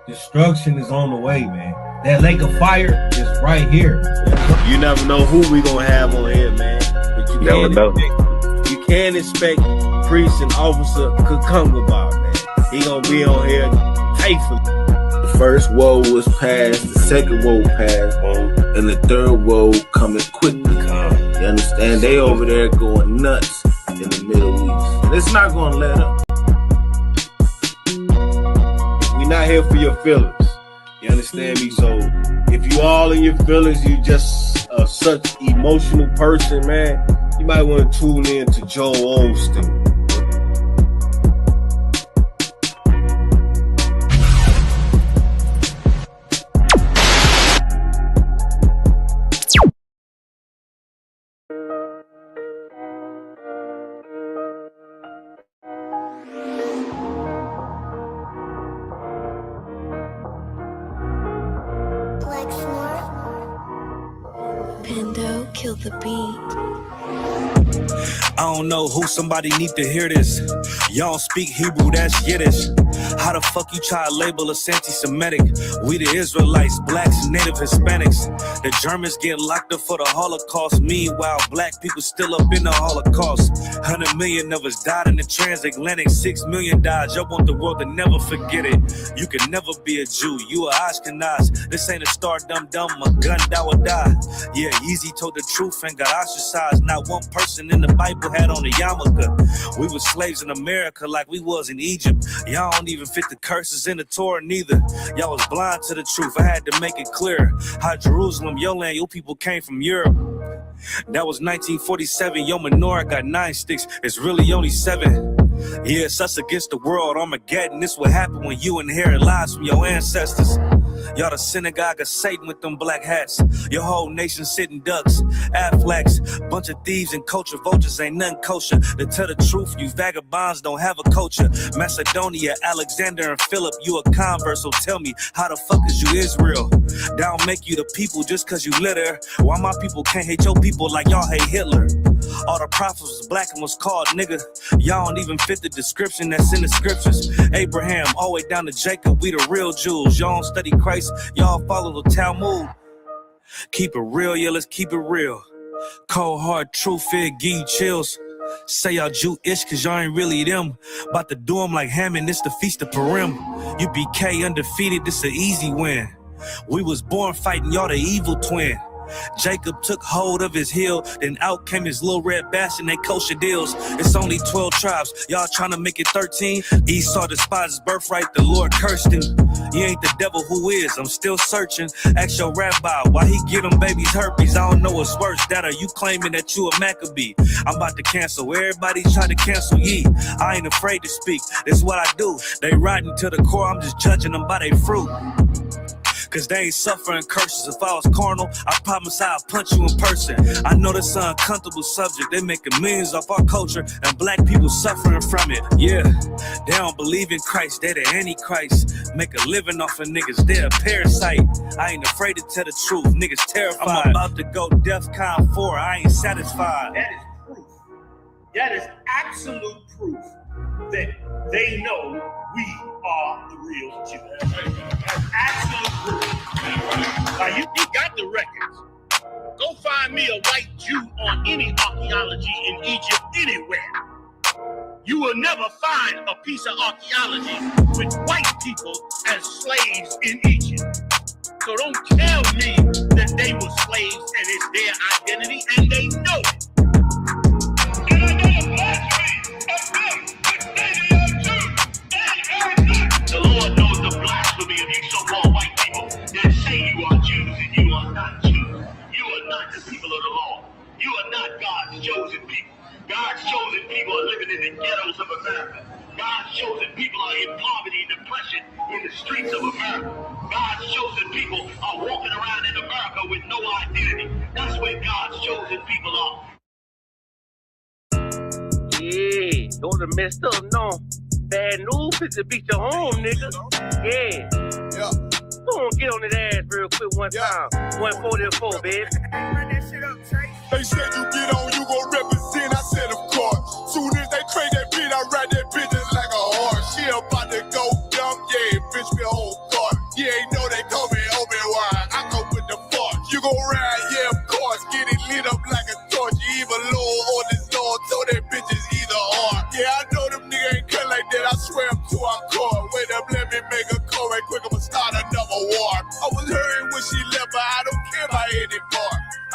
Destruction is on the way, man. That lake of fire is right here. You never know who we gonna have on here, man. But you never know. You can't expect priest and officer Kukunga, man. He gonna be on here faithfully. The first woe was passed, the second woe passed, and the third woe coming quickly. You understand? They over there going nuts in the Middle East. And it's not gonna let up. We're not here for your feelings. You understand me? So if you all in your feelings, you just such emotional person, man, you might want to tune in to Joel Osteen. Pando, kill the beat. I don't know who somebody need to hear this. Y'all don't speak Hebrew, that's Yiddish. How the fuck you try to label us anti-Semitic? We the Israelites, blacks, native Hispanics. The Germans get locked up for the Holocaust. Meanwhile, black people still up in the Holocaust. 100 million of us died in the transatlantic. 6 million died. Y'all want the world to never forget it. You can never be a Jew. You a Ashkenaz. This ain't a star dum-dum, a gun that would die. Yeah, Yeezy told the truth and got ostracized. Not one person in the Bible had on a yarmulke. We were slaves in America like we was in Egypt. Y'all don't even fit the curses in the Torah neither. Y'all was blind to the truth. I had to make it clear how Jerusalem, your land, your people came from Europe. That was 1947. Your menorah got 9 sticks. It's really only 7. Yeah, it's us against the world. Armageddon. This what happened when you inherit lies from your ancestors. Y'all the synagogue of Satan with them black hats. Your whole nation sitting ducks, Aflacs, bunch of thieves and culture vultures, ain't nothing kosher. To tell the truth, you vagabonds don't have a culture. Macedonia, Alexander and Philip, you a convert, so tell me, how the fuck is you Israel? That don't make you the people just cause you litter. Why my people can't hate your people like y'all hate Hitler? All the prophets was black and was called nigga. Y'all don't even fit the description that's in the scriptures. Abraham, all the way down to Jacob, we the real Jews. Y'all don't study Christ, y'all follow the Talmud. Keep it real, yeah, let's keep it real. Cold hard truth, it give you chills. Say y'all Jewish cause y'all ain't really them. About to do them like Hammond, this the Feast of Purim. UPK undefeated, this an easy win. We was born fighting, y'all the evil twin. Jacob took hold of his heel, then out came his little red bash and they kosher deals. It's only 12 tribes, y'all trying to make it 13. Esau despised his birthright, the Lord cursed him. You ain't the devil, who is? I'm still searching. Ask your rabbi why he give them babies herpes. I don't know what's worse, that or you claiming that you a Maccabee. I'm about to cancel, everybody try to cancel ye. I ain't afraid to speak, this what I do. They riding to the core, I'm just judging them by their fruit. Cause they ain't suffering curses. If I was carnal, I promise I'll punch you in person. I know this an uncomfortable subject. They making millions off our culture and black people suffering from it. Yeah, they don't believe in Christ. They the Antichrist. Make a living off of niggas. They a parasite. I ain't afraid to tell the truth. Niggas terrified. I'm about to go DEFCON 4. I ain't satisfied. That is proof. That is absolute proof that they know we are the real Jews. That's absolute proof. Now you got the records. Go find me a white Jew on any archaeology in Egypt anywhere. You will never find a piece of archaeology with white people as slaves in Egypt. So don't tell me that they were slaves and it's their identity, and they know it. And I know the blasphemy of them, but they are Jews. The Lord knows the blasphemy of you so-called white people that say you are Jews and you are not Jews. You are not the people of the Lord. You are not God's chosen people. God's chosen people are living in the ghettos of America. God's chosen people are in poverty and depression in the streets of America. God's chosen people are walking around in America with no identity. That's where God's chosen people are. Yeah, those are messed up, no. Bad news is to beat your home, nigga. Yeah. Go on, get on that ass real quick one time. 144, baby. They said you get on, you gon' represent. I said, of course. Soon as they crank that beat, I ride that bitch like a horse. She about to go dumb, yeah, bitch, me a whole cart.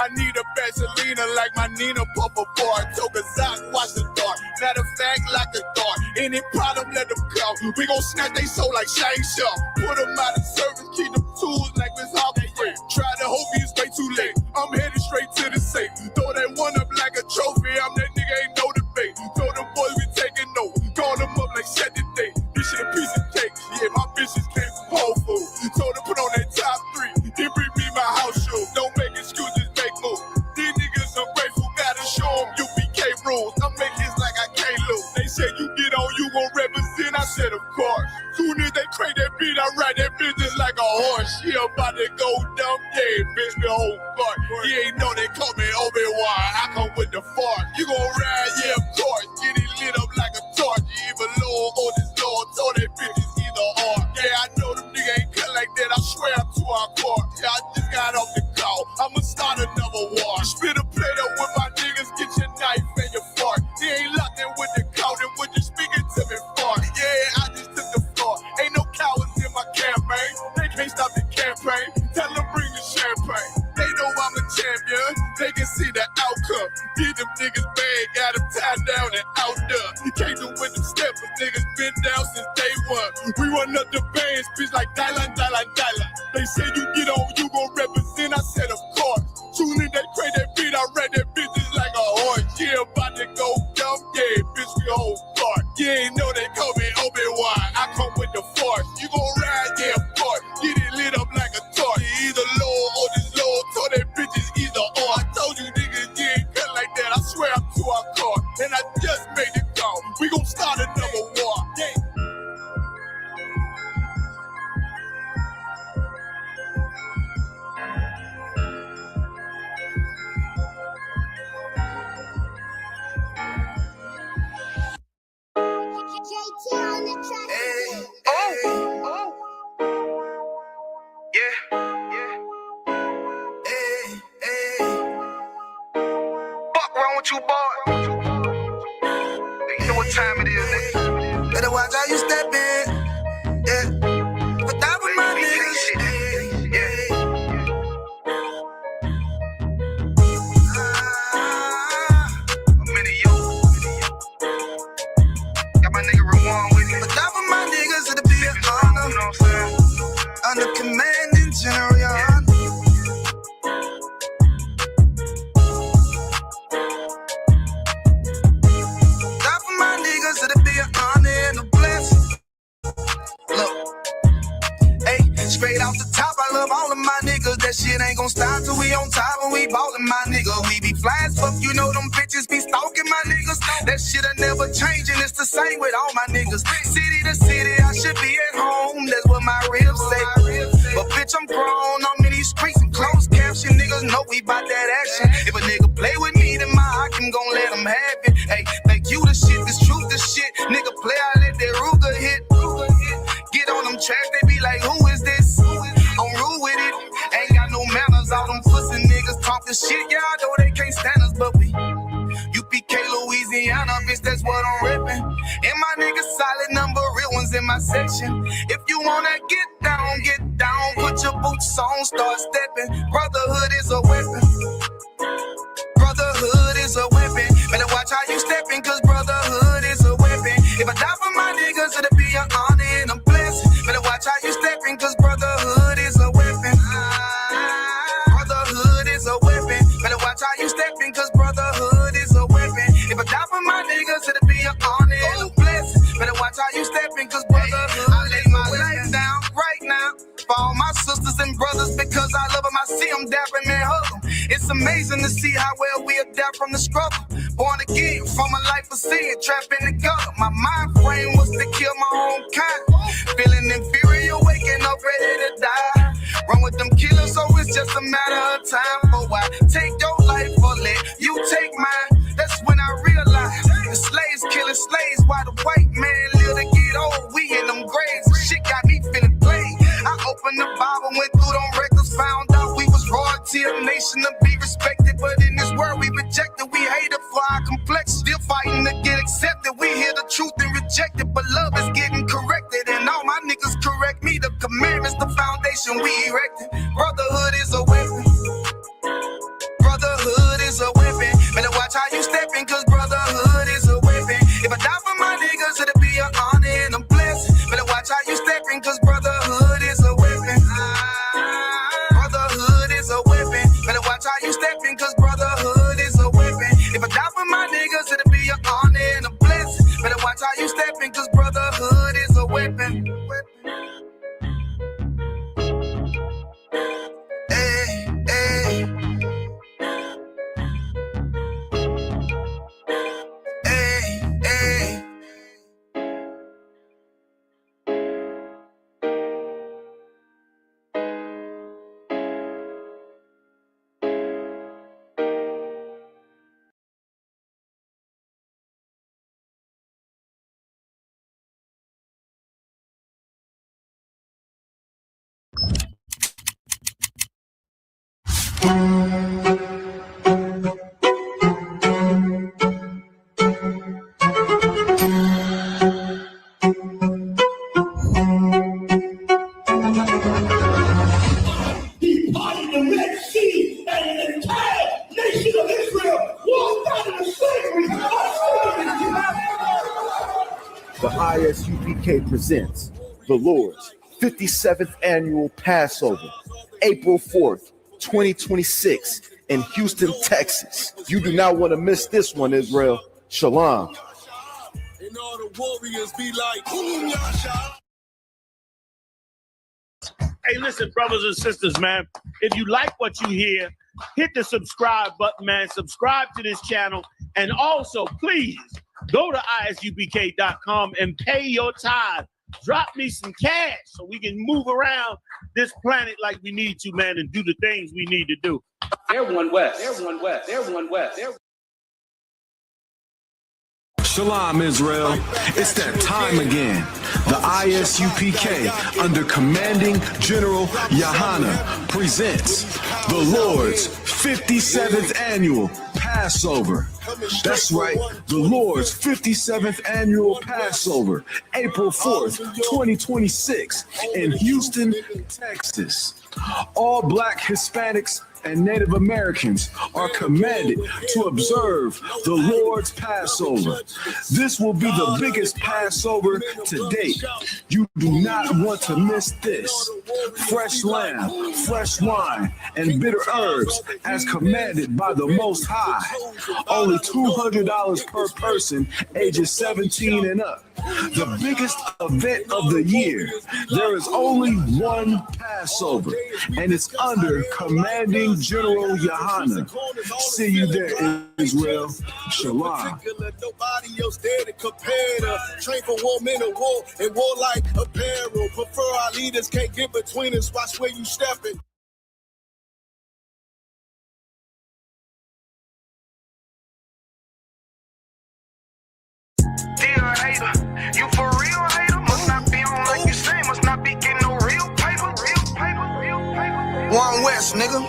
I need a Vaselina like my Nina puff apart. Took a Zach, watch the dark. Matter of fact, like a dart. Any problem, let them come. We gon' snatch they soul like Shane Shaw. Put them out of service, keep them tools like Miss Hopper. Try to hope he's way too late. I'm headed straight to the safe. Throw that one up like a trophy. I'm that nigga, ain't no debate. Told them boys we taking note. Call them up like set the date. This shit a piece of cake. Yeah, my bitches came from Whole Foods. Told them put on that top 3. Then bring me my house shoes. Don't make excuses, make moves. These niggas ungrateful. Gotta show them UPK rules. I'm making this like I can't lose. They said you get on, you gon' represent. I said of course. Soon as they crank that beat, I ride that business like a horse. She about to go dumb, yeah, bitch, the whole part. You ain't know they call me Obi-Wan. I come with the fart. You gon' ride, yeah, of course. Get it lit up like a torch. You even low on this Lord. Told that bitches either or. Yeah, I know them niggas ain't cut like that. I swear I'm to our court. Yeah, I just got off the call. I'ma start another war. Spit a plate up with my niggas. Get your knife and your fork. They ain't locked in with the cow. Then when you speaking to me fart. Yeah, I just took the floor. Ain't no cowards in my campaign. They can't stop the campaign. Tell them bring the champagne. They know I'm a champion. They can see the outcome. Get them niggas bad. Got them tied down and out there. You can't do with them steps. Niggas been down since day one. We run up the bands, bitch, like Dylan. They say you get on, you gon' represent. I said, of course. Soon as they crank that beat, I read that business like a horse. Yeah, about to go dumb. Yeah, bitch, we whole part. You ain't know they call me Obi-Wan. I come with the force. You gon' ride, yeah, of course. Get it lit up like a torch. You either low or this low. Told that bitches either or. I told you niggas, you ain't cut like that. I swear I'm to our car. And I just made it call. We gon' start another war. Yeah. You boy. You know what time it is, nigga. Better watch how you step in. Yeah. But that was my niggas. Yeah. I'm in the yo. Got my nigga Rewan with me. But that was my niggas, it'll be an honor. You know what I'm saying? Under commanding general, your honor. Straight off the top, I love all of my niggas. That shit ain't gon' stop till we on top and we ballin' my nigga. We be fly as fuck, you know them bitches be stalking my niggas. That shit'll never change and it's the same with all my niggas. City to city, I should be at home. That's what my ribs say. But bitch, I'm grown. I'm in these streets and closed caption. Niggas know we bout that action. If a nigga play with me, then my Hakim gon' let him have it. Hey, think you the shit, this truth the shit. Nigga play, I let that Ruger hit. Get on them tracks, they be like, who is this? I'm rude with it. Ain't got no manners. All them pussy niggas talking shit. Y'all know they can't stand us, but we UPK, Louisiana, bitch, that's what I'm reppin'. And my niggas solid number, real ones in my section. If you wanna get down, put your boots on, start stepping. Brotherhood is a weapon. Brotherhood is a weapon. Better watch how you steppin', cause brotherhood is a weapon. If I die for my niggas, it'll be an honor and a blessing. Better watch how you steppin', cause brotherhood is a weapon. Brotherhood is a weapon. Better watch how you steppin', cause brotherhood is a weapon. If I die for my niggas, it'll be an honor and a blessing. Better watch how you steppin', cause brotherhood. I lay my life down right now for all my sisters and brothers because I love them. I see them dapping and hug them. It's amazing to see how well we adapt from the struggle. Born again from a life of sin, trapped in the gutter. My mind frame was to kill my own kind. Feeling inferior, waking up ready to die. Run with them killers, so it's just a matter of time. For I take your life or let you take mine. That's when I realized the slaves killing slaves while the white man live to get old. We in them graves. Shit got me feeling played. I opened the Bible, went through them records, found out we was royalty, a nation to be respected. But in this world we rejected, we hated for our complex. Still fighting to get accepted. We hear the truth and reject it, but love is getting corrected. And all my niggas correct me. The commandments, the foundation we erected. Brotherhood is a weapon. Brotherhood stepping, cause brotherhood is a weapon. Hey, hey. Hey, hey. He parted the Red Sea, and the entire nation of Israel walked out of the slavery. The ISUPK presents the Lord's 57th Annual Passover, April 4th, 2026 in Houston, Texas. You do not want to miss this one, Israel. Shalom. And all the warriors be like, boom, Yasha. Hey, listen, brothers and sisters, man. If you like what you hear, hit the subscribe button, man. Subscribe to this channel. And also, please, go to ISUPK.com and pay your tithe. Drop me some cash so we can move around this planet like we need to, man, and do the things we need to do. Everyone west. Everyone west. Everyone west. Shalom, Israel. It's that time again. The ISUPK, under Commanding General Yahana, presents the Lord's 57th Annual Passover. That's right, the Lord's 57th Annual Passover, April 4th, 2026, in Houston, Texas. All Black, Hispanics, and Native Americans are commanded to observe the Lord's Passover. This will be the biggest Passover to date. You do not want to miss this. Fresh lamb, fresh wine, and bitter herbs as commanded by the Most High. Only $200 per person, ages 17 and up. The biggest event of the year. There is only one Passover, and it's under Commanding General Yahana. See you there, Israel. Shalom. Nobody else there to compare to. Train for war, men of war, and warlike apparel. Prefer our leaders, can't get between us. Watch where you stepping. Dear hater, you for real hater? Must not be on like you say, must not be getting no real paper. One West, nigga.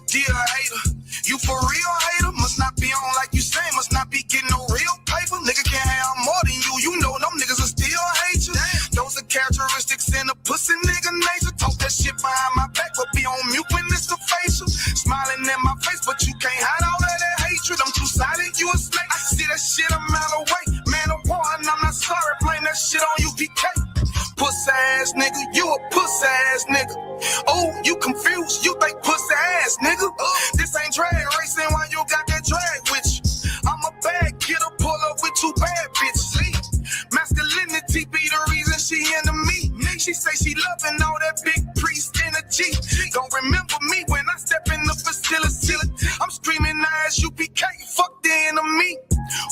Dear hater, you for real hater? Must not be on like you say, must not be getting no real paper. Nigga can't have more than you, you know them niggas will still hate you. Those are characteristics in a pussy nigga nature. Talk that shit behind my back, but be on mute when it's a facial. Smiling in my face, but you can't hide all of that hatred. I'm two-sided, you a snake. I see that shit a mile away. Man of war, and I'm not sorry. Blame that shit on UPK. Pussy ass nigga, you a pussy ass nigga. Oh, you confused, you think pussy ass nigga. This ain't drag racing while you got that drag with you. I'm a bad kidder, pull up with two bad bitches. Masculinity be the reason she into me. She say she loving all that big priest energy. Don't remember me when I step in the facility. I'm screaming ISUPK, fuck the enemy.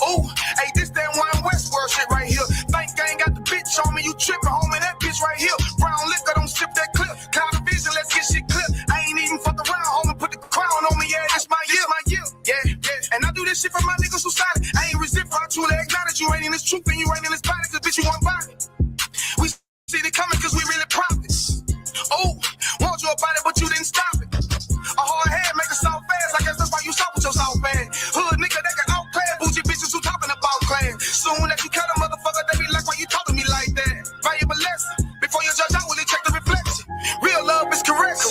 Oh, hey, this that one Westworld shit right here. Think I ain't got the bitch on me, you tripping, homie, that bitch right here. Brown liquor, don't sip that clip. Cloud of vision, let's get shit clip. I ain't even fuck around, homie, put the crown on me, yeah, that's my year. Yeah. And I do this shit for my niggas who solid. I ain't resent, I truly acknowledge you ain't in this truth and you ain't in this body, cause bitch, you want body. We see it coming cause we really profits. Oh, want you about it, but you didn't stop it. A hard head make a soft fast, I guess that's why you stop with your soft bag. Hood nigga, they can outclass bougie bitches who talking about class. Soon as you cut a motherfucker, they be like, why you talking to me like that? Valuable lesson. Before you judge, I will check the reflection. Real love is correct.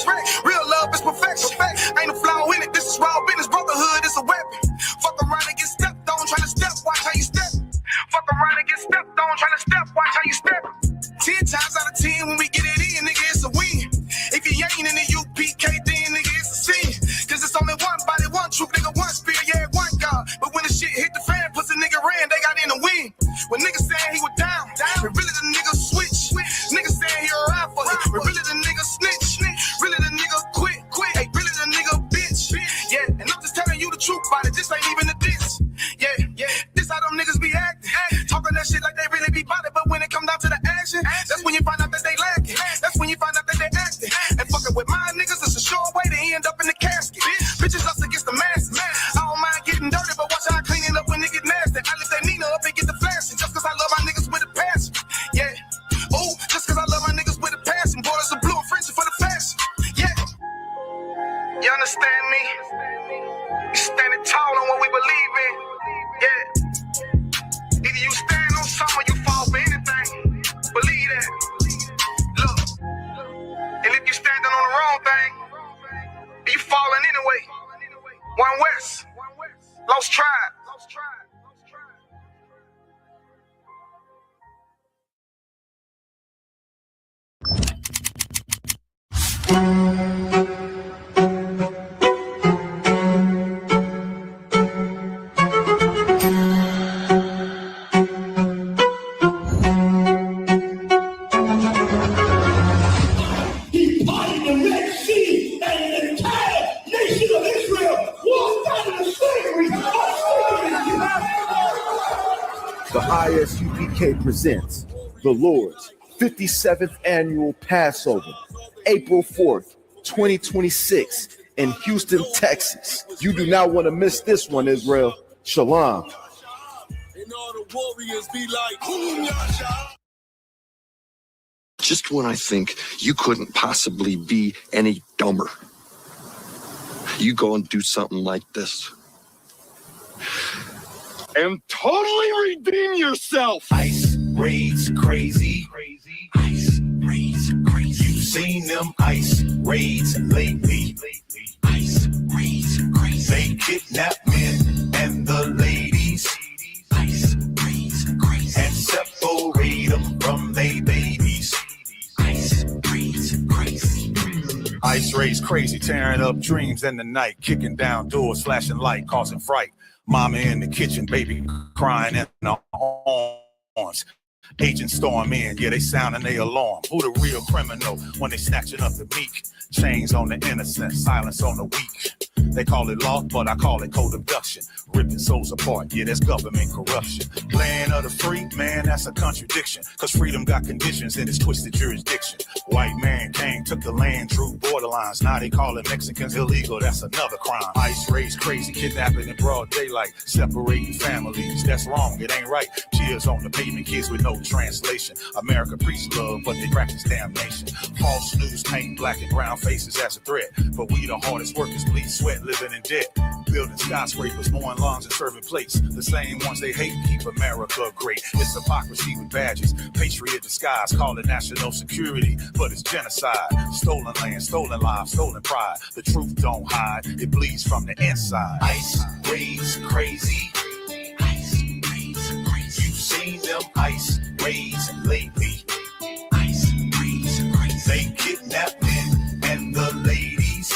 Real love is perfection. Ain't a flaw in it, this is raw business. Brotherhood is a weapon. Fuck around and get stepped on, try to step, watch how you step. Fuck around and get stepped on, try to step, watch how you step. 10 times out of 10 when we get it in, nigga, it's a win. If you ain't in it, you this. Yeah, this how them niggas be acting. Talking that shit like they really be about it, but when it come down to the action, that's when you find out that they lacking. That's when you find out that they acting. And fucking with my niggas, it's a sure way to end up in the casket. Bitches us against the masses. I don't mind getting dirty, but watch how I clean it up when it get nasty. I lift that Nina up and get the flashing, just cause I love my niggas with a passion. Yeah. Oh, just cause I love my niggas with a passion. Borders of blue and friendship for the fashion. Yeah. You understand me? We standing tall on what we believe in. Yeah. Either you stand on something or you fall for anything. Believe that. Look. And if you standing on the wrong thing, you falling anyway. One West. Lost Tribe. He parted the Red Sea, and the entire nation of Israel walked out of the slavery. The ISUPK presents the Lord's 57th annual Passover, April 4th, 2026 in Houston, Texas. You do not want to miss this one, Israel. Shalom. And all the warriors be like, boom, yasha. Just when I think you couldn't possibly be any dumber, you go and do something like this and totally redeem yourself. Ice raids crazy. Ice raids crazy. You've seen them ice raids lately. Ice raids crazy. They kidnap men and the ladies. Ice raids crazy. And separate them from they babies. Ice raids crazy. Ice raids crazy, tearing up dreams in the night, kicking down doors, flashing light, causing fright. Mama in the kitchen, baby crying in the arms. Agents storm in, yeah, they sounding their alarm. Who the real criminal when they snatching up the meek? Chains on the innocent, silence on the weak. They call it law, but I call it co-abduction. Ripping souls apart, yeah, that's government corruption. Land of the free, man, that's a contradiction. Cause freedom got conditions in its twisted jurisdiction. White man came, took the land, drew borderlines. Now they call it Mexicans illegal, that's another crime. Ice raids crazy, kidnapping in broad daylight. Separating families, that's wrong, it ain't right. Cheers on the pavement, kids with no translation. America preach love, but they practice damnation. False news paint black and brown faces as a threat. But we the hardest workers, bleed sweat, living in debt. Building skyscrapers, mowing lawns and serving plates. The same ones they hate keep America great. It's hypocrisy with badges. Patriot disguise, call it national security, but it's genocide. Stolen land, stolen lives, stolen pride. The truth don't hide, it bleeds from the inside. Ice raids crazy. Ice raids crazy. You've seen them ice raids lately. Ice raids crazy. They kidnap men and the ladies.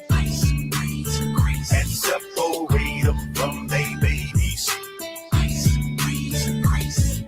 Ice raids crazy. And separate them from they babies. Ice raids crazy.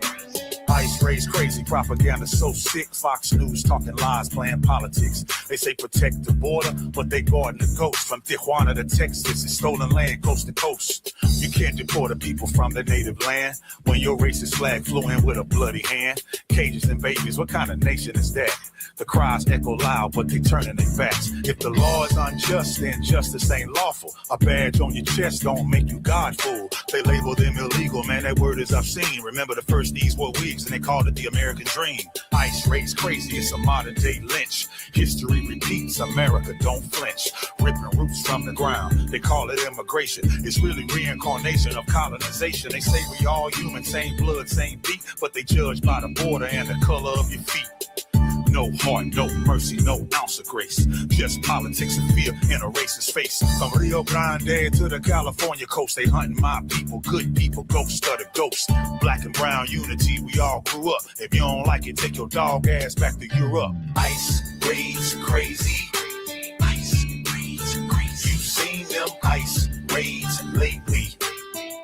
Ice raids crazy, propaganda so sick. Fox News talking lies, playing politics. They say protect the border, but they guarding the coast. From Tijuana to Texas, it's stolen land coast to coast. You can't deport the people from their native land when your racist flag flew in with a bloody hand. Cages and babies, what kind of nation is that? The cries echo loud, but they turning their backs. If the law is unjust, then justice ain't lawful. A badge on your chest don't make you Godful. They label them illegal, man, that word is obscene. Remember the first these were wigs, and they called it the American dream. Ice raids crazy, it's a modern day lynch. History repeats, America don't flinch. Ripping roots from the ground, they call it immigration. It's really reincarnation of colonization. They say we all human, same blood, same beat, but they judge by the border and the color of your feet. No heart, no mercy, no ounce of grace. Just politics and fear in a racist face. From Rio Grande to the California coast, they hunting my people, good people, ghost of the ghost. Black and brown unity, we all grew up. If you don't like it, take your dog ass back to Europe. Ice raids crazy. Ice raids crazy. You've seen them ice raids lately.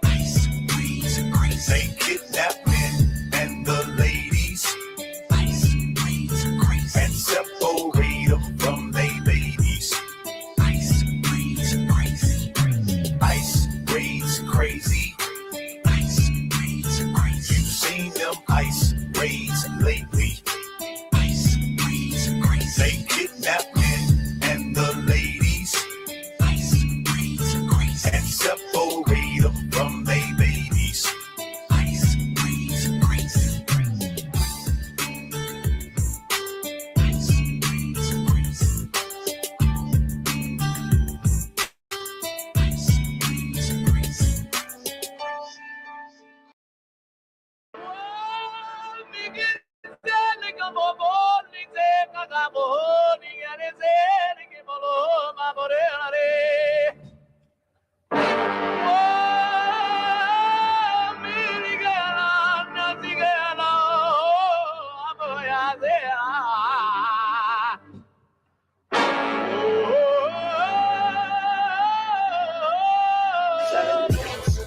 Ice raids crazy. They kidnap men and the ladies. Ice raids crazy. And separate them from they babies. Ice raids crazy. Ice raids crazy.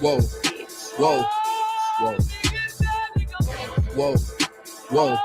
Whoa, whoa, whoa, whoa, whoa.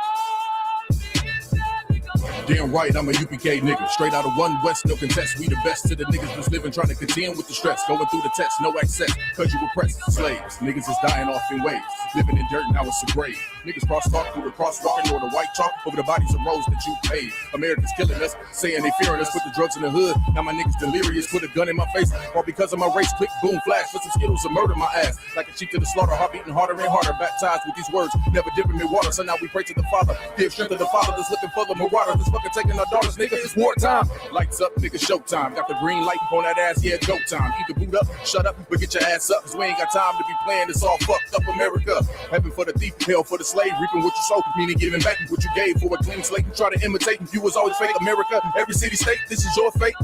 Damn right, I'm a UPK nigga. Straight out of one West, no contest. We the best to the niggas that's living, trying to contend with the stress. Going through the test, no access, cause you oppressed. Slaves, niggas is dying off in waves. Living in dirt, now it's a grave. Niggas cross-talk through the crosswalking or the white chalk over the bodies of roads that you paid. Americans killing us, saying they fearing us. Put the drugs in the hood, now my niggas delirious. Put a gun in my face, all because of my race. Click, boom, flash, put some Skittles and murder my ass. Like a sheep to the slaughter, heart beating harder and harder. Baptized with these words, never dipping in water. So now we pray to the Father, give strength to the Father that's looking for the marauder. That's fucking taking our daughters, nigga, it's wartime. Lights up, nigga, showtime. Got the green light on that ass, yeah, go time. Either boot up, shut up, but get your ass up, cause we ain't got time to be playing this all fucked up America. Heaven for the thief, hell for the slave, reaping what you sow, meaning giving back what you gave for a clean slate. You try to imitate, you was always fake. America, every city, state, this is your fate.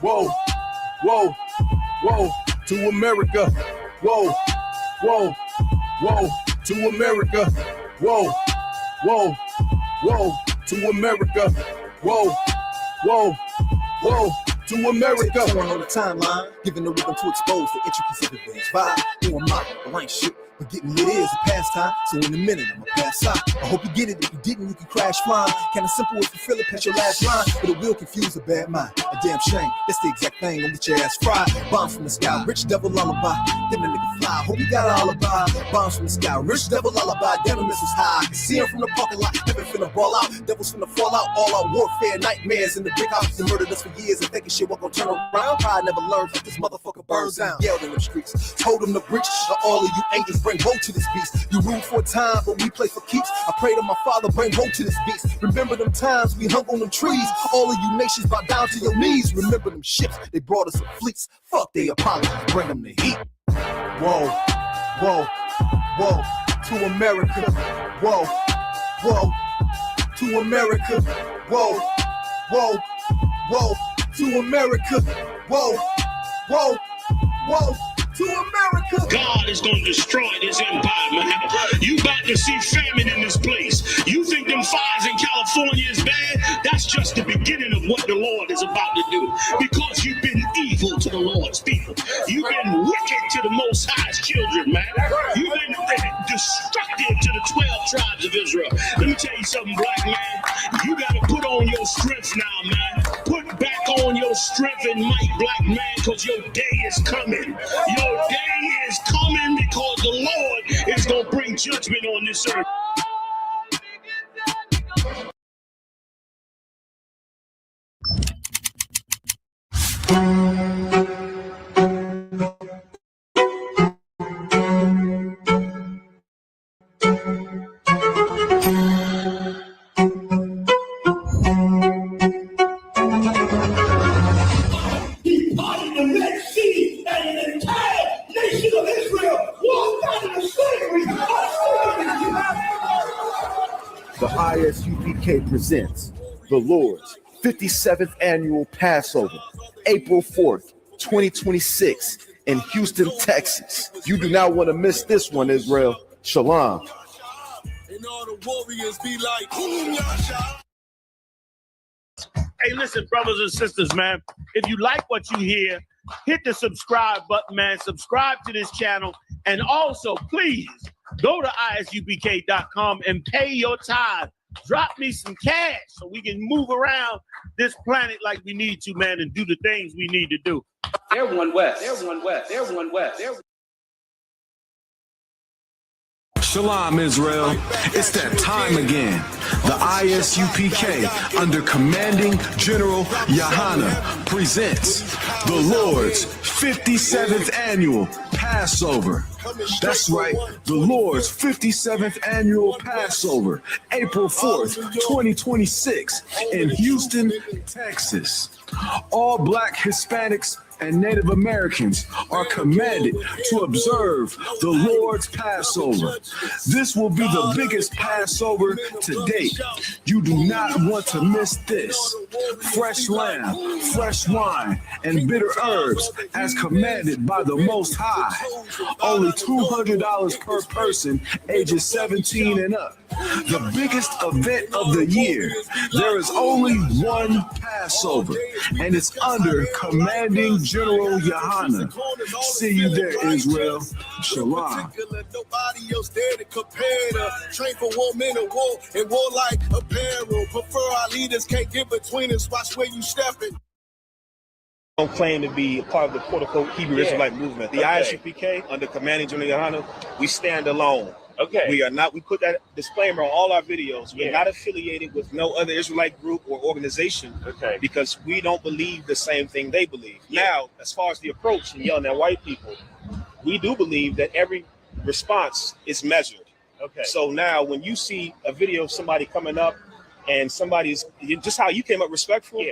Whoa, whoa, whoa, to America. Whoa, whoa, whoa, to America. Whoa, whoa, whoa, to America. Whoa, whoa, whoa, to America. On the timeline, giving the rhythm to expose the intricacies of the day's vibe. Who am I ain't shit, but getting lit is a pastime. So in a minute, I'ma pass out. I hope you get it. If you didn't, you can crash flying. Kinda simple if you feel it, past your last line. But it will confuse a bad mind. A damn shame. That's the exact thing. Don't get your ass fried. Bombs from the sky, rich devil lullaby. Then the nigga fly. Hope you got an alibi. Bombs from the sky, rich devil lullaby. Damn, the missiles high. I can see him from the parking lot. Heaven finna ball out. Devils finna fall out. All out warfare, nightmares in the big house. They murdered us for years and thinking shit wasn't gonna turn around. Pride never learns like this motherfucker burns down. Yelled in them streets. Told them to breach. All of you angels bring woe to this beast. You rule for a time, but we play for keeps. I pray to my Father, bring woe to this beast. Remember them times we hung on them trees. All of you nations bow down to your knees. Remember them ships, they brought us some fleets. Fuck they Apollo, bring them the heat. Whoa, whoa, whoa, to America. Whoa, whoa, to America. Whoa, whoa, whoa, to America. Whoa, whoa, whoa, to America. God is going to destroy this empire, man. You about to see famine in this place. You think them fires in California is bad? That's just the beginning of what the Lord is about to do. Because you've been evil to the Lord's people. You've been wicked to the Most High's children, man. You've been destructive to the 12 tribes of Israel. Let me tell you something, black man. You got to put on your strength now, man. Put back on your strength and might, black man, because your day is coming. Your day is coming because the Lord is going to bring judgment on this earth. The ISUPK presents the Lord's 57th Annual Passover, April 4th, 2026 in Houston, Texas. You do not want to miss this one, Israel. Shalom. And all the warriors be like, Hey, listen, brothers and sisters, man. If you like what you hear, hit the subscribe button, man. Subscribe to this channel. And also, please, go to ISUPK.com and pay your tithe. Drop me some cash so we can move around this planet like we need to, man, and do the things we need to do. They're one West. They're one West. They're one West. They're Shalom, Israel. It's that time again. The ISUPK, under Commanding General Yahana, presents the Lord's 57th Annual Passover. That's right, the Lord's 57th Annual Passover, April 4th, 2026, in Houston, Texas. All Black, Hispanics, and Native Americans are commanded to observe the Lord's Passover. This will be the biggest Passover to date. You do not want to miss this. Fresh lamb, fresh wine, and bitter herbs as commanded by the Most High. Only $200 per person, ages 17 and up. The biggest event of the year. There is only one Passover, and it's under Commanding General Yohana. See you there, Israel. Shalom. Nobody else there to compare to. Train for war, men of war, and war like apparel. Prefer our leaders, can't get between us. Watch where you stepping. Don't claim to be a part of the quote-unquote Hebrew Israelite movement. The ISUPK, under commanding General Yohana, we stand alone. Okay. We are not, we put that disclaimer on all our videos. We're not affiliated with no other Israelite group or organization because we don't believe the same thing they believe. Now, as far as the approach and yelling at white people, we do believe that every response is measured. Okay. So now when you see a video of somebody coming up and somebody's, just how you came up respectful,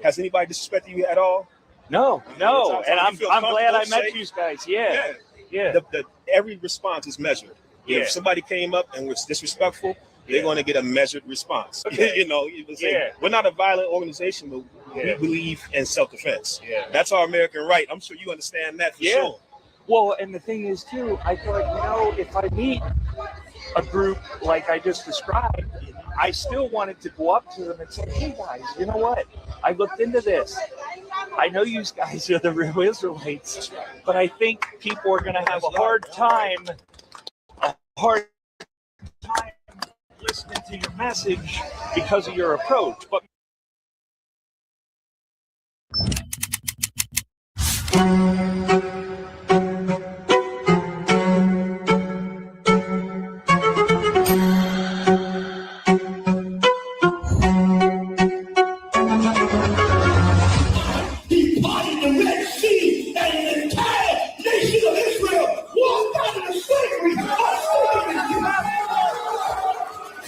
has anybody disrespected you at all? No, and I'm glad I met you guys. Yeah. Every response is measured. Yeah. If somebody came up and was disrespectful, they're going to get a measured response. Okay. We're not a violent organization, but we believe in self-defense. Yeah. That's our American right. I'm sure you understand that for sure. Well, and the thing is too, I thought, if I meet a group like I just described, I still wanted to go up to them and say, hey guys, you know what? I looked into this. I know you guys are the real Israelites, but I think people are going to have a hard time listening to your message because of your approach. But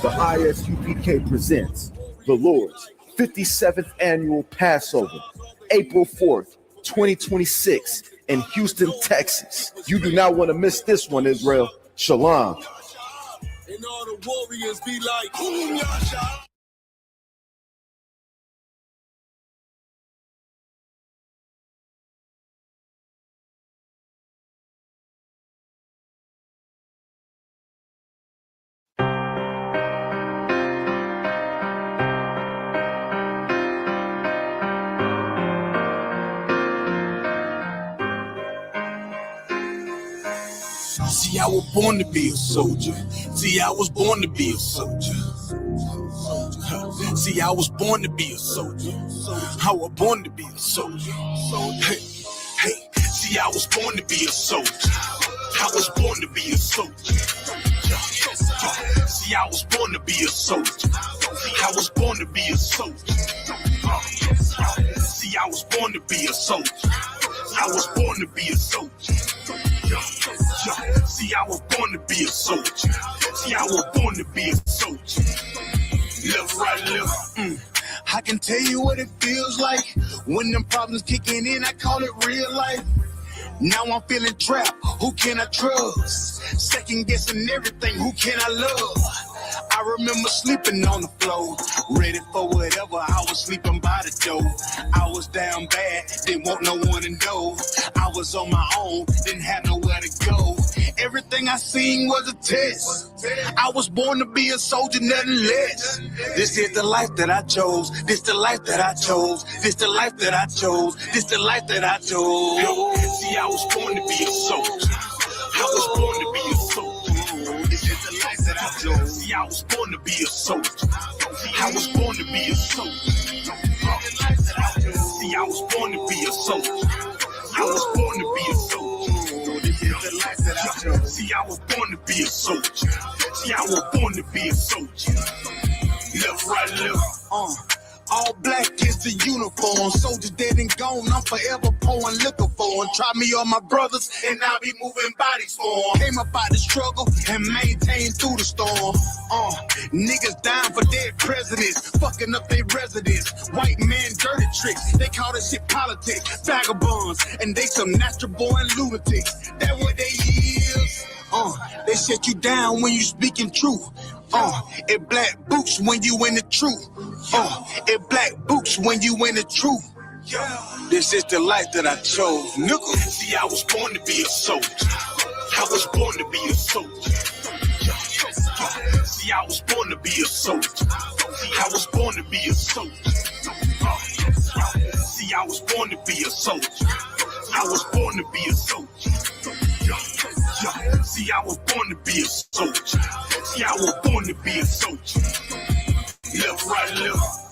The ISUPK presents the Lord's 57th annual Passover, April 4th, 2026 in Houston, Texas. You do not want to miss this one, Israel. Shalom. And all the warriors be like, boom, y'all. See, I was born to be a soldier. See, I was born to be a soldier. See, I was born to be a soldier. I was born to be a soldier. Hey, see, I was born to be a soldier. I was born to be a soldier. See, I was born to be a soldier. I was born to be a soldier. See, I was born to be a soldier. I was born to be a soldier. See, I was born to be a soldier. See, I was born to be a soldier. Left, right, left. I can tell you what it feels like when them problems kicking in. I call it real life. Now I'm feeling trapped. Who can I trust? Second guessing everything. Who can I love? I remember sleeping on the floor, ready for whatever. I was sleeping by the door. I was down bad, didn't want no one to know. I was on my own, didn't have nowhere to go. Everything I seen was a test. I was born to be a soldier, nothing less. This is the life that I chose. This the life that I chose. This the life that I chose. This the life that I chose. See, I was born to be a soldier. I was born to be a soldier. This is the life that I chose. See, I was born to be a soldier. I was born to be a soldier. See, I was born to be a soldier. I was born to be a soldier. This is the life that I chose. See, I was born to be a soldier. See, I was born to be a soldier. Left, right, left. All black is the uniform. Soldiers dead and gone. I'm forever pouring liquor for them. Try me on my brothers, and I'll be moving bodies for them. Came up out the struggle and maintained through the storm. Niggas dying for dead presidents, fucking up their residence. White man dirty tricks. They call this shit politics. Vagabonds, and they some natural born lunatics. That what they is. They shut you down when you speaking truth. It black boots when you in the truth. It black boots when you in the truth. This is the life that I chose, nigga. See, I was born to be a soldier. I was born to be a soldier. See, I was born to be a soldier. I was born to be a soldier. See, See, I was born to be a soldier. I was born to be a soldier. See, I was born to be a soldier. See, I was born to be a soldier. Left, right, left.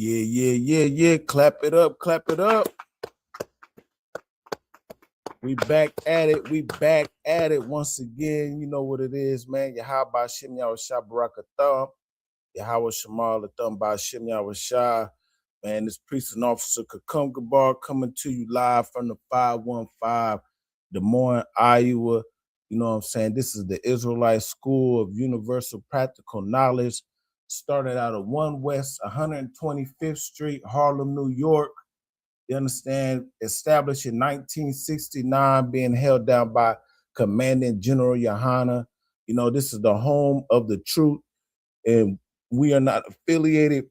Yeah. Clap it up, clap it up. We back at it. We back at it once again. You know what it is, man. Yahweh Shem Yahweh Shah Baraka Thumb. Yahweh Shamal the Thumb by Shem Yahweh Shah. Man, this priest and officer Kakunga Bar coming to you live from the 515 Des Moines, Iowa. You know what I'm saying? This is the Israelite School of Universal Practical Knowledge. Started out of 1 West 125th Street, Harlem, New York. You understand? Established in 1969, being held down by Commandant General Yohana. You know, this is the home of the truth, and we are not affiliated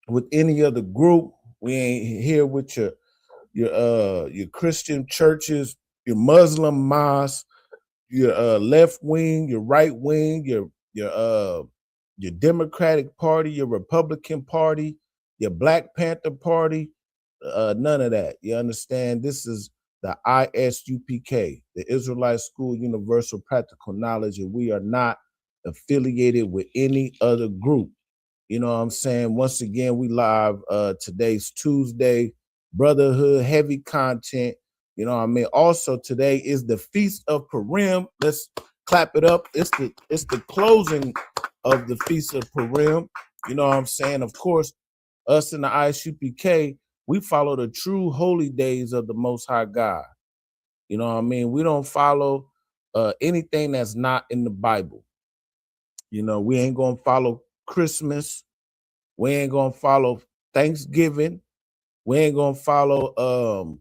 with any other group. We ain't here with your Christian churches, your Muslim mosques, your left wing, your right wing, your Democratic Party, your Republican Party, your Black Panther Party. None of that. You understand? This is the ISUPK, the Israelite School Universal Practical Knowledge, and we are not affiliated with any other group. You know what I'm saying? Once again, we live. Today's Tuesday, brotherhood, heavy content. You know what I mean? Also, today is the Feast of Purim. Let's clap it up. It's the closing of the Feast of Purim. You know what I'm saying? Of course, us in the ISUPK, we follow the true holy days of the Most High God. You know what I mean? We don't follow anything that's not in the Bible. You know, we ain't gonna follow Christmas. We ain't gonna follow Thanksgiving. We ain't gonna follow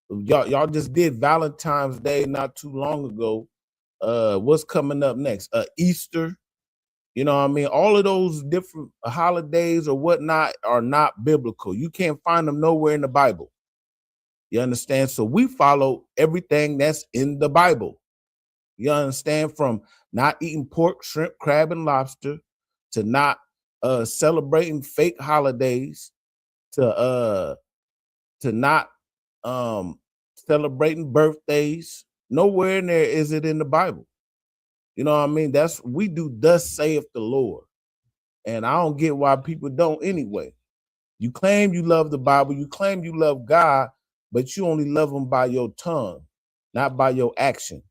y'all just did Valentine's Day not too long ago. What's coming up next? Easter. You know what I mean? All of those different holidays or whatnot are not biblical. You can't find them nowhere in the Bible. You understand? So we follow everything that's in the Bible. You understand? From not eating pork, shrimp, crab, and lobster to not celebrating fake holidays to not celebrating birthdays. Nowhere in there is it in the Bible. You know what I mean? That's we do thus saith the Lord. And I don't get why people don't anyway. You claim you love the Bible, you claim you love God, but you only love him by your tongue, not by your action.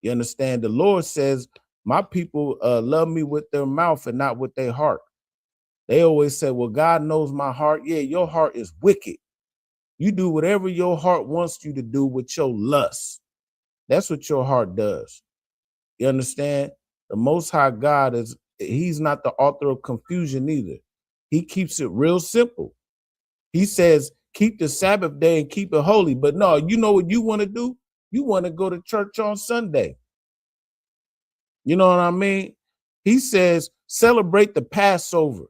You understand? The Lord says, my people love me with their mouth and not with their heart. They always say, well, God knows my heart. Yeah, your heart is wicked. You do whatever your heart wants you to do with your lust. That's what your heart does. You understand? The Most High God he's not the author of confusion either. He keeps it real simple. He says, keep the Sabbath day and keep it holy. But no, you know what you want to do? You want to go to church on Sunday. You know what I mean? He says, celebrate the Passover,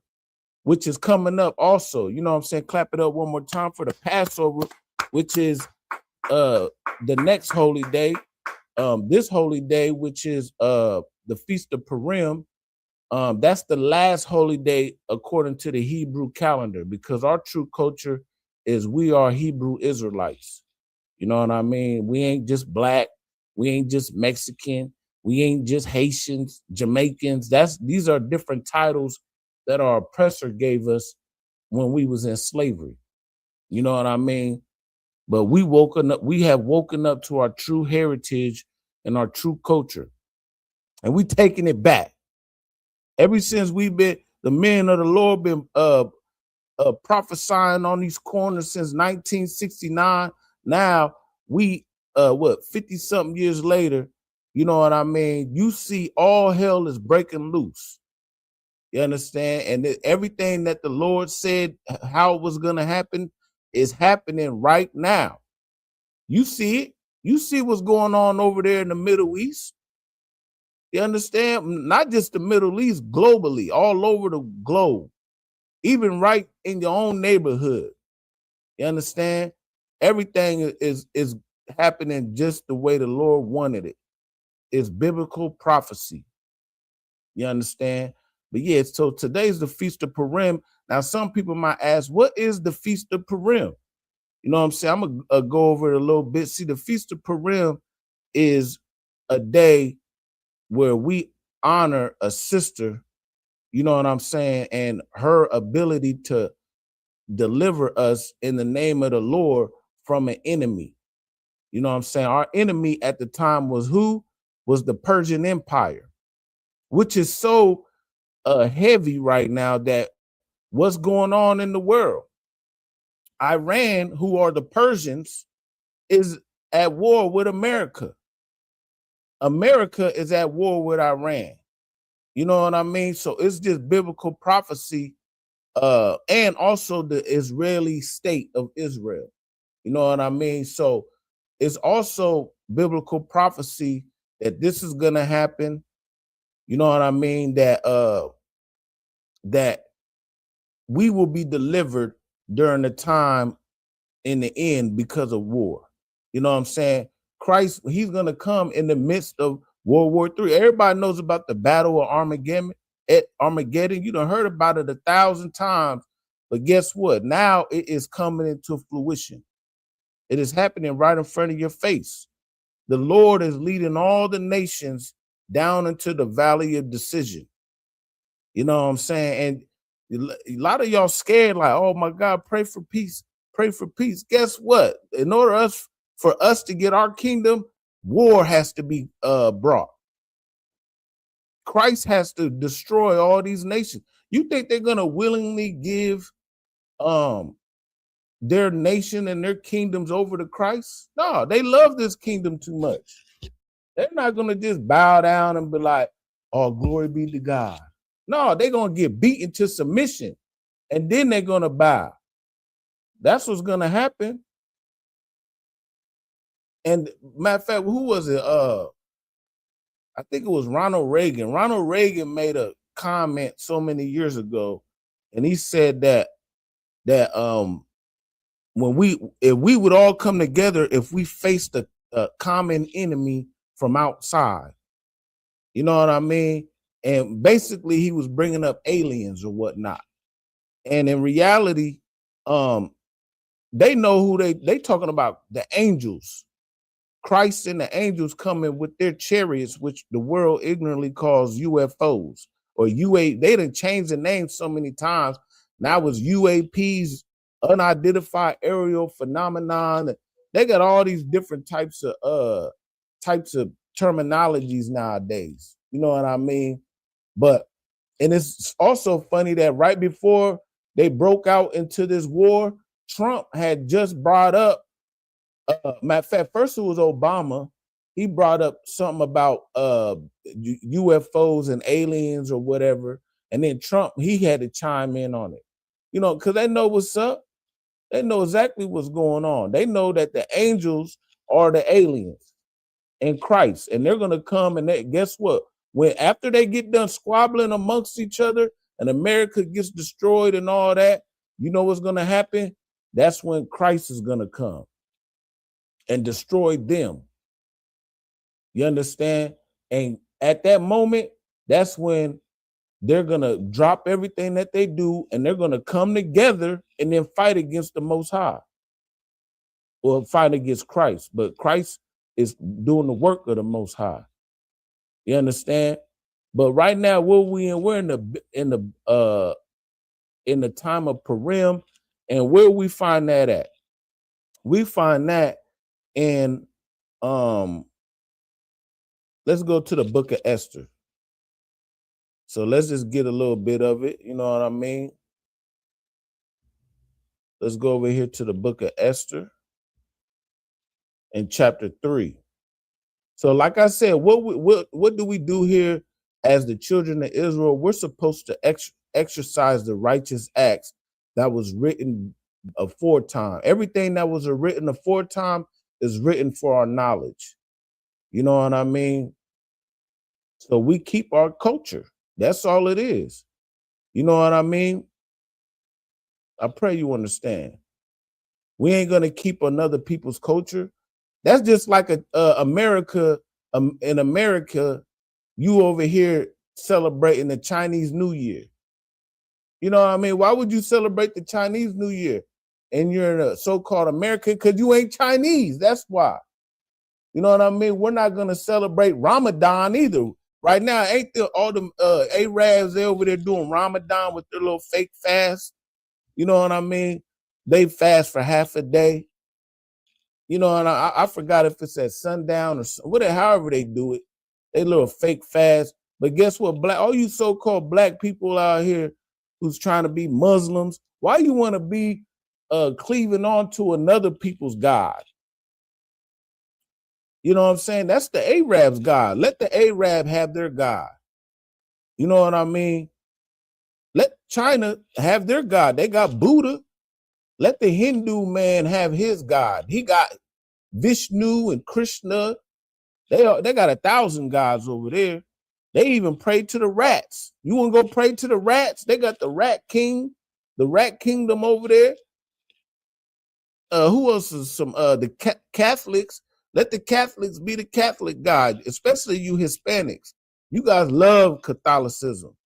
which is coming up also. You know what I'm saying? Clap it up one more time for the Passover, which is the next holy day. This holy day, which is the Feast of Purim, that's the last holy day according to the Hebrew calendar, because our true culture is we are Hebrew Israelites. You know what I mean? We ain't just black. We ain't just Mexican. We ain't just Haitians, Jamaicans. These are different titles that our oppressor gave us when we was in slavery. You know what I mean? But we have woken up to our true heritage and our true culture. And we taking it back. Ever since the men of the Lord been prophesying on these corners since 1969. Now we 50 something years later, you know what I mean? You see all hell is breaking loose. You understand? And everything that the Lord said how it was going to happen is happening right now. You see it. You see what's going on over there in the Middle East. You understand? Not just the Middle East, globally, all over the globe, even right in your own neighborhood. You understand? Everything is happening just the way the Lord wanted it. It's biblical prophecy. You understand? But yeah, so today's the Feast of Purim. Now, some people might ask, what is the Feast of Purim? You know what I'm saying? I'm going to go over it a little bit. See, the Feast of Purim is a day where we honor a sister, you know what I'm saying, and her ability to deliver us in the name of the Lord from an enemy. You know what I'm saying? Our enemy at the time was who? Was the Persian Empire, which is so heavy right now that what's going on in the world? Iran, who are the Persians, is at war with America. America is at war with Iran. You know what I mean? So it's just biblical prophecy, and also the Israeli state of Israel. You know what I mean? So it's also biblical prophecy that this is gonna happen. You know what I mean? That we will be delivered during the time in the end because of war. You know what I'm saying? Christ, he's gonna come in the midst of World War III. Everybody knows about the Battle of Armageddon. You done heard about it 1,000 times, but guess what? Now it is coming into fruition. It is happening right in front of your face. The Lord is leading all the nations down into the valley of decision. You know what I'm saying? And a lot of y'all scared, like, oh my God, pray for peace, pray for peace. Guess what? In order for us to get our kingdom, war has to be brought. Christ has to destroy all these nations. You think they're gonna willingly give their nation and their kingdoms over to Christ? No, they love this kingdom too much. They're not gonna just bow down and be like, oh, glory be to God. No, they're gonna get beaten to submission, and then they're gonna bow. That's what's gonna happen. And matter of fact, who was it? I think it was Ronald Reagan. Ronald Reagan made a comment so many years ago, and he said that if we would all come together, if we faced a common enemy from outside, you know what I mean? And basically, he was bringing up aliens or whatnot. And in reality, they know who they talking about, the angels. Christ and the angels coming with their chariots, which the world ignorantly calls UFOs or UA. They done changed the name so many times. Now it's UAPs, unidentified aerial phenomenon. They got all these different types of terminologies nowadays. You know what I mean? And it's also funny that right before they broke out into this war, Trump had just brought up, matter of fact, first it was Obama. He brought up something about UFOs and aliens or whatever. And then Trump, he had to chime in on it. You know, because they know what's up. They know exactly what's going on. They know that the angels are the aliens in Christ. And they're going to come and guess what? When after they get done squabbling amongst each other and America gets destroyed and all that, you know what's going to happen? That's when Christ is going to come and destroy them. You understand? And at that moment, that's when they're going to drop everything that they do and they're going to come together and then fight against the Most High or fight against Christ. But Christ is doing the work of the Most High. You understand? But right now, where we in? We're in the time of Purim, and where we find that at? We find that in let's go to the book of Esther. So let's just get a little bit of it, you know what I mean? Let's go over here to the book of Esther in chapter 3. So like I said, what do we do here as the children of Israel? We're supposed to exercise the righteous acts that was written aforetime. Everything that was written aforetime is written for our knowledge. You know what I mean? So we keep our culture. That's all it is. You know what I mean? I pray you understand. We ain't gonna keep another people's culture. That's just like America. In America, you over here celebrating the Chinese New Year. You know what I mean? Why would you celebrate the Chinese New Year? And you're in a so-called American because you ain't Chinese. That's why. You know what I mean? We're not gonna celebrate Ramadan either. Right now, ain't all the Arabs over there doing Ramadan with their little fake fast? You know what I mean? They fast for half a day. You know, and I forgot if it's at sundown or whatever, however they do it. They little fake fast. But guess what? All you so-called black people out here who's trying to be Muslims, why you want to be cleaving on to another people's God? You know what I'm saying? That's the Arab's God. Let the Arab have their God. You know what I mean? Let China have their God. They got Buddha. Let the Hindu man have his God. He got Vishnu and Krishna. They got 1,000 gods over there. They even pray to the rats. You want to go pray to the rats? They got the Rat King, the Rat Kingdom over there. Who else is some the Catholics? Let the Catholics be the Catholic God, especially you Hispanics. You guys love Catholicism.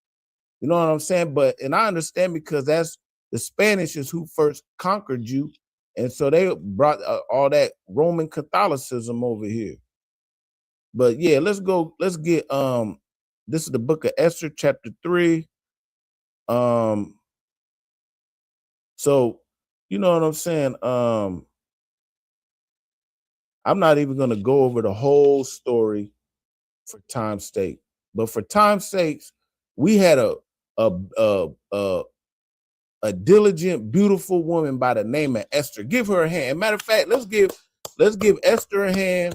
You know what I'm saying? And I understand because that's the Spanish is who first conquered you. And so they brought all that Roman Catholicism over here. But yeah, let's get this is the book of Esther, chapter 3. So you know what I'm saying? I'm not even gonna go over the whole story for time's sake, but for time's sakes, we had a diligent, beautiful woman by the name of Esther. Give her a hand. Matter of fact, let's give Esther a hand,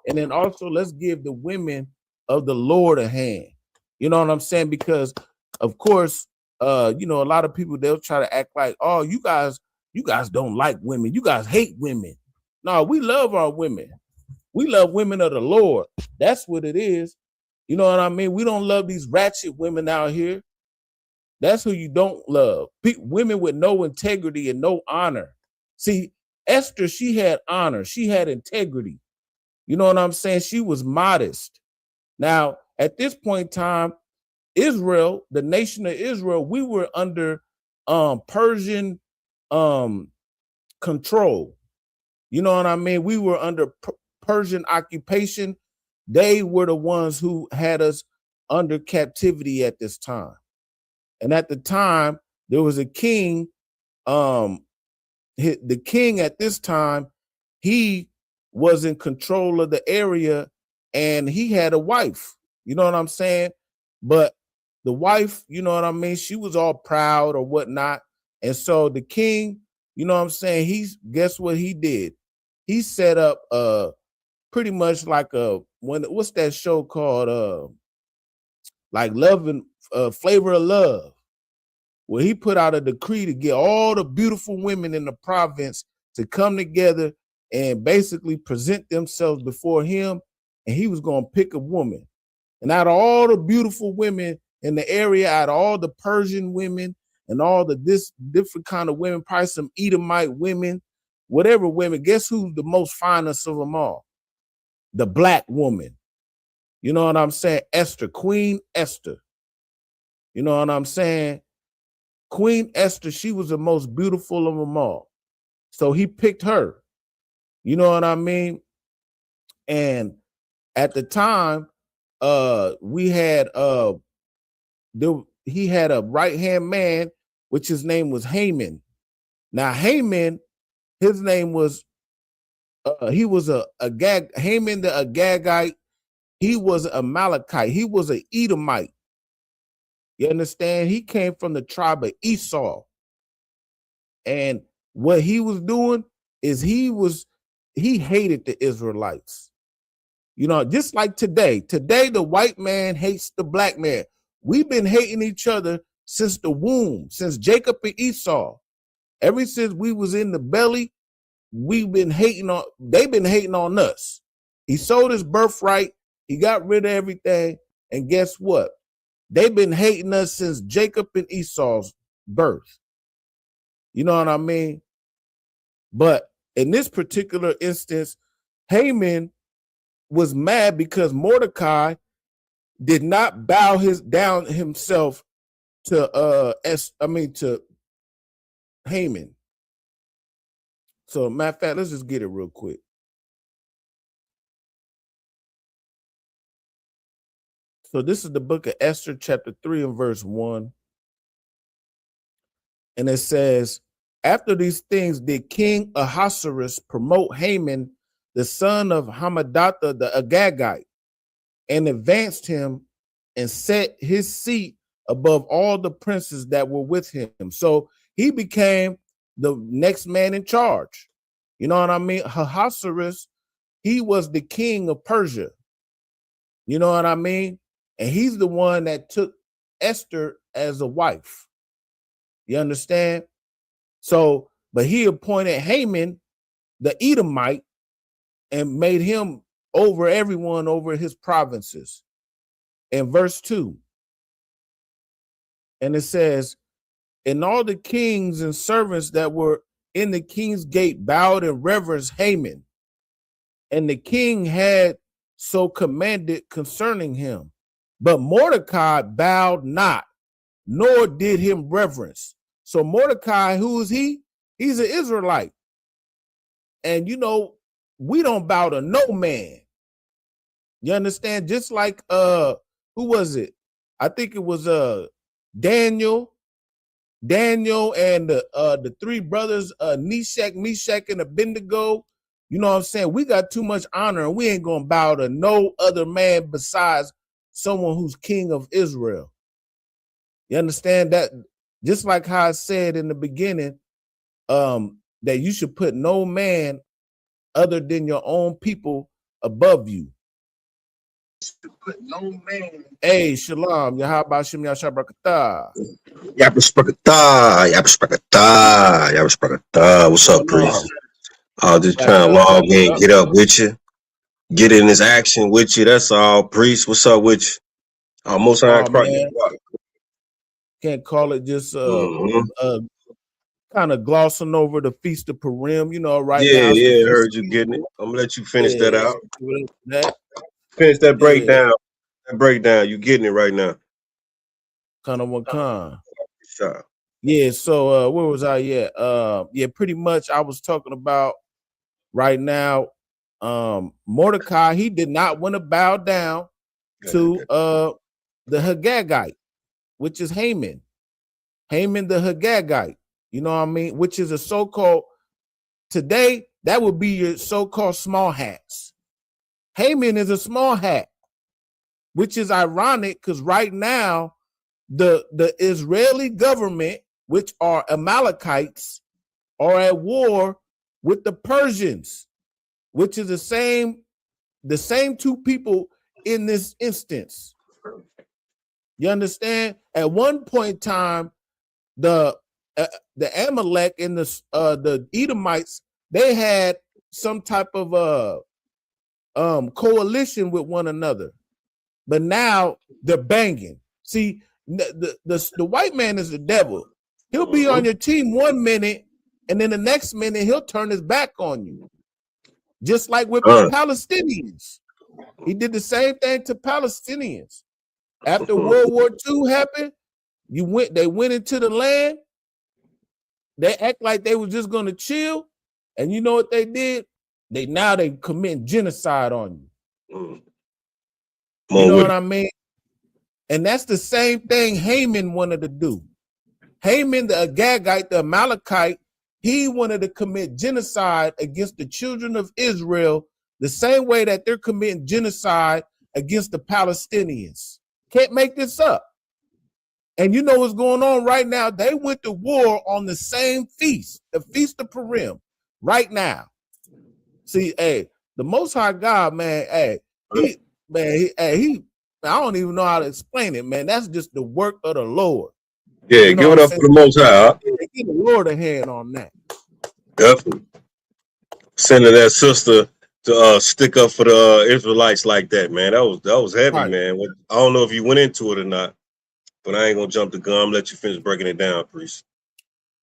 and then also let's give the women of the Lord a hand. You know what I'm saying? Because of course, you know, a lot of people they'll try to act like, oh, you guys don't like women, you guys hate women. No, we love our women. We love women of the Lord. That's what it is. You know what I mean? We don't love these ratchet women out here. That's who you don't love. Women with no integrity and no honor. See, Esther, she had honor. She had integrity. You know what I'm saying? She was modest. Now, at this point in time, Israel, the nation of Israel, we were under Persian control. You know what I mean? We were under Persian occupation. They were the ones who had us under captivity at this time. And at the time, there was a king. The king at this time, he was in control of the area and he had a wife. You know what I'm saying? But the wife, you know what I mean? She was all proud or whatnot. And so the king, you know what I'm saying? Guess what he did? He set up pretty much like what's that show called? Like Love and Flavor of Love. Well, he put out a decree to get all the beautiful women in the province to come together and basically present themselves before him, and he was going to pick a woman. And out of all the beautiful women in the area, out of all the Persian women and all the different kind of women, probably some Edomite women, whatever women, guess who's the most finest of them all? The black woman. You know what I'm saying? Esther, Queen Esther. You know what I'm saying? Queen Esther, she was the most beautiful of them all. So he picked her. You know what I mean? And at the time, he had a right-hand man, which his name was Haman. Now, Haman, his name was He was a Haman the Agagite. He was a Amalekite. He was an Edomite. You understand? He came from the tribe of Esau. And what he was doing is he hated the Israelites. You know, just like today. Today, the white man hates the black man. We've been hating each other since the womb, since Jacob and Esau. Ever since we was in the belly, they've been hating on us. He sold his birthright. He got rid of everything. And guess what? They've been hating us since Jacob and Esau's birth. You know what I mean? But in this particular instance, Haman was mad because Mordecai did not bow down himself to Haman. So matter of fact, let's just get it real quick. So this is the book of Esther, chapter 3 and verse 1. And it says, after these things did King Ahasuerus promote Haman, the son of Hammedatha the Agagite, and advanced him and set his seat above all the princes that were with him. So he became the next man in charge. You know what I mean? Ahasuerus, he was the king of Persia. You know what I mean? And he's the one that took Esther as a wife. You understand? So, but he appointed Haman, the Edomite, and made him over everyone over his provinces. In verse 2, and it says, and all the kings and servants that were in the king's gate bowed and reverenced Haman. And the king had so commanded concerning him. But Mordecai bowed not, nor did him reverence. So Mordecai, who is he? He's an Israelite. And you know, we don't bow to no man. You understand? Just like who was it? I think it was Daniel and the three brothers, Meshach, and Abednego. You know what I'm saying? We got too much honor, and we ain't gonna bow to no other man besides someone who's king of Israel. You understand that? Just like how I said in the beginning, that you should put no man other than your own people above you. Put no man. Hey, shalom. Yahabashim Yashabrakata. Yabashbrakata. What's up, priest? I was just trying to log in, get up with you, get in this action with you. That's all, priest. What's up with you? Almost can't call it just kind of glossing over the Feast of Purim, you know, right now. Yeah, I heard you getting it. I'm gonna let you finish that out. Finish that breakdown. That breakdown. You getting it right now. Kind of one kind. Yeah, so where was I at? Yeah, pretty much I was talking about right now. Mordecai, he did not want to bow down to the Hagagite, which is Haman. Haman the Hagagite, you know what I mean? Which is a so-called, today, that would be your so-called small hats. Haman is a small hat, which is ironic because right now, the Israeli government, which are Amalekites, are at war with the Persians, which is the same two people in this instance. You understand? At one point in time, the Amalek and the Edomites, they had some type of coalition with one another, but now they're banging. See, the white man is the devil. He'll be on your team 1 minute, and then the next minute he'll turn his back on you. Just like with the Palestinians. He did the same thing to Palestinians. After World War II happened, they went into the land. They act like they were just gonna chill, and you know what they did? They commit genocide on you. You know what I mean? And that's the same thing Haman wanted to do. Haman the Agagite, the Amalekite, He wanted to commit genocide against the children of Israel the same way that they're committing genocide against the Palestinians. Can't make this up. And you know what's going on right now? They went to war on the same feast, the Feast of Purim, right now. See, hey, the Most High God, man, hey, I don't even know how to explain it, man. That's just the work of the Lord. Yeah, you know give it up for the Most High. Huh? Give the Lord a hand on that. Definitely. Sending that sister to stick up for the Israelites like that, man. That was heavy, Right. man. I don't know if you went into it or not, but I ain't gonna jump the gun. I'm let you finish breaking it down, priest.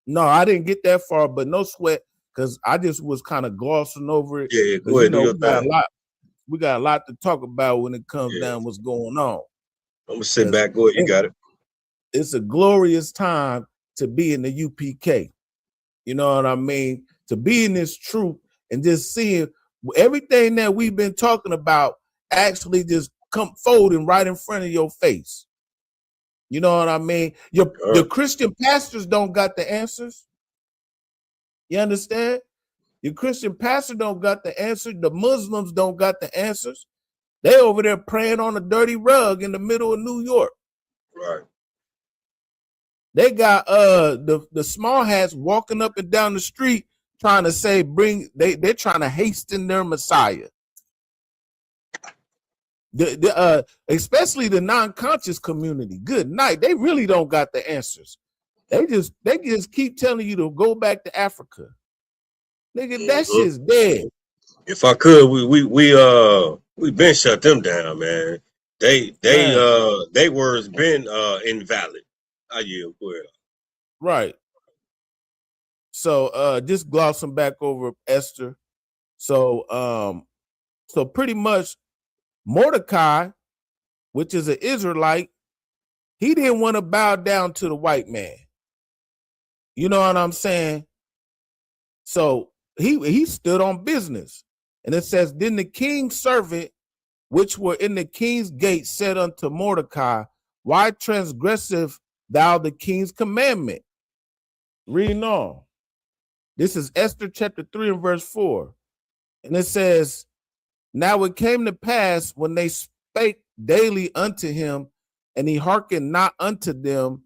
No, I didn't get that far, but no sweat, because I just was kind of glossing over it. Yeah, go ahead, do your thing. We got a lot to talk about when it comes down what's going on. I'm gonna sit back. Go ahead, you got it. It's a glorious time to be in the UPK. You know what I mean? To be in this truth and just seeing everything that we've been talking about actually just come folding right in front of your face. You know what I mean? Your Christian pastors don't got the answers. You understand? Your Christian pastor don't got the answer. The Muslims don't got the answers. They over there praying on a dirty rug in the middle of New York. Right. They got the small hats walking up and down the street trying to say they're trying to hasten their Messiah. Especially the non-conscious community. Good night. They really don't got the answers. They just keep telling you to go back to Africa. Nigga, that shit's dead. If I could, we been shut them down, man. They words been invalid. I yield. Go ahead. Right. So just glossing back over Esther. So pretty much Mordecai, which is an Israelite, he didn't want to bow down to the white man. You know what I'm saying? So he stood on business. And it says, then the king's servant, which were in the king's gate, said unto Mordecai, why transgressive thou the king's commandment? Reading on. This is Esther chapter 3 and verse 4. And it says, now it came to pass when they spake daily unto him, and he hearkened not unto them,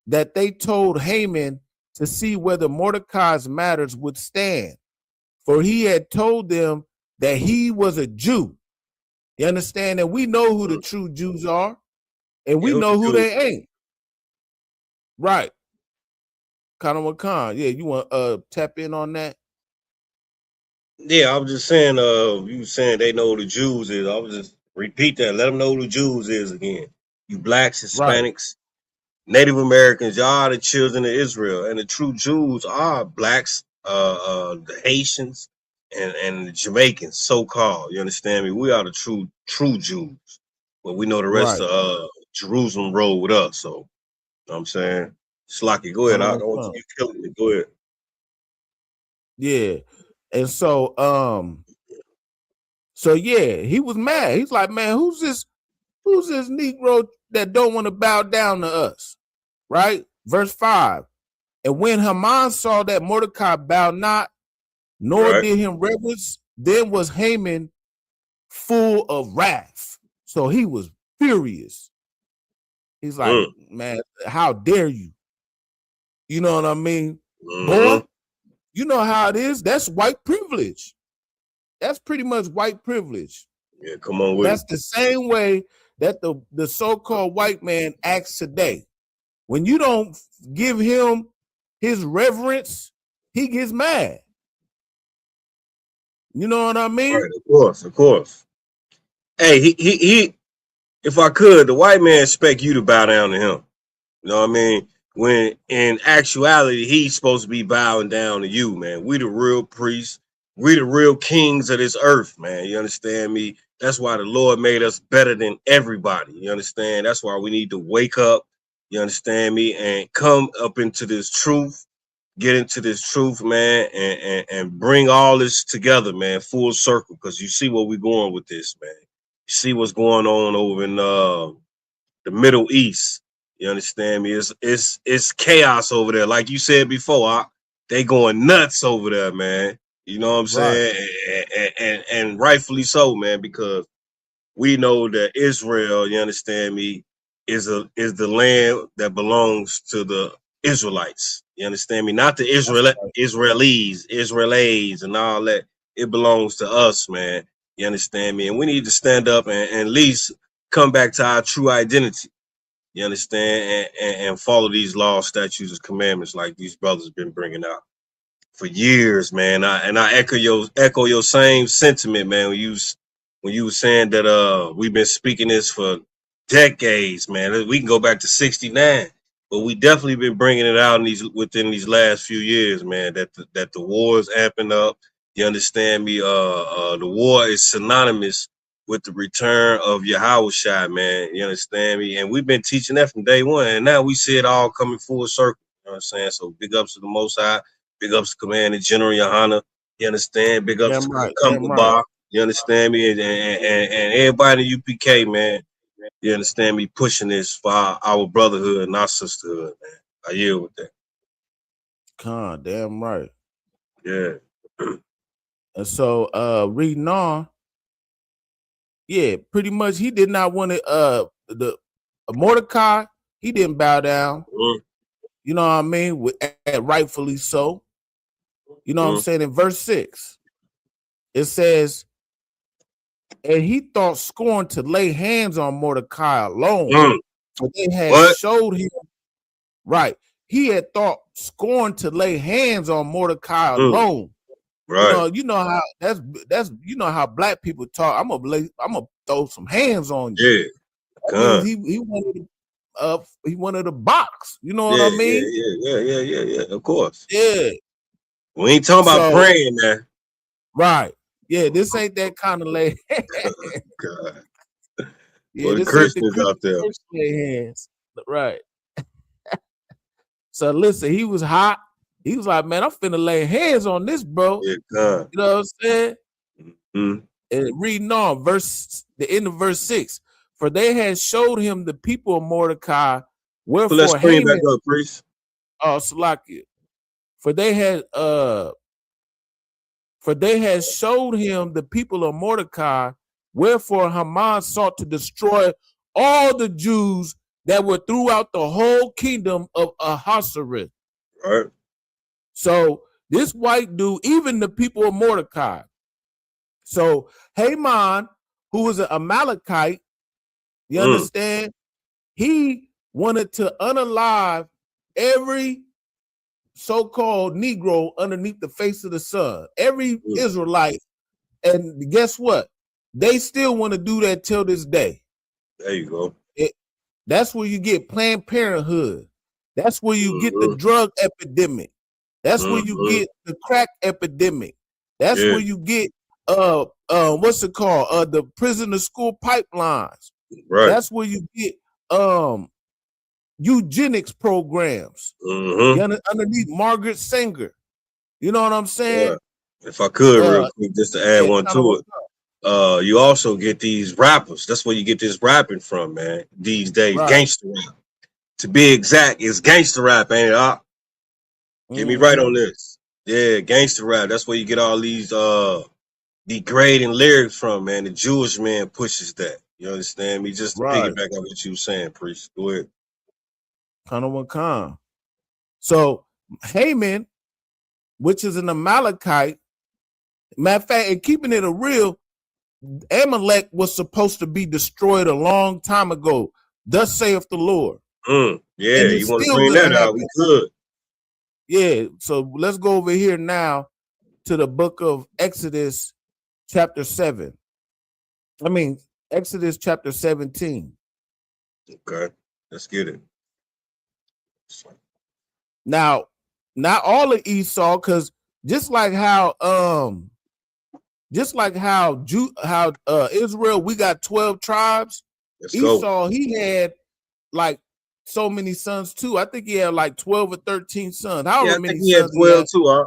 that they told Haman to see whether Mordecai's matters would stand. For he had told them that he was a Jew. You understand? And we know who the true Jews are, and we know who they ain't. Right. Khan Khan. Yeah, you want tap in on that? Yeah, I was just saying, you saying they know who the Jews is. I was just repeat that. Let them know who the Jews is again. You blacks, Hispanics, Native Americans, y'all are the children of Israel. And the true Jews are blacks, the Haitians, and the Jamaicans, so-called. You understand me? We are the true Jews. But we know the rest of Jerusalem roll with us. So, you know what I'm saying? Slocky, go ahead. I don't want you killing me. Go ahead. Yeah. And so yeah, he was mad. He's like, man, who's this Negro that don't want to bow down to us? Right? Verse 5. And when Haman saw that Mordecai bowed not, nor did him reverence, then was Haman full of wrath. So he was furious. He's like, man, how dare you? You know what I mean? Boy, you know how it is. That's white privilege. That's pretty much white privilege. Yeah, come on with That's the same way that the so-called white man acts today. When you don't give him his reverence, he gets mad. You know what I mean? Right, of course. Hey, he if I could, the white man expect you to bow down to him. You know what I mean? When in actuality, he's supposed to be bowing down to you, man. We the real priests. We the real kings of this earth, man. You understand me? That's why the Lord made us better than everybody. You understand? That's why we need to wake up. You understand me? And come up into this truth, get into this truth, man, and bring all this together, man, full circle. Because you see where we're going with this, man. You see what's going on over in the Middle East. You understand me? It's chaos over there, like you said before. they going nuts over there, man. You know what I'm saying? And rightfully so, man, because we know that Israel, you understand me, is the land that belongs to the Israelites. You understand me? Not the Israelis, and all that. It belongs to us, man. You understand me? And we need to stand up and at least come back to our true identity. You understand? And follow these laws, statutes, and commandments like these brothers been bringing out for years, man. I echo your same sentiment, man. When you were saying that we've been speaking this for decades, man. We can go back to '69, but we definitely been bringing it out within these last few years, man. That the war is amping up. You understand me? The war is synonymous with the return of Yahushua, man. You understand me? And we've been teaching that from day one, and now we see it all coming full circle. You know what I'm saying? So big ups to the Most High. Big ups to Commander General Yohana. You understand? Big ups to Kumba. You understand me? And everybody in UPK, man. You understand me? Pushing this for our brotherhood and our sisterhood, man. I yield with that. Damn right. Yeah. And so reading on, yeah, pretty much he did not want to the Mordecai, he didn't bow down. You know what I mean? Rightfully so. You know what I'm saying? In verse 6, it says, and he thought scorn to lay hands on Mordecai alone. For they had showed him, right. He had thought scorn to lay hands on Mordecai alone. Right. You know how that's you know how black people talk. I'm gonna throw some hands on you. Yeah. That means he wanted a box. You know what I mean? Yeah. Of course. Yeah. We ain't talking about praying, man. Right. Yeah, this ain't that kind of lay. God. Yeah, well, the this Christians ain't out there. Lay hands. Right. So listen, he was hot. He was like, man, I'm finna lay hands on this, bro. Yeah, God. You know what I'm saying? Mm-hmm. And reading on the end of verse 6. For they had showed him the people of Mordecai, wherefore let's screen Haman, back up, priest. Oh, Salakia. For they had showed him the people of Mordecai, wherefore Haman sought to destroy all the Jews that were throughout the whole kingdom of Ahasuerus. Right. So this white dude, even the people of Mordecai. So Haman, who was an Amalekite, you understand? He wanted to unalive every so-called Negro underneath the face of the sun, every Israelite. And guess what? They still want to do that till this day. There you go. That's where you get Planned Parenthood. That's where you get the drug epidemic. That's where you get the crack epidemic. That's where you get what's it called? The prison to school pipelines. Right. That's where you get eugenics programs. Underneath Margaret Sanger. You know what I'm saying? Yeah. If I could real quick, just to add one to it. You also get these rappers. That's where you get this rapping from, man. These days, gangster rap. To be exact, it's gangster rap, ain't it? Get me right on this. Yeah, gangster rap. That's where you get all these degrading lyrics from, man. The Jewish man pushes that. You understand me? Just to piggyback on what you were saying, priest. Go ahead. So Haman, which is an Amalekite, matter of fact, and keeping it a real, Amalek was supposed to be destroyed a long time ago. Thus saith the Lord. Yeah, you want to bring that out? We could. Yeah, so let's go over here now to the book of Exodus, chapter 7. I mean, Exodus chapter 17. Okay, let's get it. Now, not all of Esau, because just like how Israel, we got 12 tribes. Esau, he had like so many sons too. I think he had like 12 or 13 sons. However many he had 12 too,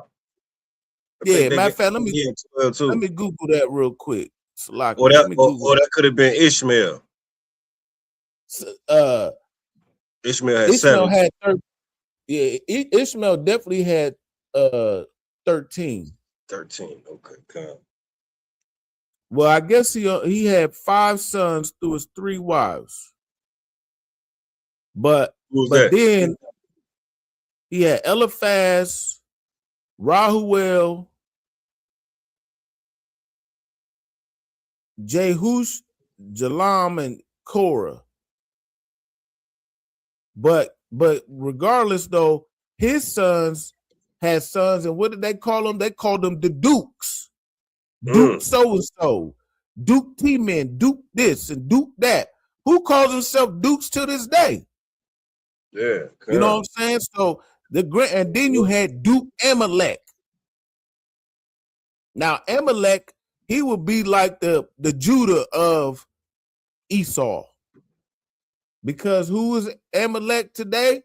Yeah, matter of fact, let me Google that real quick. Or that could have been Ishmael. Ishmael had 7. Ishmael definitely had 13. 13. Okay, come. Well, I guess he had 5 sons through his 3 wives. But then he had Eliphaz, Rahuel, Jehush, Jalam, and Korah. But regardless, though, his sons had sons, and what did they call them? They called them the Dukes. Duke so-and-so, Duke T-Men, Duke this, and Duke that. Who calls himself Dukes to this day? Yeah. You know what I'm saying? So and then you had Duke Amalek. Now, Amalek, he would be like the Judah of Esau. Because who is Amalek today?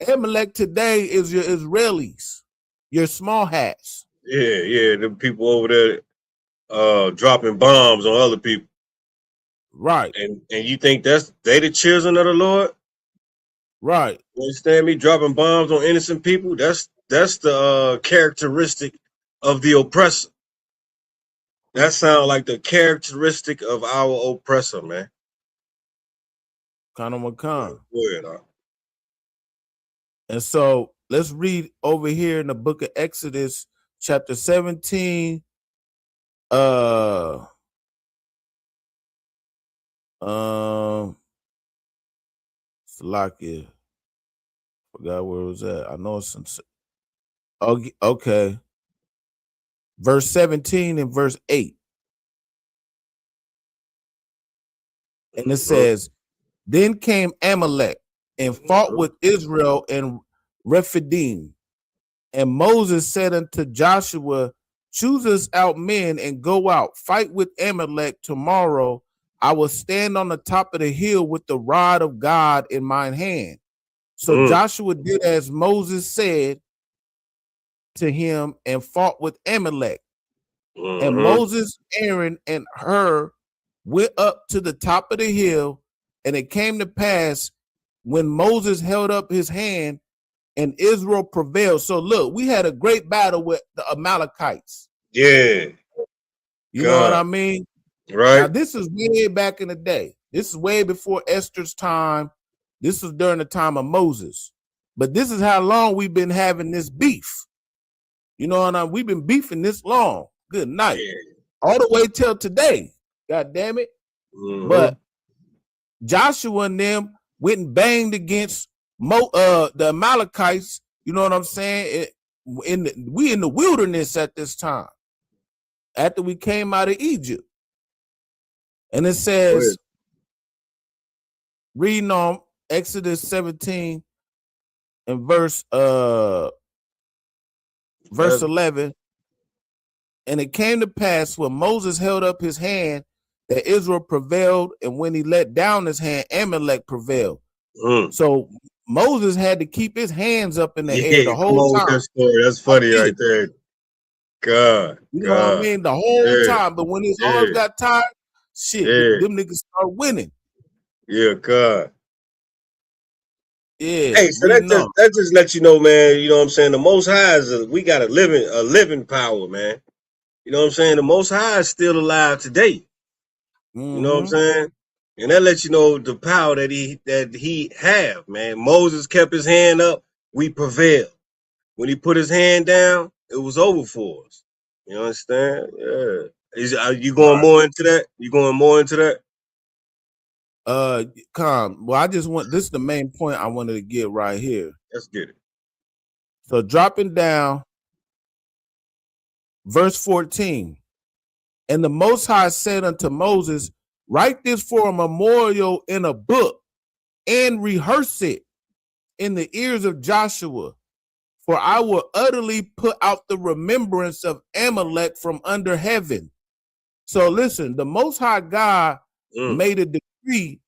Amalek today is your Israelis, your small hats. Yeah, the people over there dropping bombs on other people. Right. And you think they the children of the Lord? Right. You understand me? Dropping bombs on innocent people? That's the characteristic of the oppressor. That sounds like the characteristic of our oppressor, man. Kana Makan. Go. And so let's read over here in the book of Exodus, chapter 17. Salakia. Forgot where it was at. I know it's some. Okay. Verse 17 and verse 8. And it says, then came Amalek and fought with Israel in Rephidim. And Moses said unto Joshua, choose us out men and go out, fight with Amalek tomorrow. I will stand on the top of the hill with the rod of God in mine hand. So Joshua did as Moses said to him and fought with Amalek. And Moses, Aaron, and Hur went up to the top of the hill, and it came to pass when Moses held up his hand and Israel prevailed. So look, we had a great battle with the Amalekites. Yeah. You know what I mean? Right. Now, this is way back in the day. This is way before Esther's time. This was during the time of Moses. But this is how long we've been having this beef. You know what I mean? We've been beefing this long. Good night. Yeah. All the way till today. God damn it. But Joshua and them went and banged against the Amalekites. You know what I'm saying? We in the wilderness at this time. After we came out of Egypt. And it says, reading on Exodus 17 and verse 11. And it came to pass when Moses held up his hand that Israel prevailed, and when he let down his hand, Amalek prevailed. So Moses had to keep his hands up in the air the whole time. That story. That's funny right there. God. You know what I mean? The whole time. But when his arms got tired, shit, them niggas start winning. Yeah, God. Yeah. Hey, so that just lets you know, man, you know what I'm saying? The Most High we got a living power, man. You know what I'm saying? The Most High is still alive today. You know what I'm saying? And that lets you know the power that he have, man. Moses kept his hand up, we prevailed. When he put his hand down, it was over for us. You understand? Yeah. Are you going more into that? You going more into that? Well, I just want this is the main point I wanted to get right here. Let's get it. So dropping down, verse 14. And the Most High said unto Moses, write this for a memorial in a book and rehearse it in the ears of Joshua, for I will utterly put out the remembrance of Amalek from under heaven. So listen, the Most High God made a decree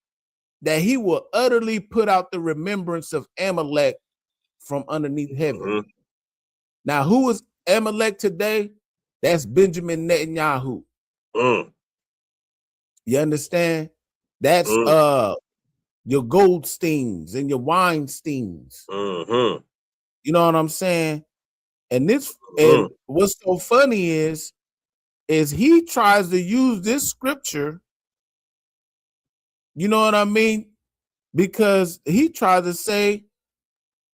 that he will utterly put out the remembrance of Amalek from underneath heaven. Now, who is Amalek today? That's Benjamin Netanyahu. You understand? That's your Goldsteins and your Weinsteins. You know what I'm saying? And what's so funny is he tries to use this scripture, you know what I mean? Because he tried to say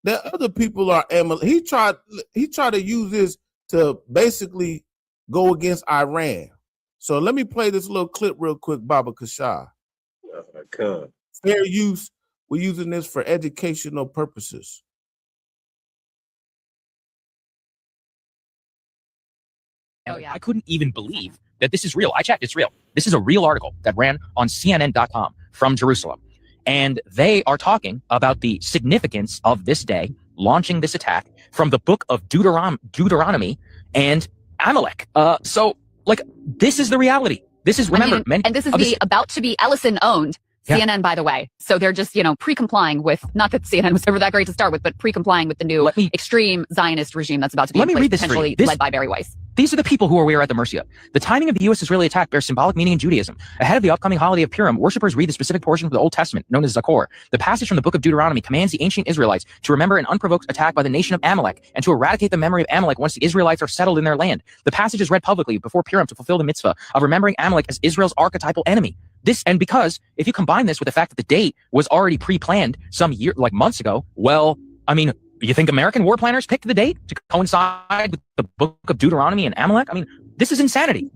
that other people are Amalek. He tried to use this to basically go against Iran. So let me play this little clip real quick, Baba Kashah. Fair use. We're using this for educational purposes. Oh, yeah. I couldn't even believe that this is real. I checked, it's real. This is a real article that ran on CNN.com from Jerusalem. And they are talking about the significance of this day, launching this attack from the book of Deuteronomy and Amalek. So, like, this is the reality. This is, remember, and this is about to be Ellison owned. CNN, by the way. So they're just, pre-complying with, not that CNN was ever that great to start with, but pre-complying with the new extreme Zionist regime that's about to be in place, potentially led by Barry Weiss. These are the people who we are at the mercy of. The timing of the U.S.-Israeli attack bears symbolic meaning in Judaism. Ahead of the upcoming holiday of Purim, worshippers read the specific portion of the Old Testament, known as Zakor. The passage from the book of Deuteronomy commands the ancient Israelites to remember an unprovoked attack by the nation of Amalek and to eradicate the memory of Amalek once the Israelites are settled in their land. The passage is read publicly before Purim to fulfill the mitzvah of remembering Amalek as Israel's archetypal enemy. And because if you combine this with the fact that the date was already pre-planned some year, like months ago, well, I mean, you think American war planners picked the date to coincide with the book of Deuteronomy and Amalek? I mean, this is insanity.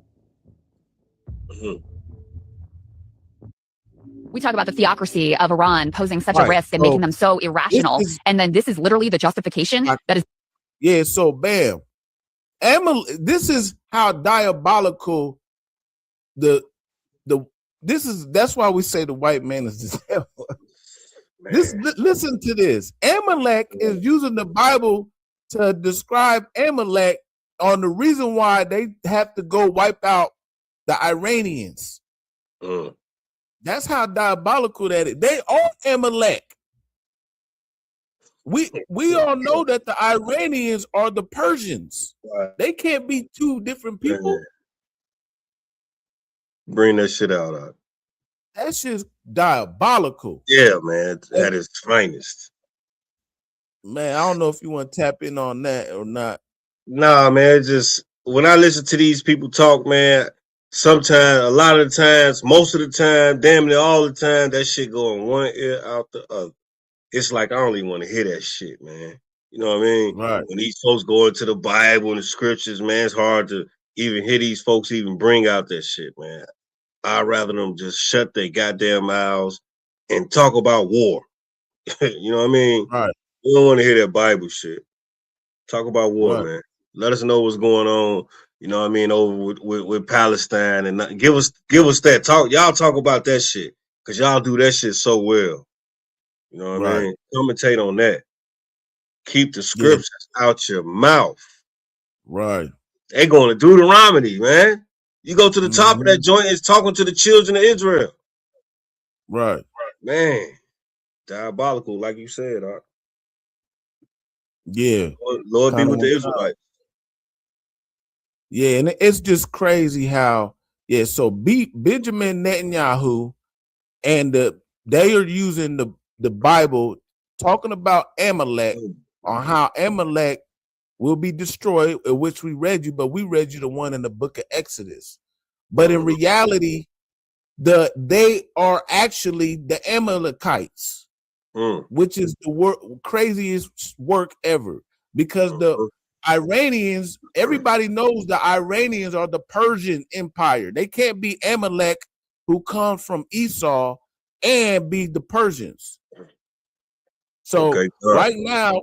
We talk about the theocracy of Iran posing such a risk and making them so irrational. And then this is literally the justification that is. Yeah, so bam. This is how diabolical that's why we say the white man is the devil. Listen to this. Amalek is using the Bible to describe Amalek on the reason why they have to go wipe out the Iranians. That's how diabolical that is. They are Amalek. We all know that the Iranians are the Persians. They can't be two different people. Bring that shit out. That shit's diabolical. Yeah, man. That is finest. Man, I don't know if you want to tap in on that or not. Nah, man. Just when I listen to these people talk, man, sometimes, a lot of the times, most of the time, damn near all the time, that shit going one ear out the other. It's like I don't even want to hear that shit, man. You know what I mean? Right. When these folks go into the Bible and the scriptures, man, it's hard to even hear these folks even bring out that shit, man. I'd rather them just shut their goddamn mouths and talk about war. You know what I mean? Right. We don't want to hear that Bible shit. Talk about war, man. Let us know what's going on. You know what I mean? Over with Palestine, and give us that talk. Y'all talk about that shit because y'all do that shit so well. You know what I mean? Commentate on that. Keep the scriptures out your mouth. Right. They going to Deuteronomy, man. You go to the top of that joint, it's talking to the children of Israel. Right. Man, diabolical, like you said, Art. Yeah. Lord be with the Israelites. Yeah, and it's just crazy how, so Benjamin Netanyahu and they are using the Bible talking about Amalek on how Amalek will be destroyed, which we read you, but we read you the one in the book of Exodus. But in reality, they are actually the Amalekites, which is the craziest work ever. Because the Iranians, everybody knows the Iranians are the Persian Empire. They can't be Amalek, who comes from Esau, and be the Persians. So right now,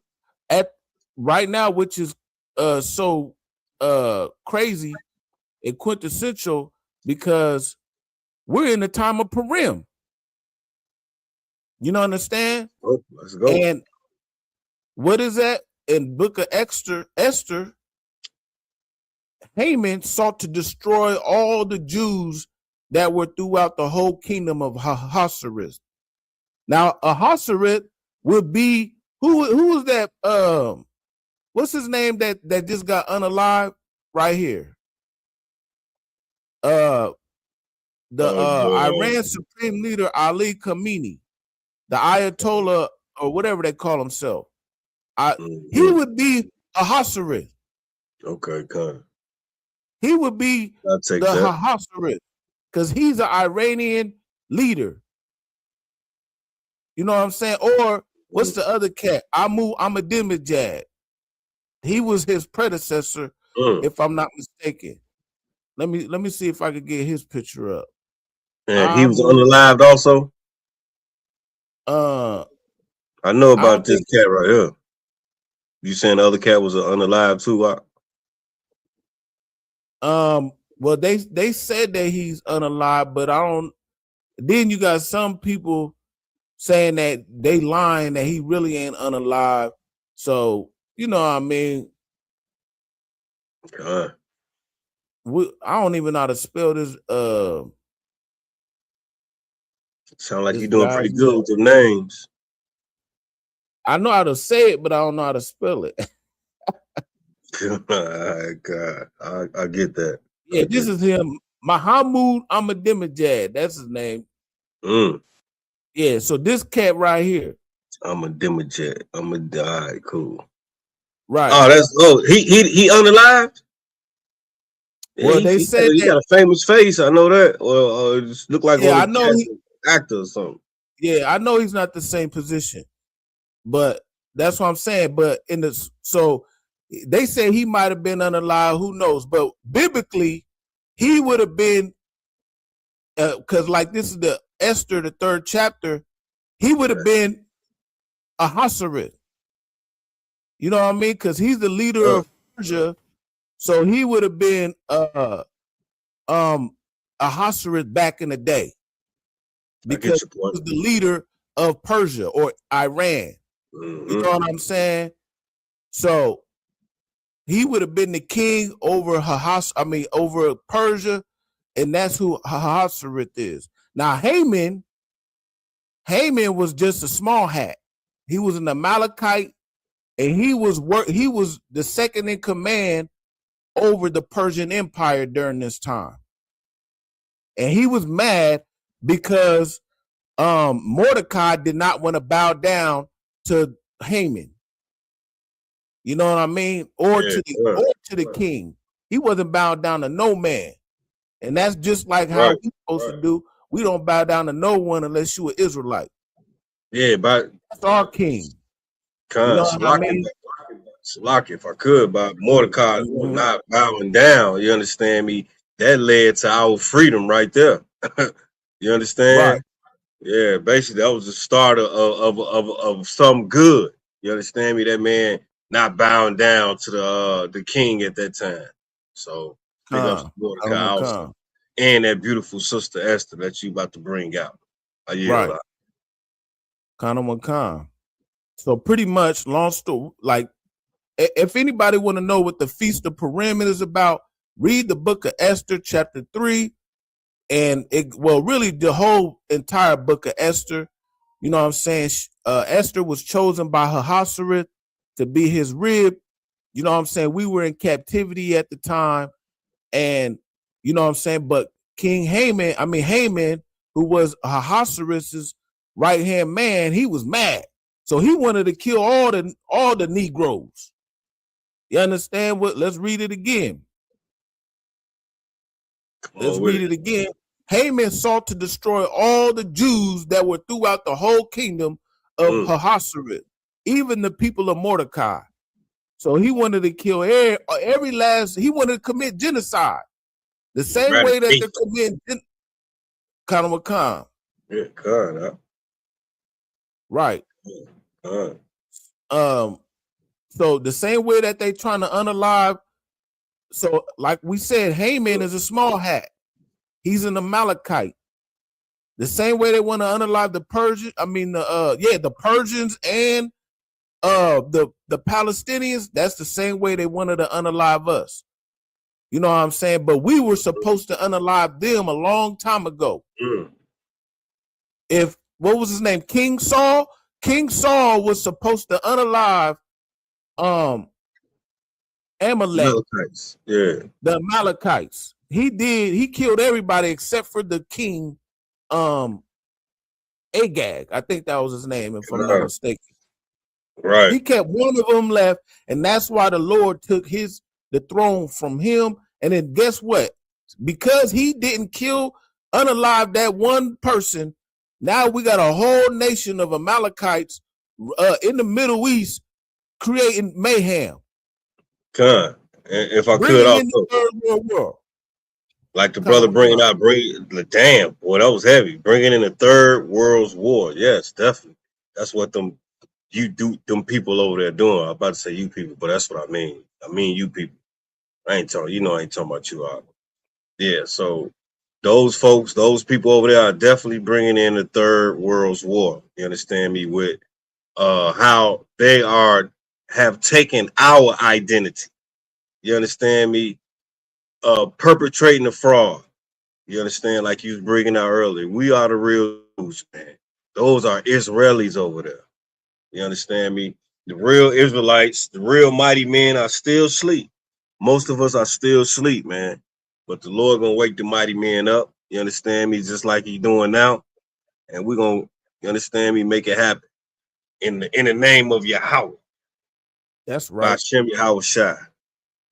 which is so crazy and quintessential, because we're in the time of Purim. You know, understand? Let's go. And what is that? In book of Esther, Haman sought to destroy all the Jews that were throughout the whole kingdom of Ahasuerus. Now, Ahasuerus would be who is that? What's his name that just got unalive right here? The Iran Supreme Leader Ali Khamenei, the Ayatollah or whatever they call himself. He would be Ahasuerus. Okay, kind. He would be I'll take the that. Hahasurit because he's an Iranian leader. You know what I'm saying? Or what's the other cat? Ahmadinejad. He was his predecessor, if I'm not mistaken. Let me see if I could get his picture up. And he was unalived also. I know about this cat right here. You saying the other cat was an unalived too? Well, they said that he's unalive, but I don't. Then you got some people saying that they lying that he really ain't unalive. So you know what I mean. I don't even know how to spell this. Sound like you're doing pretty good with the names. I know how to say it, but I don't know how to spell it. God, I get that. Yeah, this is him, Mahmoud Ahmadinejad. That's his name. Yeah, so this cat right here. Ahmadinejad. All right, cool. Right. Oh, he unalived. Well, they said he got a famous face. I know that. Or just look like I one know of the actor or something. Yeah, I know he's not the same position, but that's what I'm saying. But so they say he might have been unalive. Who knows? But biblically, he would have been because like this is the Esther, the 3rd chapter. He would have been a Hasurit. You know what I mean? Because he's the leader of Persia, so he would have been a Hasurit back in the day. Because he was the leader of Persia or Iran. You know what I'm saying? So he would have been the king over over Persia, and that's who Ahasuerus is. Now Haman was just a small hat. He was an Amalekite, and he was the second in command over the Persian Empire during this time. And he was mad because Mordecai did not want to bow down to Haman. You know what I mean? Or to the king. He wasn't bowed down to no man. And that's just like how we're supposed to do. We don't bow down to no one unless you an Israelite. Yeah, but that's our king. You know what I mean? Salaki, if I could, by Mordecai not bowing down, you understand me? That led to our freedom right there. You understand? Right. Yeah, basically that was the start of some good. You understand me? That man not bowing down to the king at that time. So big ups to Mordecai also. And that beautiful sister Esther that you about to bring out. Right. Khan. So pretty much, long story, like if anybody want to know what the Feast of Purim is about, read the book of Esther, chapter 3. And really the whole entire book of Esther. You know what I'm saying? Esther was chosen by Ahasuerus to be his rib. You know what I'm saying? We were in captivity at the time. And you know what I'm saying? But King Haman, who was Ahasuerus' right-hand man, he was mad. So he wanted to kill all the Negroes. You understand what? Let's read it again. Let's read it again. Haman sought to destroy all the Jews that were throughout the whole kingdom of Ahasuerus, even the people of Mordecai. So he wanted to kill every last. He wanted to commit genocide, the same way that they're committing Khan. Yeah, Khan. Right. So the same way that they trying to unalive. So like we said, Haman is a small hat. He's an Amalekite. The same way they want to unalive the Persians. The Persians and the Palestinians. That's the same way they wanted to unalive us. You know what I'm saying? But we were supposed to unalive them a long time ago. What was his name? King Saul. King Saul was supposed to unalive Amalek. Amalekites. Yeah. The Amalekites. He did. He killed everybody except for the king, Agag. I think that was his name, if I'm not mistaken. Right. He kept one of them left, and that's why the Lord took his the throne from him. And then guess what? Because he didn't unalive that one person, now we got a whole nation of Amalekites in the Middle East creating mayhem. God, if I bringing could in the also, third world. like the brother bringing out, damn, boy, that was heavy. Bringing in the third world's war. Yes, definitely. That's what them people over there doing. I'm about to say you people, but that's what I mean. I mean you people. I ain't talking about you all. Yeah, so those folks, those people over there are definitely bringing in the third world's war. You understand me? With how they have taken our identity. You understand me? Perpetrating the fraud. You understand? Like you was bringing out earlier. We are the real Jews, man. Those are Israelis over there. You understand me? The real Israelites, the real mighty men are still asleep. Most of us are still asleep, man. But the Lord gonna wake the mighty men up. You understand me? Just like He's doing now, and we're gonna, you understand me, make it happen in the name of Yahweh. That's By right. Hashem Yahweh Shai.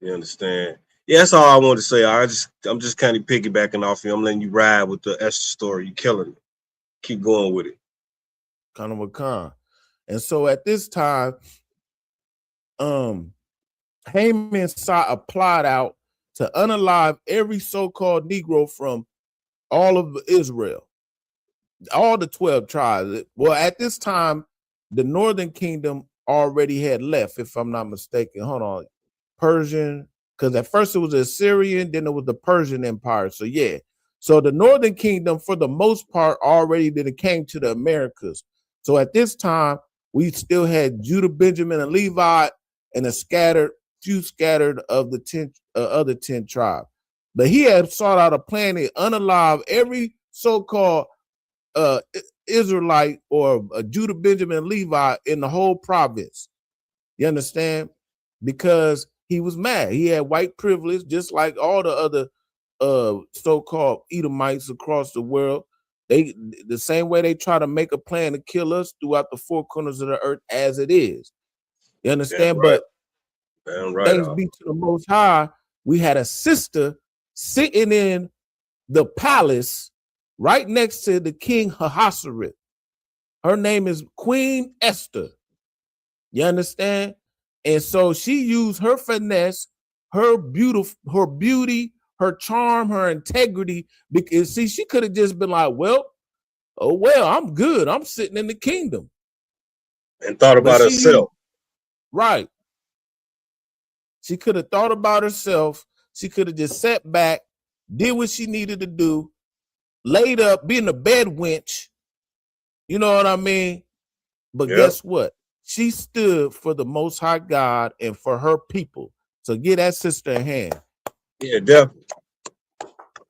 You understand? Yeah, that's all I wanted to say. I'm just kind of piggybacking off you. I'm letting you ride with the Esther story. You killing it. Keep going with it. Kind of a con. And so at this time, Haman saw a plot out to unalive every so-called Negro from all of Israel, all the 12 tribes. Well, at this time, the northern kingdom already had left, if I'm not mistaken. Hold on. Persian, because at first it was the Assyrian, then it was the Persian Empire. So yeah. So the northern kingdom, for the most part, already then it came to the Americas. So at this time, we still had Judah, Benjamin, and Levi, and few scattered of the other 10 tribes. But he had sought out a plan to unalive every so-called Israelite or Judah, Benjamin, Levi in the whole province. You understand? Because he was mad. He had white privilege, just like all the other so-called Edomites across the world. They the same way they try to make a plan to kill us throughout the four corners of the earth as it is. You understand? Right. But thanks be to the Most High, we had a sister sitting in the palace right next to the King Ahasuerus. Her name is Queen Esther. You understand? And so she used her finesse, her beauty, her charm, her integrity. Because see, she could have just been like, well, I'm good. I'm sitting in the kingdom. And thought about herself. Right. She could have thought about herself. She could have just sat back, did what she needed to do, laid up, being a bed wench. You know what I mean? But guess what? She stood for the Most High God and for her people. So get that sister a hand. Yeah, definitely.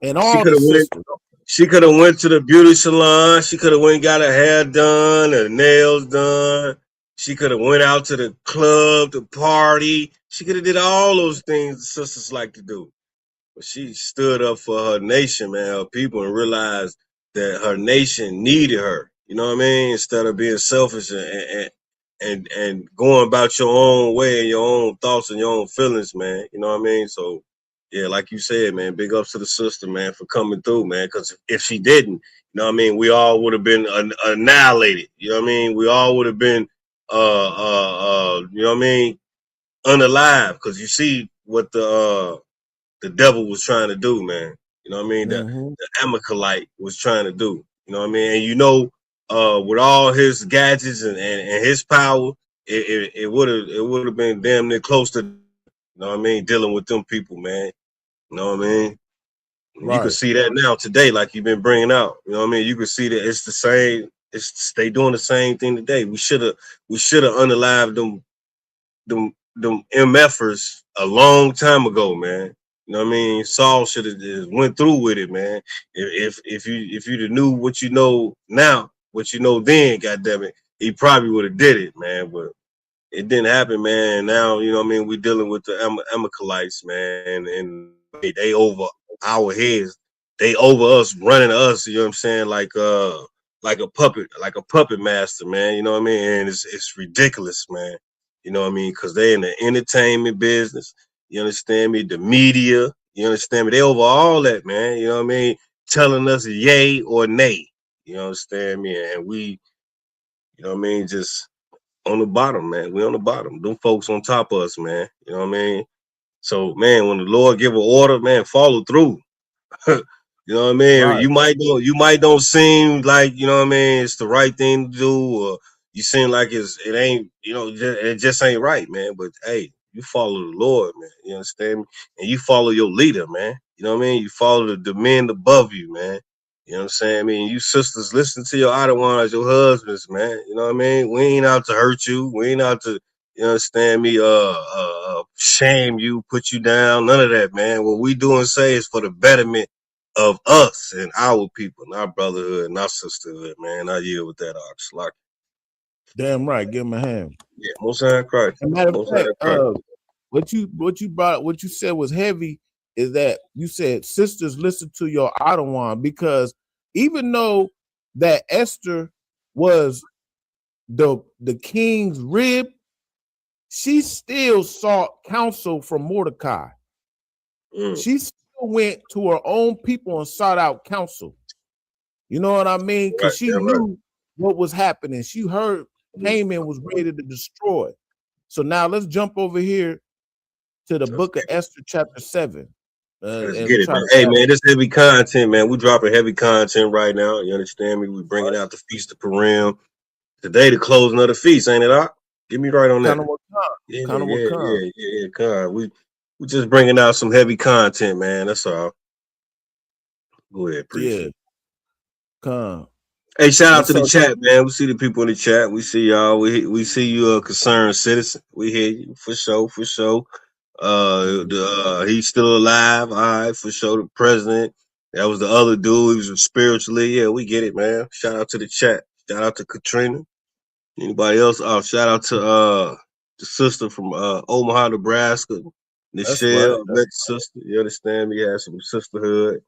And all the sisters. She could have went to the beauty salon. She could have went and got her hair done, her nails done. She could have went out to the club, to party. She could have did all those things the sisters like to do. But she stood up for her nation, man, her people, and realized that her nation needed her. You know what I mean? Instead of being selfish and going about your own way and your own thoughts and your own feelings, man. You know what I mean? So, yeah, like you said, man, big ups to the sister, man, for coming through, man. Because if she didn't, you know what I mean, we all would have been annihilated. You know what I mean? We all would have been, you know what I mean, unalive. Because you see what the devil was trying to do, man. You know what I mean? The Amalekite was trying to do. You know what I mean? And you know, with all his gadgets and his power, it would have been damn near close to, you know what I mean, dealing with them people, man. You know what I mean? Right. You can see that now today, like you've been bringing out. You know what I mean? You can see that it's the same. They doing the same thing today. We should have unalived them MFers a long time ago, man. You know what I mean? Saul should have just went through with it, man. If you'd have knew what you know now, what you know then, goddammit, he probably would have did it, man. But it didn't happen, man. Now, you know what I mean, we're dealing with the Amalekites, man, and they over our heads. They over us, running us, you know what I'm saying, like a puppet master, man. You know what I mean? And it's ridiculous, man. You know what I mean? Because they in the entertainment business. You understand me? The media, you understand me? They over all that, man. You know what I mean? Telling us yay or nay. You understand me? And we, you know what I mean, just on the bottom, man. We on the bottom. Them folks on top of us, man. You know what I mean? So, man, when the Lord give an order, man, follow through. You know what I mean? Right. You might don't seem like, you know what I mean, it's the right thing to do, or you seem like it ain't, you know, it just ain't right, man. But hey, you follow the Lord, man. You understand me? And you follow your leader, man. You know what I mean? You follow the men above you, man. You know what I'm saying? I mean, you sisters, listen to your Ottawas, your husbands, man. You know what I mean? We ain't out to hurt you. We ain't out to, you understand me, shame you, put you down, none of that, man. What we do and say is for the betterment of us and our people, and our brotherhood and our sisterhood, man. I yield with that, Ox. Like, Damn right. Give him a hand. yeah, most high Christ. As a matter of Most fact, high Christ. what you said was heavy is that you said sisters listen to your Ottawa, because even though that Esther was the king's rib, she still sought counsel from Mordecai. She still went to her own people and sought out counsel. You know what I mean? Because she knew what was happening. She heard Haman was ready to destroy. So now let's jump over here to the book of Esther, chapter 7. Let's get it, man. Hey, man, this heavy content, man. We dropping heavy content right now. You understand me? We bringing out the Feast of Purim. Today, the closing of the feast, ain't it, Doc? Get me right on that. Yeah. We just bringing out some heavy content, man. That's all. Go ahead, appreciate it. Hey, shout out to the chat, man. We see the people in the chat. We see y'all. We see you, a concerned citizen. We hear you for sure. He's still alive. All right, for sure. The president. That was the other dude. He was spiritually. Yeah, we get it, man. Shout out to the chat. Shout out to Katrina. Anybody else? Oh, shout out to the sister from Omaha, Nebraska. Nichelle, I met the sister. You understand me? Had some sisterhood,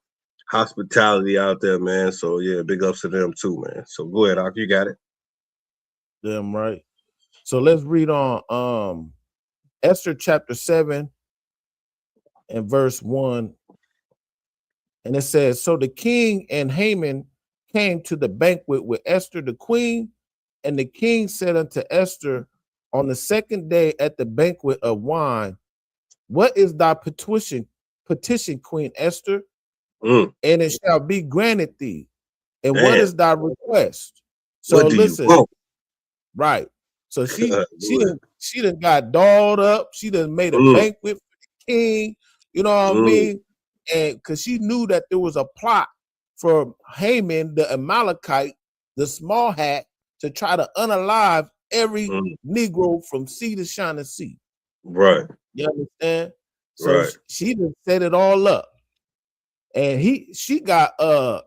hospitality out there, man. So yeah, big ups to them too, man. So go ahead, Doc. You got it. Damn right. So let's read on Esther chapter 7 and verse 1. And it says, so the king and Haman came to the banquet with Esther the queen, and the king said unto Esther on the second day at the banquet of wine, what is thy petition, Queen Esther? And it shall be granted thee. And what is thy request? So listen, right. So she done got dolled up. She done made a banquet for the king. You know what I mean? And because she knew that there was a plot for Haman, the Amalekite, the small hat, to try to unalive every Negro from sea to shining sea. Right. You understand? So she done set it all up. And she got a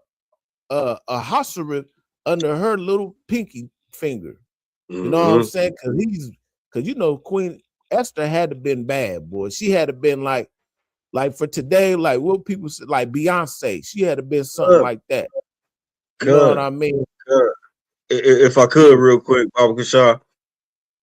Hasserif under her little pinky finger. You know what I'm saying? Because you know, Queen Esther had to been bad, boy. She had to been like for today, like what people say, like Beyonce. She had to been something like that. You know what I mean? If I could, real quick, Baba Kashar.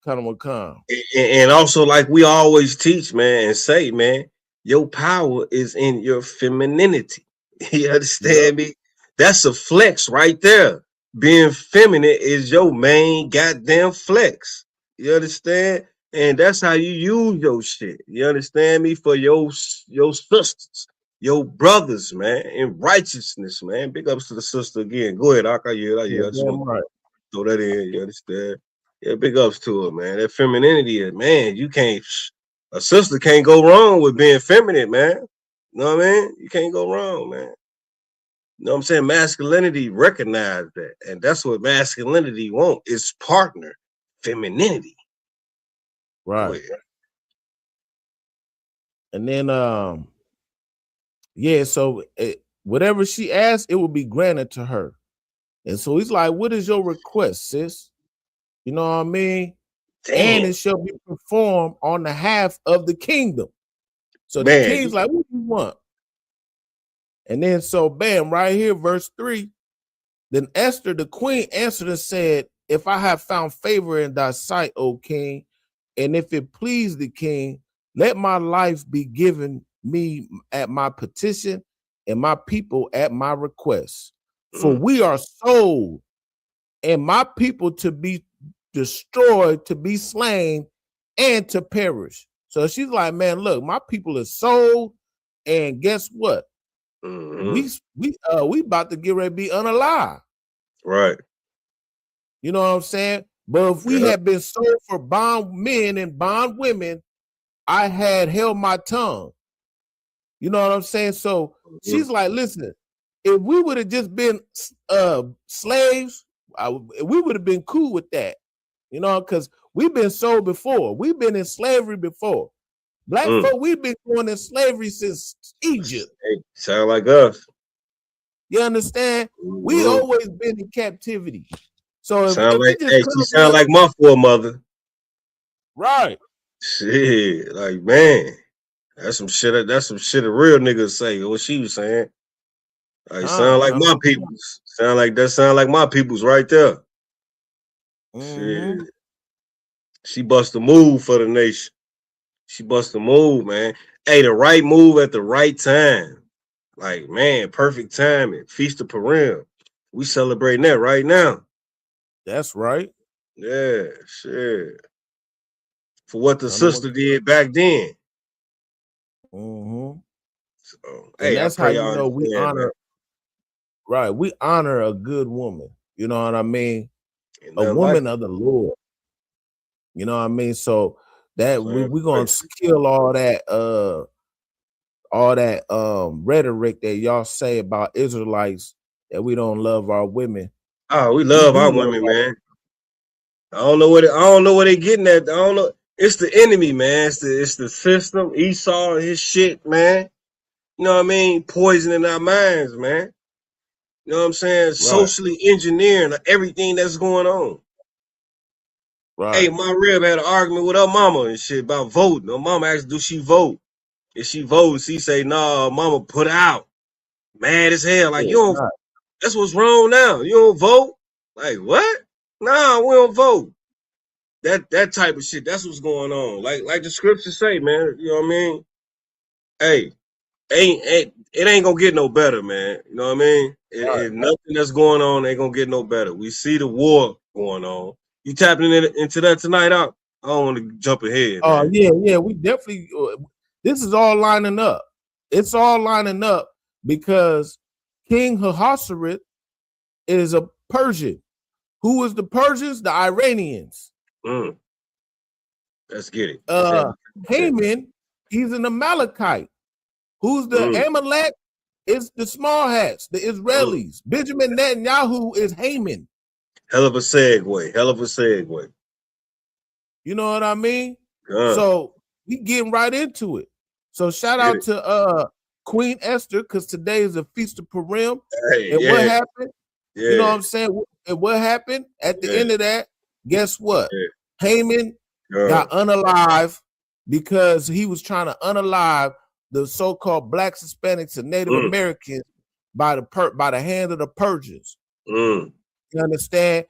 And also, like we always teach, man, and say, man, your power is in your femininity. You understand me? That's a flex right there. Being feminine is your main goddamn flex. You understand? And that's how you use your shit. You understand me? For your sisters, your brothers, man, in righteousness, man. Big ups to the sister again. Go ahead, I just want to throw that in. You understand? Yeah, big ups to her, man. That femininity, man, a sister can't go wrong with being feminine, man. You know what I mean? You can't go wrong, man. You know what I'm saying? Masculinity recognize that. And that's what masculinity want, is partner femininity. Right. And then, so whatever she asked, it will be granted to her. And so he's like, what is your request, sis? You know what I mean? Damn. And it shall be performed on the half of the kingdom. So the king's like, what do you want? And then so bam, right here, verse 3. Then Esther, the queen, answered and said, if I have found favor in thy sight, O king, and if it please the king, let my life be given me at my petition and my people at my request. For we are sold, and my people to be destroyed, to be slain, and to perish. So she's like, man, look, my people are sold, and guess what? We about to get ready to be unalive. Right. You know what I'm saying? But if we had been sold for bond men and bond women, I had held my tongue. You know what I'm saying? So she's like, listen, if we would have just been slaves, we would have been cool with that. You know, because we've been sold before. We've been in slavery before. Black folk, we've been going in slavery since Egypt. Hey, sound like us. You understand? We always been in captivity. So Sound like, if she sound like my foremother. Right. Shit, like, man, that's some shit. That's some shit a real nigga say. What she was saying. Like, sound like my peoples. Sound like my peoples right there. Shit. She bust a move for the nation. She bust a move, man. Hey, the right move at the right time. Like, man, perfect timing. Feast of Purim. We celebrating that right now. That's right. Yeah, shit. For what the sister did back then. So, hey, that's I pray how you know we honor. Man. Right, we honor a good woman. You know what I mean? A woman of the Lord. You know what I mean? So that we're gonna kill all that rhetoric that y'all say about Israelites that we don't love our women. Oh, we love our women, man. I don't know what they're getting at. I don't know. It's the enemy, man. It's the system. Esau and his shit, man. You know what I mean? Poisoning our minds, man. You know what I'm saying? Right. Socially engineering everything that's going on. Right. Hey, my rib had an argument with her mama and shit about voting. Her mama asked, do she vote? If she votes, she say, nah, mama put out. Mad as hell. Like, you don't, that's what's wrong now. You don't vote? Like, what? Nah, we don't vote. That type of shit, that's what's going on. Like the scriptures say, man. You know what I mean? Hey, it ain't gonna get no better, man. You know what I mean? Nothing that's going on ain't gonna get no better. We see the war going on. You tapping into that tonight out? I don't want to jump ahead. Oh, yeah, we definitely. This is all lining up. It's all lining up because King Ahasuerus is a Persian. Who is the Persians? The Iranians. Let's get it. Haman, he's an Amalekite. Who's the Amalek? It's the small hats, the Israelis. Benjamin Netanyahu is Haman. Hell of a segue. You know what I mean? So we getting right into it. So shout out to Queen Esther, because today is a Feast of Purim. And what happened? Yeah. You know what I'm saying? And what happened at the end of that? Guess what? Haman got unalive because he was trying to unalive the so-called Black Hispanics and Native Americans by the hand of the Persians. You understand?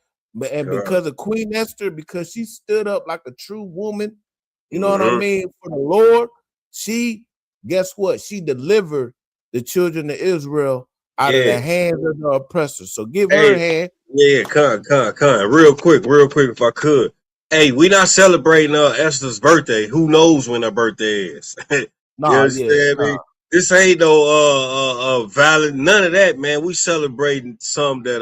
And because of Queen Esther, because she stood up like a true woman, you know what I mean, for the Lord, guess what? She delivered the children of Israel out of the hands of the oppressor. So give her a hand. Yeah, come. Real quick, if I could. Hey, we not celebrating Esther's birthday. Who knows when her birthday is? You understand me? This ain't no valid, none of that, man. We celebrating some that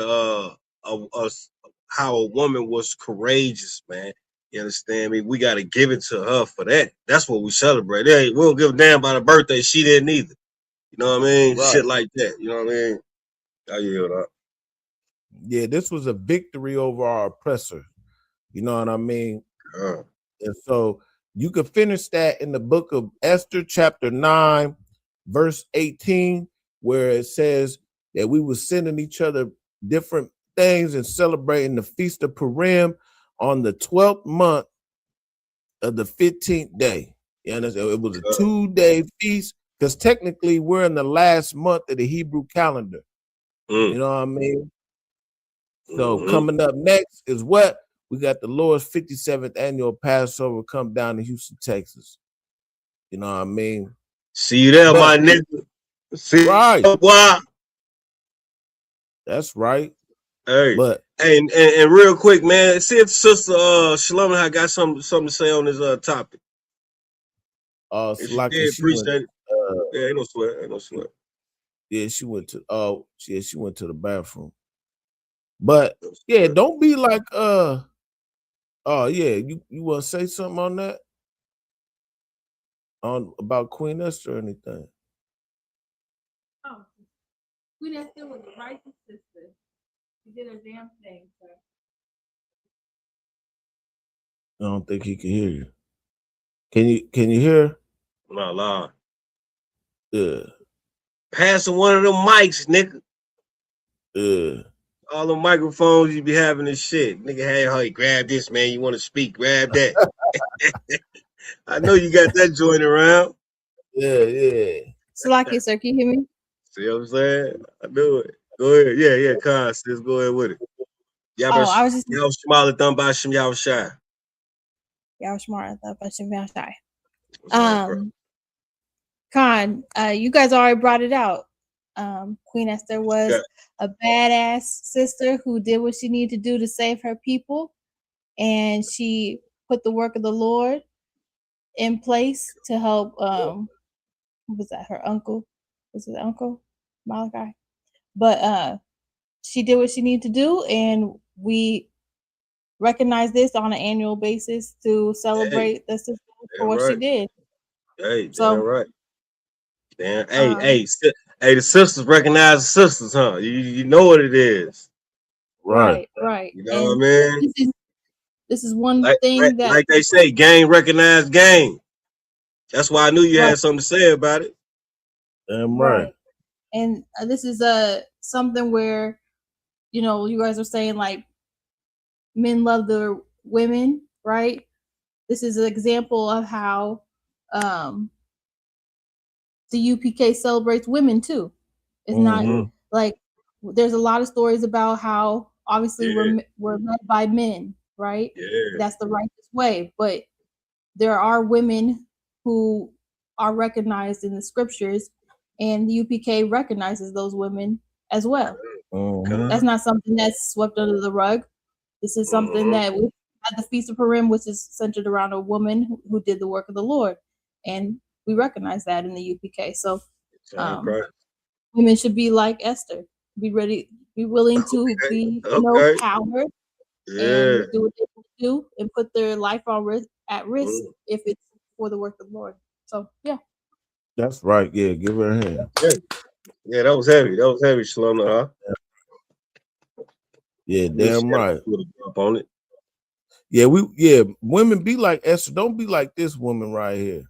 how a woman was courageous, man. You understand me? We gotta give it to her for that. That's what we celebrate. Hey, we don't give a damn about her birthday. She didn't either. You know what I mean? Right. Shit like that. You know what I mean? I yield up. Yeah, this was a victory over our oppressor. You know what I mean? And so you could finish that in the book of Esther, chapter 9, verse 18, where it says that we were sending each other different things and celebrating the Feast of Purim on the 12th month of the 15th day. You understand? It was a 2-day feast because technically we're in the last month of the Hebrew calendar. You know what I mean? So coming up next is what? We got the Lord's 57th annual Passover come down to Houston, Texas. You know what I mean? See you there, my nigga. See right. Boy. That's right. Hey, but and real quick, man, see if Sister Shalom got something to say on this topic. If she did, appreciate it. Yeah, ain't no sweat. Yeah, she went to she went to the bathroom. But yeah, don't be like oh yeah, you want to say something on that? On about Queen Esther or anything? Oh, Queen Esther was a righteous sister. She did her damn thing, sir. I don't think he can hear you. Can you hear? Not loud. Yeah. Passing one of them mics, nigga. Yeah. All the microphones you be having this shit. Nigga, hey, grab this, man. You want to speak? Grab that. I know you got that joint around. Yeah. Salaki, sir, can you hear me? See what I'm saying? I knew it. Go ahead. Yeah, Con, sis, go ahead with it. I was just y'all smile done by Shem y'all shy. Y'all smart, but Shem y'all shy. Con, you guys already brought it out. Queen Esther was a badass sister who did what she needed to do to save her people, and she put the work of the Lord in place to help. What was that? Her uncle? Was it uncle Malachi? But she did what she needed to do, and we recognize this on an annual basis to celebrate the sister for what she did. Hey, so right. Damn, hey, the sisters recognize the sisters, huh? You know what it is. Right. You know what I mean? This is one thing that, like they say, gang recognize gang. That's why I knew you had something to say about it. Damn right. And this is something where, you guys are saying like men love their women, right? This is an example of how the UPK celebrates women too. It's not like there's a lot of stories about how obviously we're led by men, right? That's the righteous way, but there are women who are recognized in the scriptures, and the UPK recognizes those women as well. That's not something that's swept under the rug. This is something that we had the Feast of Purim, which is centered around a woman who did the work of the Lord, and we recognize that in the UPK. So women should be like Esther, be willing to be powered and do what they do and put their life at risk if it's for the work of the Lord. So yeah, that's right. Yeah, give her a hand. Yeah, that was heavy. Shlomo, huh? Yeah, damn right. Up on it. Yeah, women be like Esther. Don't be like this woman right here.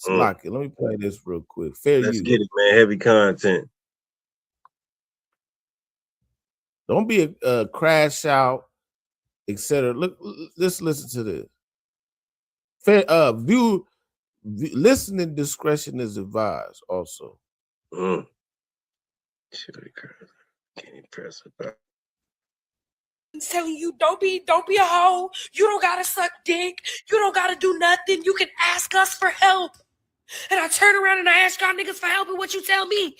Let me play this real quick. Let's get it, man. Heavy content. Don't be a crash out, etc. Look, let's listen to this. Listening discretion is advised. Also. Telling you don't be a hoe. You don't gotta suck dick. You don't gotta do nothing. You can ask us for help. And I turn around and I ask y'all niggas for help, and what you tell me?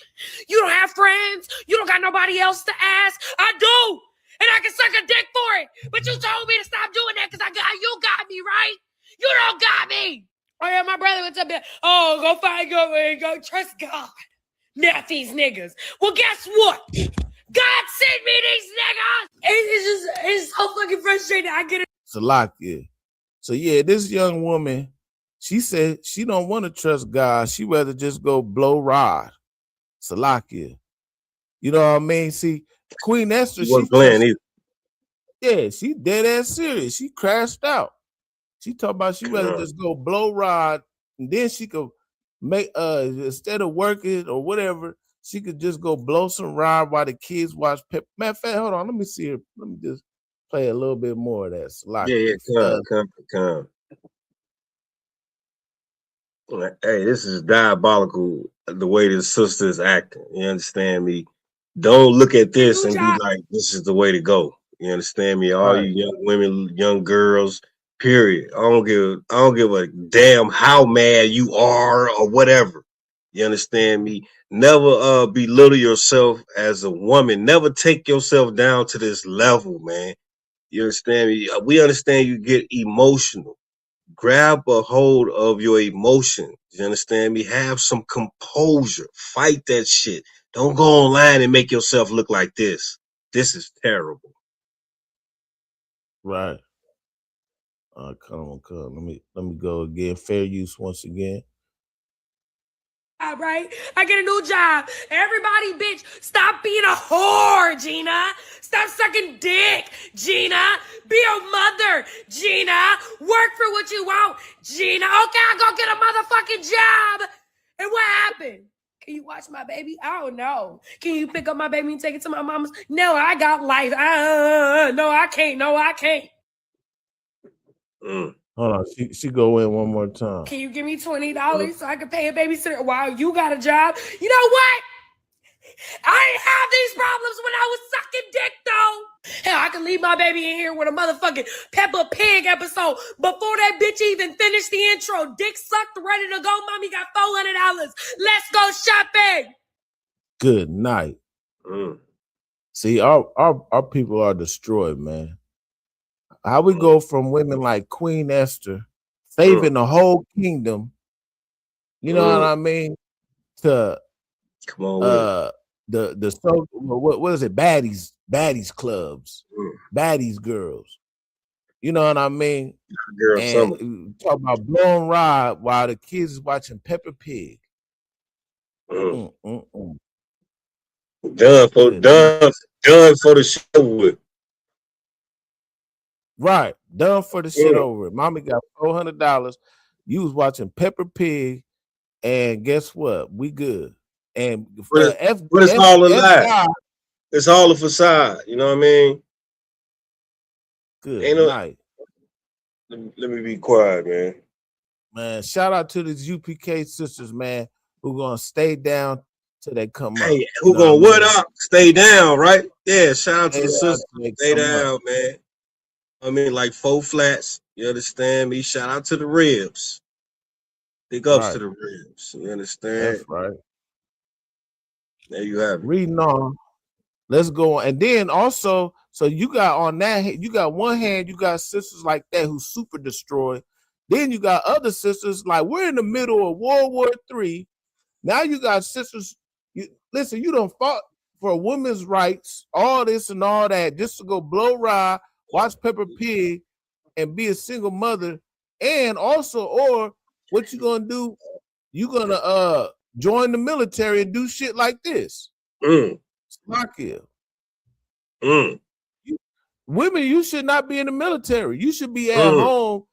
You don't have friends? You don't got nobody else to ask? I do! And I can suck a dick for it. But you told me to stop doing that because you got me, right? You don't got me! Oh yeah, my brother went up there. Oh, go trust God. Not these niggas. Well, guess what? God sent me these niggas! It's so fucking frustrating. I get it. Salakia. So yeah, this young woman, she said she don't want to trust God. She rather just go blow rod. Salakia. You know what I mean? See, Queen Esther, she wasn't playing either. Yeah, she dead ass serious. She crashed out. She talking about she rather just go blow rod, and then she could make instead of working or whatever, she could just go blow some rod while the kids watch. Matter of fact, hold on, let me see her. Let me just play a little bit more of that. Come. Hey, this is diabolical the way this sister is acting. You understand me? Don't look at this and be like, this is the way to go. You understand me? All you young women, young girls, Period. I don't give a damn how mad you are or whatever. You understand me? Never belittle yourself as a woman. Never take yourself down to this level, man. You understand me? We understand you get emotional. Grab a hold of your emotions. You understand me? Have some composure. Fight that shit. Don't go online and make yourself look like this. This is terrible. Right. Come on. Let me go again. Fair use once again. All right, I get a new job. Everybody, bitch, stop being a whore, Gina. Stop sucking dick, Gina. Be a mother, Gina. Work for what you want, Gina. Okay, I'll go get a motherfucking job. And what happened? Can you watch my baby? I don't know. Can you pick up my baby and take it to my mama's? No, I got life. No, I can't. No, I can't. Hold on, she go in one more time. Can you give me $20 so I can pay a babysitter while you got a job? You know what? I didn't have these problems when I was sucking dick, though. Hell, I can leave my baby in here with a motherfucking Peppa Pig episode. Before that bitch even finished the intro, dick sucked, ready to go. Mommy got $400. Let's go shopping. Good night. See, our people are destroyed, man. How we go from women like Queen Esther saving the whole kingdom, you know what I mean, to come on the so what is it, baddies clubs, baddies girls, you know what I mean? Girl, and talk about blowing rod while the kids is watching Peppa Pig. Done for the show with. Right, done for the shit over it. Mommy got $400. You was watching Peppa Pig, and guess what? We good. And but it's all a lie. It's all a facade. You know what I mean? Good night. Let me be quiet, man. Man, shout out to these UPK sisters, man, who gonna stay down till they come up. Hey, who gonna what up? Stay down, right? Yeah, shout out to the sisters. Stay down, man. I mean, like 4 flats. You understand me? Shout out to the ribs. Big ups to the ribs. You understand? That's right. There you have it. Reading on. Let's go on. And then also, so you got on that, you got one hand, you got sisters like that who super destroyed. Then you got other sisters, like we're in the middle of World War III. Now you got sisters, listen, you done fought for women's rights, all this and all that, just to go blow ride, watch Peppa Pig, and be a single mother. And also, or what you gonna do? You gonna join the military and do shit like this. Slovakia. Women, you should not be in the military. You should be at home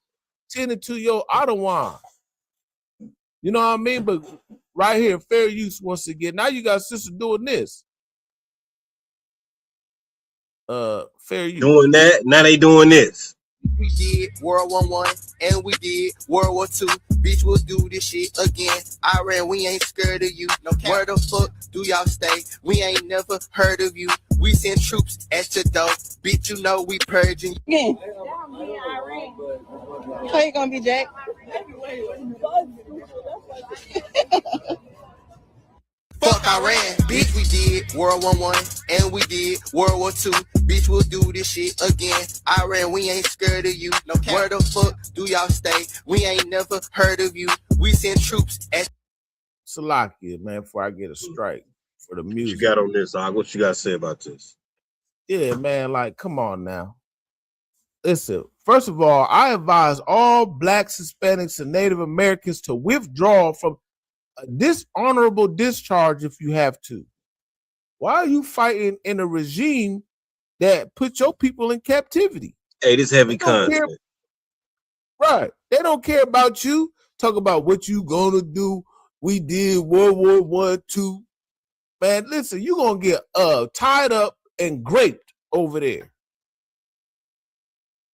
tending to your Ottawa. You know what I mean? But right here, fair use once again. Now you got sisters doing this. Fair use. Doing that. Now they doing this. We did World War I and we did World War II. Bitch, we'll do this shit again. Iran, we ain't scared of you. No cap. Where the fuck do y'all stay? We ain't never heard of you. We send troops at your door. Bitch, you know we purging you. How you gonna be, Jack? Fuck Iran, bitch, we did World War I and we did World War II. Bitch, we'll do this shit again. Iran, we ain't scared of you. No cap. Where the fuck do y'all stay? We ain't never heard of you. We send troops at Slovakia, man, before I get a strike for the music. What you got on this, Doc? What you got to say about this? Yeah, man, like, come on now. Listen, first of all, I advise all Blacks, Hispanics, and Native Americans to withdraw from a dishonorable discharge if you have to. Why are you fighting in a regime that put your people in captivity? Hey, this heavy content. Right. They don't care about you. Talk about what you gonna do. We did World War I, II. Man, listen, you gonna get tied up and graped over there.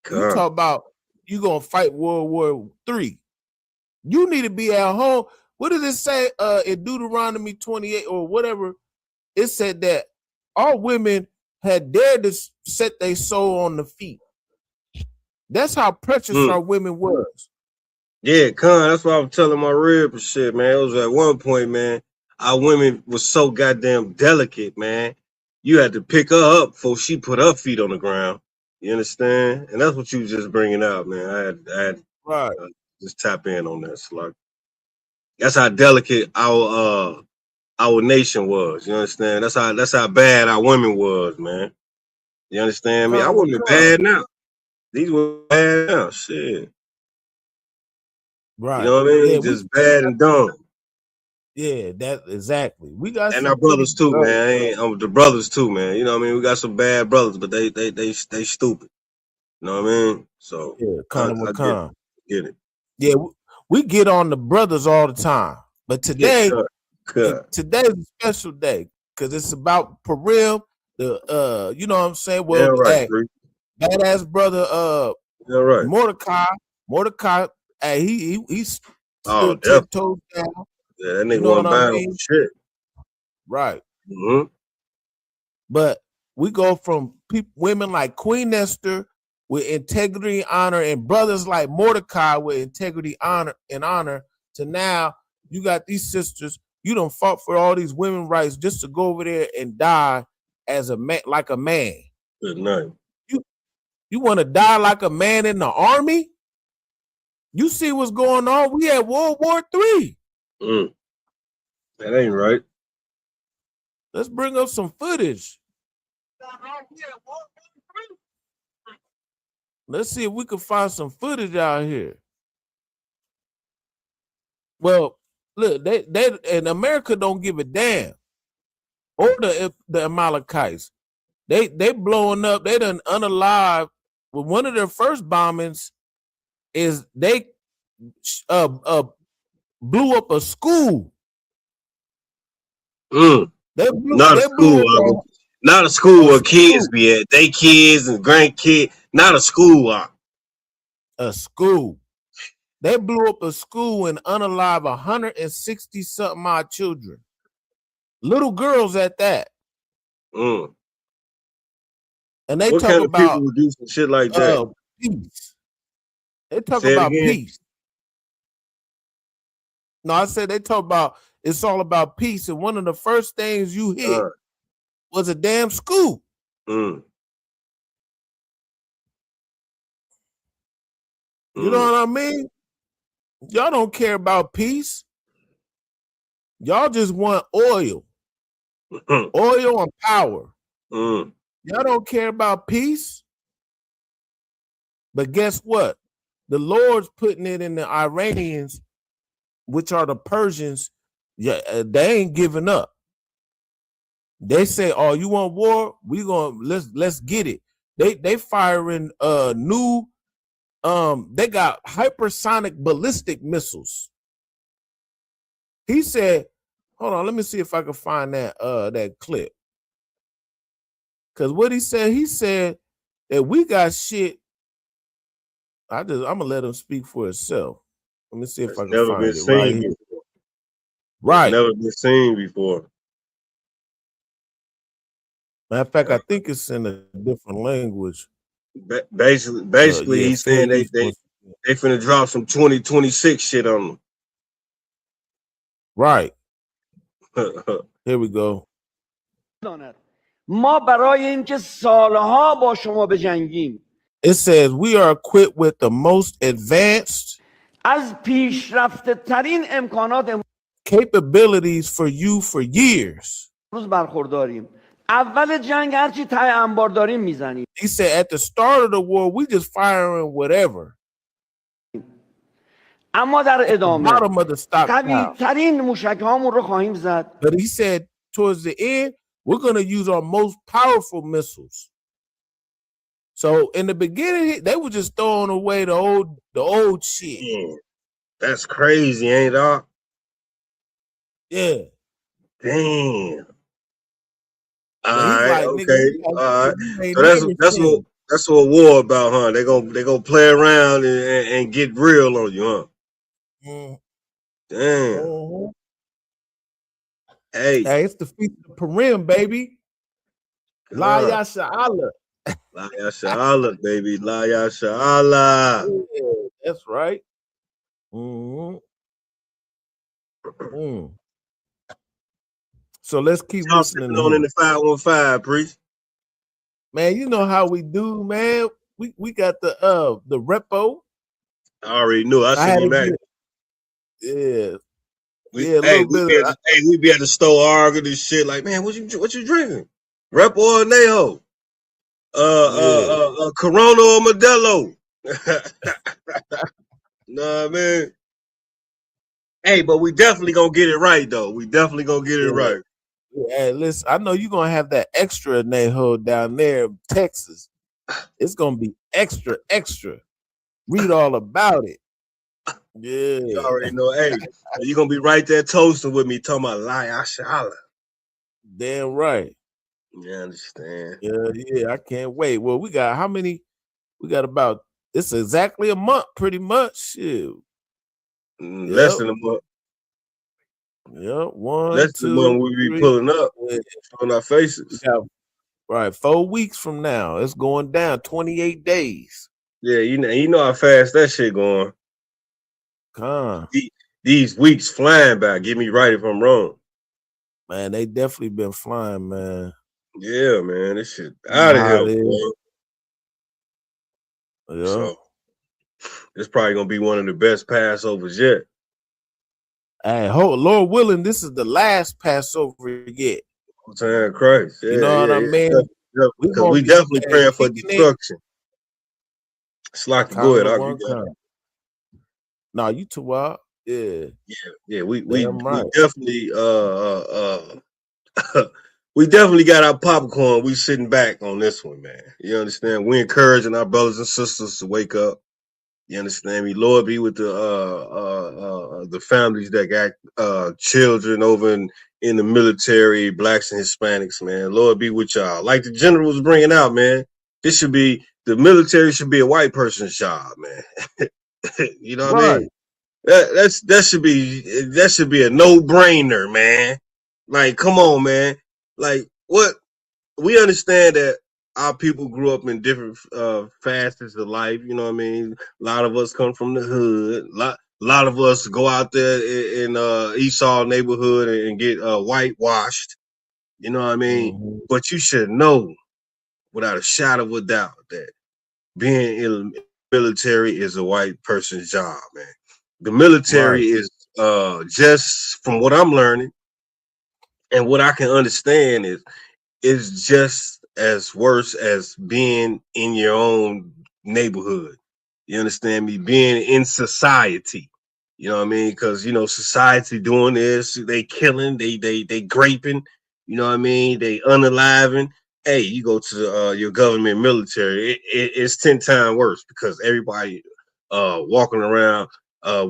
You talk about you gonna fight World War III. You need to be at home. What did it say in Deuteronomy 28 or whatever? It said that all women had dared to set their soul on the feet. That's how precious our women was. Yeah, Con, that's why I'm telling my rib and shit, man. It was at one point, man, our women was so goddamn delicate, man. You had to pick her up before she put her feet on the ground. You understand? And that's what you was just bringing out, man. I had right. Just tap in on that, slug. That's how delicate our nation was. You understand? That's how bad our women was, man. You understand me? Our women bad now. These were bad now, shit. Right. You know what I mean? Yeah, just bad and dumb. Yeah, that exactly. We got and some our brothers too, pretty, man. The brothers too, man. You know what I mean? We got some bad brothers, but they stupid. You know what I mean? So I get it. Yeah, we get on the brothers all the time, but today, today's a special day because it's about Purim. The you know what I'm saying? Well, hey, badass brother, Mordecai, hey, he stood 10 toes down. Yeah, that nigga you know what I mean? Shit. Right. Mm-hmm. But we go from women like Queen Esther with integrity, honor, and brothers like Mordecai with integrity, honor, to now you got these sisters. You done fought for all these women rights just to go over there and die as a man, like a man. Good night. You want to die like a man in the army? You see what's going on? We had World War III. That ain't right. Let's bring up some footage. Let's see if we can find some footage out here. Well, look, they in America don't give a damn. Or the Amalekites. They blowing up, they done unalive. Well, one of their first bombings is they blew up a school. Not a school where kids be at. They kids and grandkids. Not a school. A school. They blew up a school and unalive 160 something odd children. Little girls at that. And they what talk kind about of people would do some shit like that? Peace. They talk Say it about again. peace. No, I said they talk about it's all about peace. And one of the first things you hit was a damn school. You know what I mean? Y'all don't care about peace. Y'all just want oil. Oil and power. Y'all don't care about peace. But guess what? The Lord's putting it in the Iranians, which are the Persians. Yeah, they ain't giving up. They say, "Oh, you want war? We gonna let's get it." They firing new. They got hypersonic ballistic missiles. He said, "Hold on, let me see if I can find that clip." Because what he said that we got shit. I'm gonna let him speak for himself. Let me see if I can find it right here. Right. Never been seen before. Matter of fact, I think it's in a different language. Basically, he's saying they finna drop some 2026 shit on them. Right. Here we go. ما برای اینکه سالها با شما بجنگیم. It says we are equipped with the most advanced از پیشرفته ترین امکانات capabilities for you for years. روز برخورداریم. اول جنگ هرچی ته انبار داریم میزنیم. He said at the start of the war we just firing whatever. اما در ادامه قوی ترین موشک هامون رو خواهیم زد. But he said towards the end we're going to use our most powerful missiles. So in the beginning they were just throwing away the old shit. Yeah. That's crazy, ain't it? Yeah. Damn. All right, like, okay. All right. So that's what war about, huh? They gonna play around and get real on you, huh? Damn. Hey, it's the feast of Purim, baby. La Yasha Allah. La Yashala, baby. La Yashala. Yeah, that's right. Mm-hmm. Mm. So let's keep Y'all listening sipping to on in him. the 515, preach. Man, you know how we do, man. We got the repo. I already knew. I I sent had to him that. get, We, a hey, little bit of we be at the store arguing this shit. Like, man, what you drinking? Repo or Neho? Corona or Modelo? Nah, man. Hey, but we definitely gonna get it right, though. We definitely gonna get it right. Hey, listen, I know you're gonna have that extra Neho down there in Texas. It's gonna be extra. Read all about it. Yeah. You already know. Hey, you're gonna be right there toasting with me, talking about La Yashala. Damn right. You understand? Yeah, I can't wait. Well, we got how many? We got about it's exactly a month, pretty much. Shit. Less than a month. Yep. 1, Less than a 2, month we be 3. pulling up on our faces. Right, 4 weeks from now, it's going down. 28 days. Yeah, you know how fast that shit going. These weeks flying by. Get me right if I'm wrong. Man, they definitely been flying, man. Yeah, man, this shit out of here, boy. Yeah. So it's probably gonna be one of the best Passovers yet. Hey, Lord willing, this is the last Passover yet. Time Christ. Yeah, you know what I mean? Because we definitely praying for destruction. Slocky, go ahead, argue. No, you too wild. Yeah. We definitely we definitely got our popcorn. We sitting back on this one, man. You understand? We encouraging our brothers and sisters to wake up. You understand me? Lord be with the families that got children over in the military, blacks and Hispanics, man. Lord be with y'all. Like the general was bringing out, man. The military should be a white person's job, man. You know what I mean? That should be a no-brainer, man. Like, come on, man. Like, what we understand that our people grew up in different facets of life. You know what I mean? A lot of us come from the hood. A lot of us go out there in Esau neighborhood and get whitewashed. You know what I mean? Mm-hmm. But you should know, without a shadow of a doubt, that being in the military is a white person's job, man. The military is just from what I'm learning and what I can understand is just as worse as being in your own neighborhood. You understand me? Being in society. You know what I mean? Because society doing this, they killing, they graping. You know what I mean? They unaliving. Hey, you go to your government military, it's 10 times worse because everybody walking around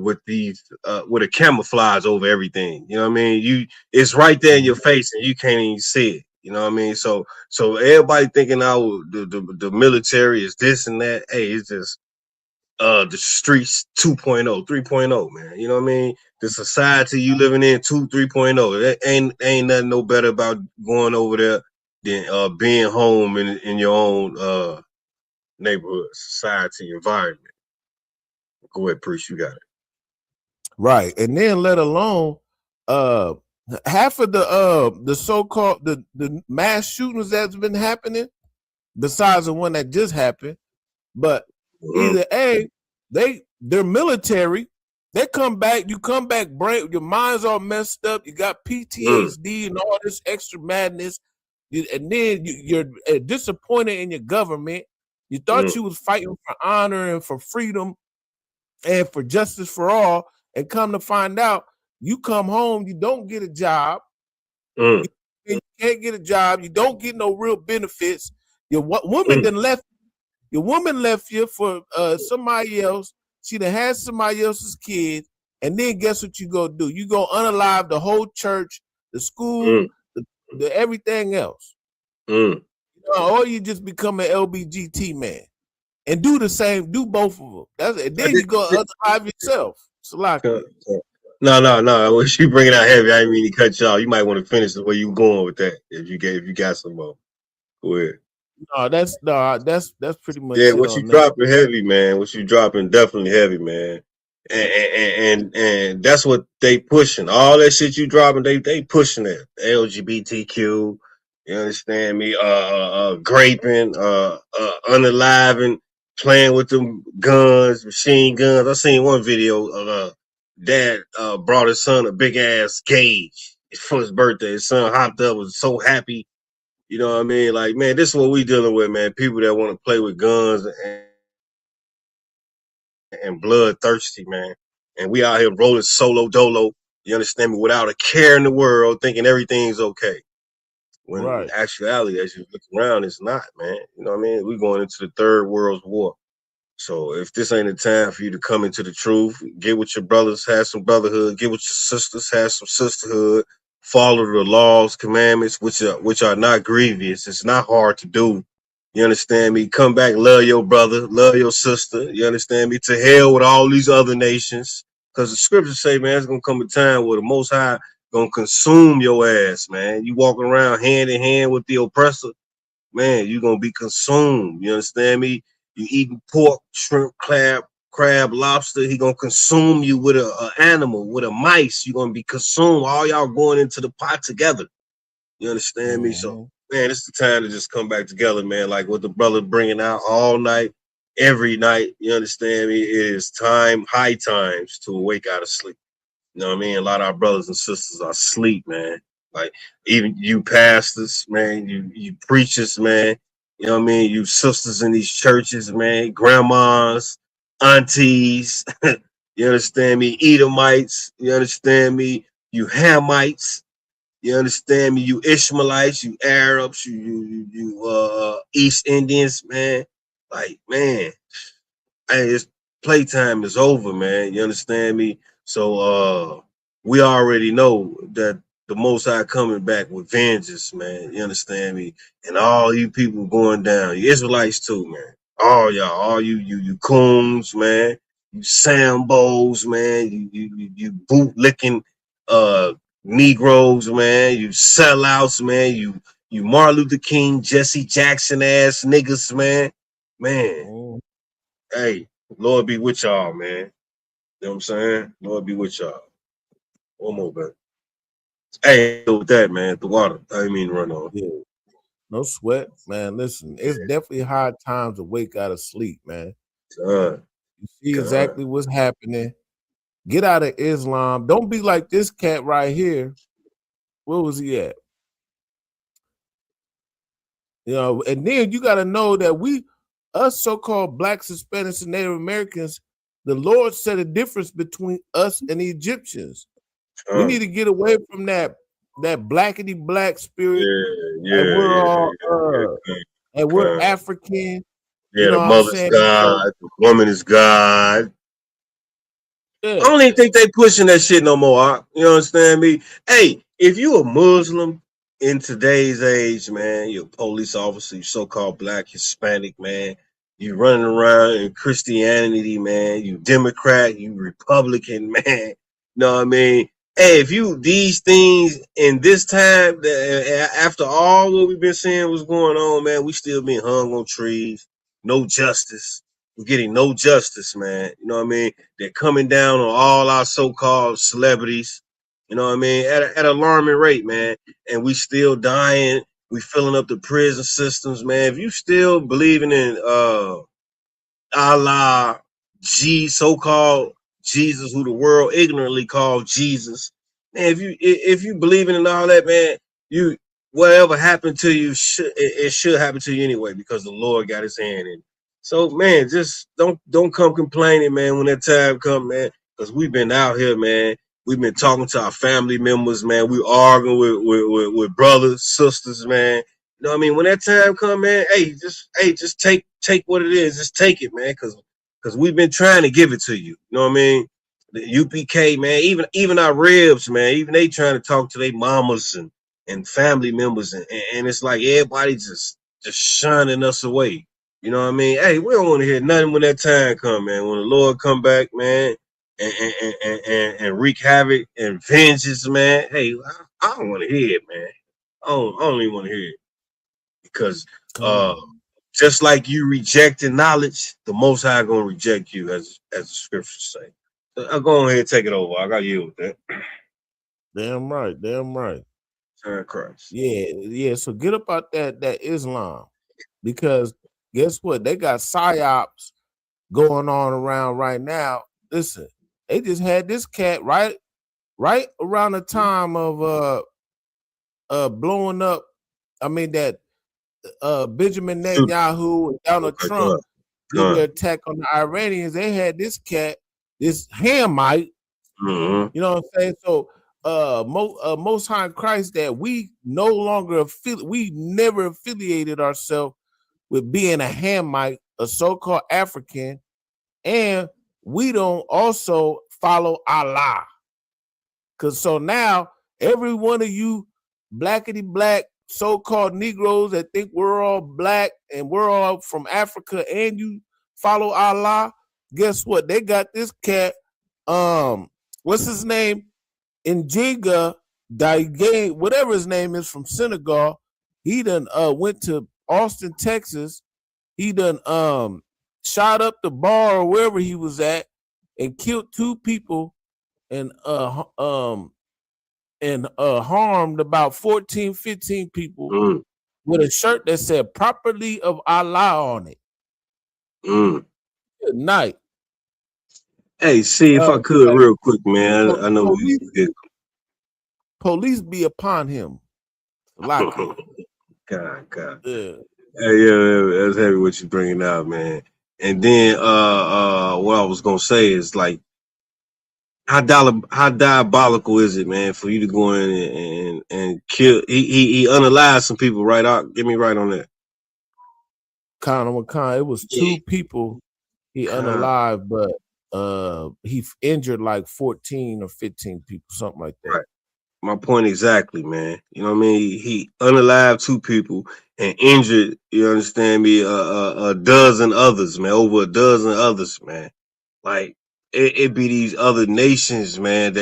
with a camouflage over everything. You know what I mean? It's right there in your face and you can't even see it. You know what I mean? So everybody thinking the military is this and that. Hey, it's just the streets 2.0, 3.0, man. You know what I mean? The society you living in 3.0. That ain't nothing no better about going over there than being home in your own neighborhood, society, environment. Go ahead, Priest, you got it. Right. And then let alone half of the so-called the mass shootings that's been happening, besides the one that just happened, but either they're military, they come back, you come back, brain, your mind's all messed up, you got PTSD and all this extra madness, and then you're disappointed in your government. You thought you was fighting for honor and for freedom and for justice for all, and come to find out, you come home, you don't get a job, you can't get a job, you don't get no real benefits. Your woman then left. Your woman left you for somebody else. She done had somebody else's kid, and then guess what you go do? You go unalive the whole church, the school, the everything else. Or you just become an LBGT man and do the same. Do both of them. And then you go unalive yourself. Salaki. No. When she bring it out heavy, I didn't mean to cut you off. You might want to finish the way you going with that. If you got some more, go ahead. that's pretty much Yeah, it what you on that. dropping heavy, man. What you dropping definitely heavy, man. And that's what they pushing. All that shit you dropping, they pushing it. LGBTQ, you understand me? Graping, unaliving, playing with them guns, machine guns. I seen one video of dad brought his son a big ass gauge for his birthday. His son hopped up, was so happy. You know what I mean? Like, man, this is what we dealing with, man. People that want to play with guns and bloodthirsty, man. And we out here rolling solo dolo, you understand me, without a care in the world, thinking everything's okay. When in Right. actuality, as you look around, it's not, man. You know what I mean? We're going into the third world's war. So if this ain't a time for you to come into the truth, get with your brothers, have some brotherhood, get with your sisters, have some sisterhood, follow the laws, commandments, which are not grievous. It's not hard to do. You understand me? Come back, love your brother, love your sister. You understand me? To hell with all these other nations. Because the scriptures say, man, it's gonna come a time where the Most High gonna consume your ass, man. You walking around hand in hand with the oppressor, man, you're gonna be consumed. You understand me? You eating pork, shrimp, crab, lobster. He gonna consume you with a animal, with a mice. You're gonna be consumed. All y'all going into the pot together. You understand me? So, man, it's the time to just come back together, man. Like what the brother bringing out all night, every night. You understand me? It is time, high times to awake out of sleep. You know what I mean? A lot of our brothers and sisters are asleep, man. Like even you pastors, man, you preachers, man. You know what I mean? You sisters in these churches, man, grandmas, aunties. You understand me? Edomites. You understand me? You Hamites. You understand me? You Ishmaelites, you Arabs, you East Indians, man. Like, man, hey, it's playtime is over, man. You understand me? So we already know that the Most High coming back with vengeance, man. You understand me? And all you people going down, you Israelites too, man. All y'all, all you coons, man. You Sambos, man. You boot licking Negroes, man. You sellouts, man. You Martin Luther King, Jesse Jackson ass niggas, man. Man. Hey, Lord be with y'all, man. You know what I'm saying? Lord be with y'all. One more, man. Hey, with that, man, the water. I didn't mean to run on. Yeah. No sweat, man. Listen, it's definitely hard times to wake out of sleep, man. God. You see exactly what's happening. Get out of Islam. Don't be like this cat right here. Where was he at? You know, and then you got to know that us so-called Blacks, Hispanics, and Native Americans, the Lord set a difference between us and the Egyptians. We need to get away from that blackity black spirit. Yeah, we're all and we're God. African. Yeah, You know the what I'm mother's saying? God, the woman is God. Yeah. I don't even think they pushing that shit no more. You understand me? Hey, if you a Muslim in today's age, man, you're a police officer, you so-called Black, Hispanic, man, you running around in Christianity, man, you Democrat, you Republican, man. You know what I mean? Hey, if you these things in this time, after all what we've been seeing what's going on, man, we still being hung on trees, no justice. We're getting no justice, man. You know what I mean? They're coming down on all our so-called celebrities. You know what I mean? At an alarming rate, man. And we still dying. We filling up the prison systems, man. If you still believing in Allah, so-called Jesus, who the world ignorantly called Jesus. Man, if you believing in all that, man, you whatever happened to you it should happen to you anyway because the Lord got His hand in it. So, man, just don't come complaining, man, when that time come, man, because we've been out here, man. We've been talking to our family members, man. We arguing with brothers, sisters, man. You know what I mean? When that time come, man, just take what it is. Just take it, man, because we've been trying to give it to you. You know what I mean? The UPK, man, even our ribs, man, even they trying to talk to their mamas and family members, and it's like everybody just shunning us away. You know what I mean? Hey, we don't want to hear nothing when that time come, man. When the Lord come back, man, and wreak havoc and vengeance, man. Hey, I don't want to hear it, man. I don't even want to hear it. because just like you rejected knowledge, the Most High gonna reject you, as the scriptures say. So I'll go ahead and take it over. I got you with that. Damn right. Christ. Yeah. So get up out that Islam, because guess what? They got psyops going on around right now. Listen, they just had this cat right around the time of blowing up. I mean that Benjamin Netanyahu and Donald Trump did their attack on the Iranians. They had this cat, this Hamite. You know what I'm saying? So Most High in Christ, that we no longer we never affiliated ourselves with being a Hamite, a so-called African, and we don't also follow Allah. Cause so now every one of you blackity black so-called Negroes that think we're all black and we're all from Africa and you follow Allah, guess what? They got this cat, what's his name? Njiga Daige, whatever his name is, from Senegal. He done went to Austin, Texas. He done shot up the bar or wherever he was at and killed 2 people and harmed about 14, 15 people with a shirt that said "Property of Allah" on it. Good night. Hey, see if I could real quick, man. I know police be upon him. God. Yeah. Hey, that's heavy what you bringing out, man. And then what I was gonna say is like, how diabolical is it, man, for you to go in and kill? He unalived some people, right? Get me right on that. It was 2 people he unalived, but he injured like 14 or 15 people, something like that. Right. My point exactly, man. You know what I mean? He unalived 2 people and injured, you understand me, a dozen others, man, over a dozen others, man. Like it be these other nations, man,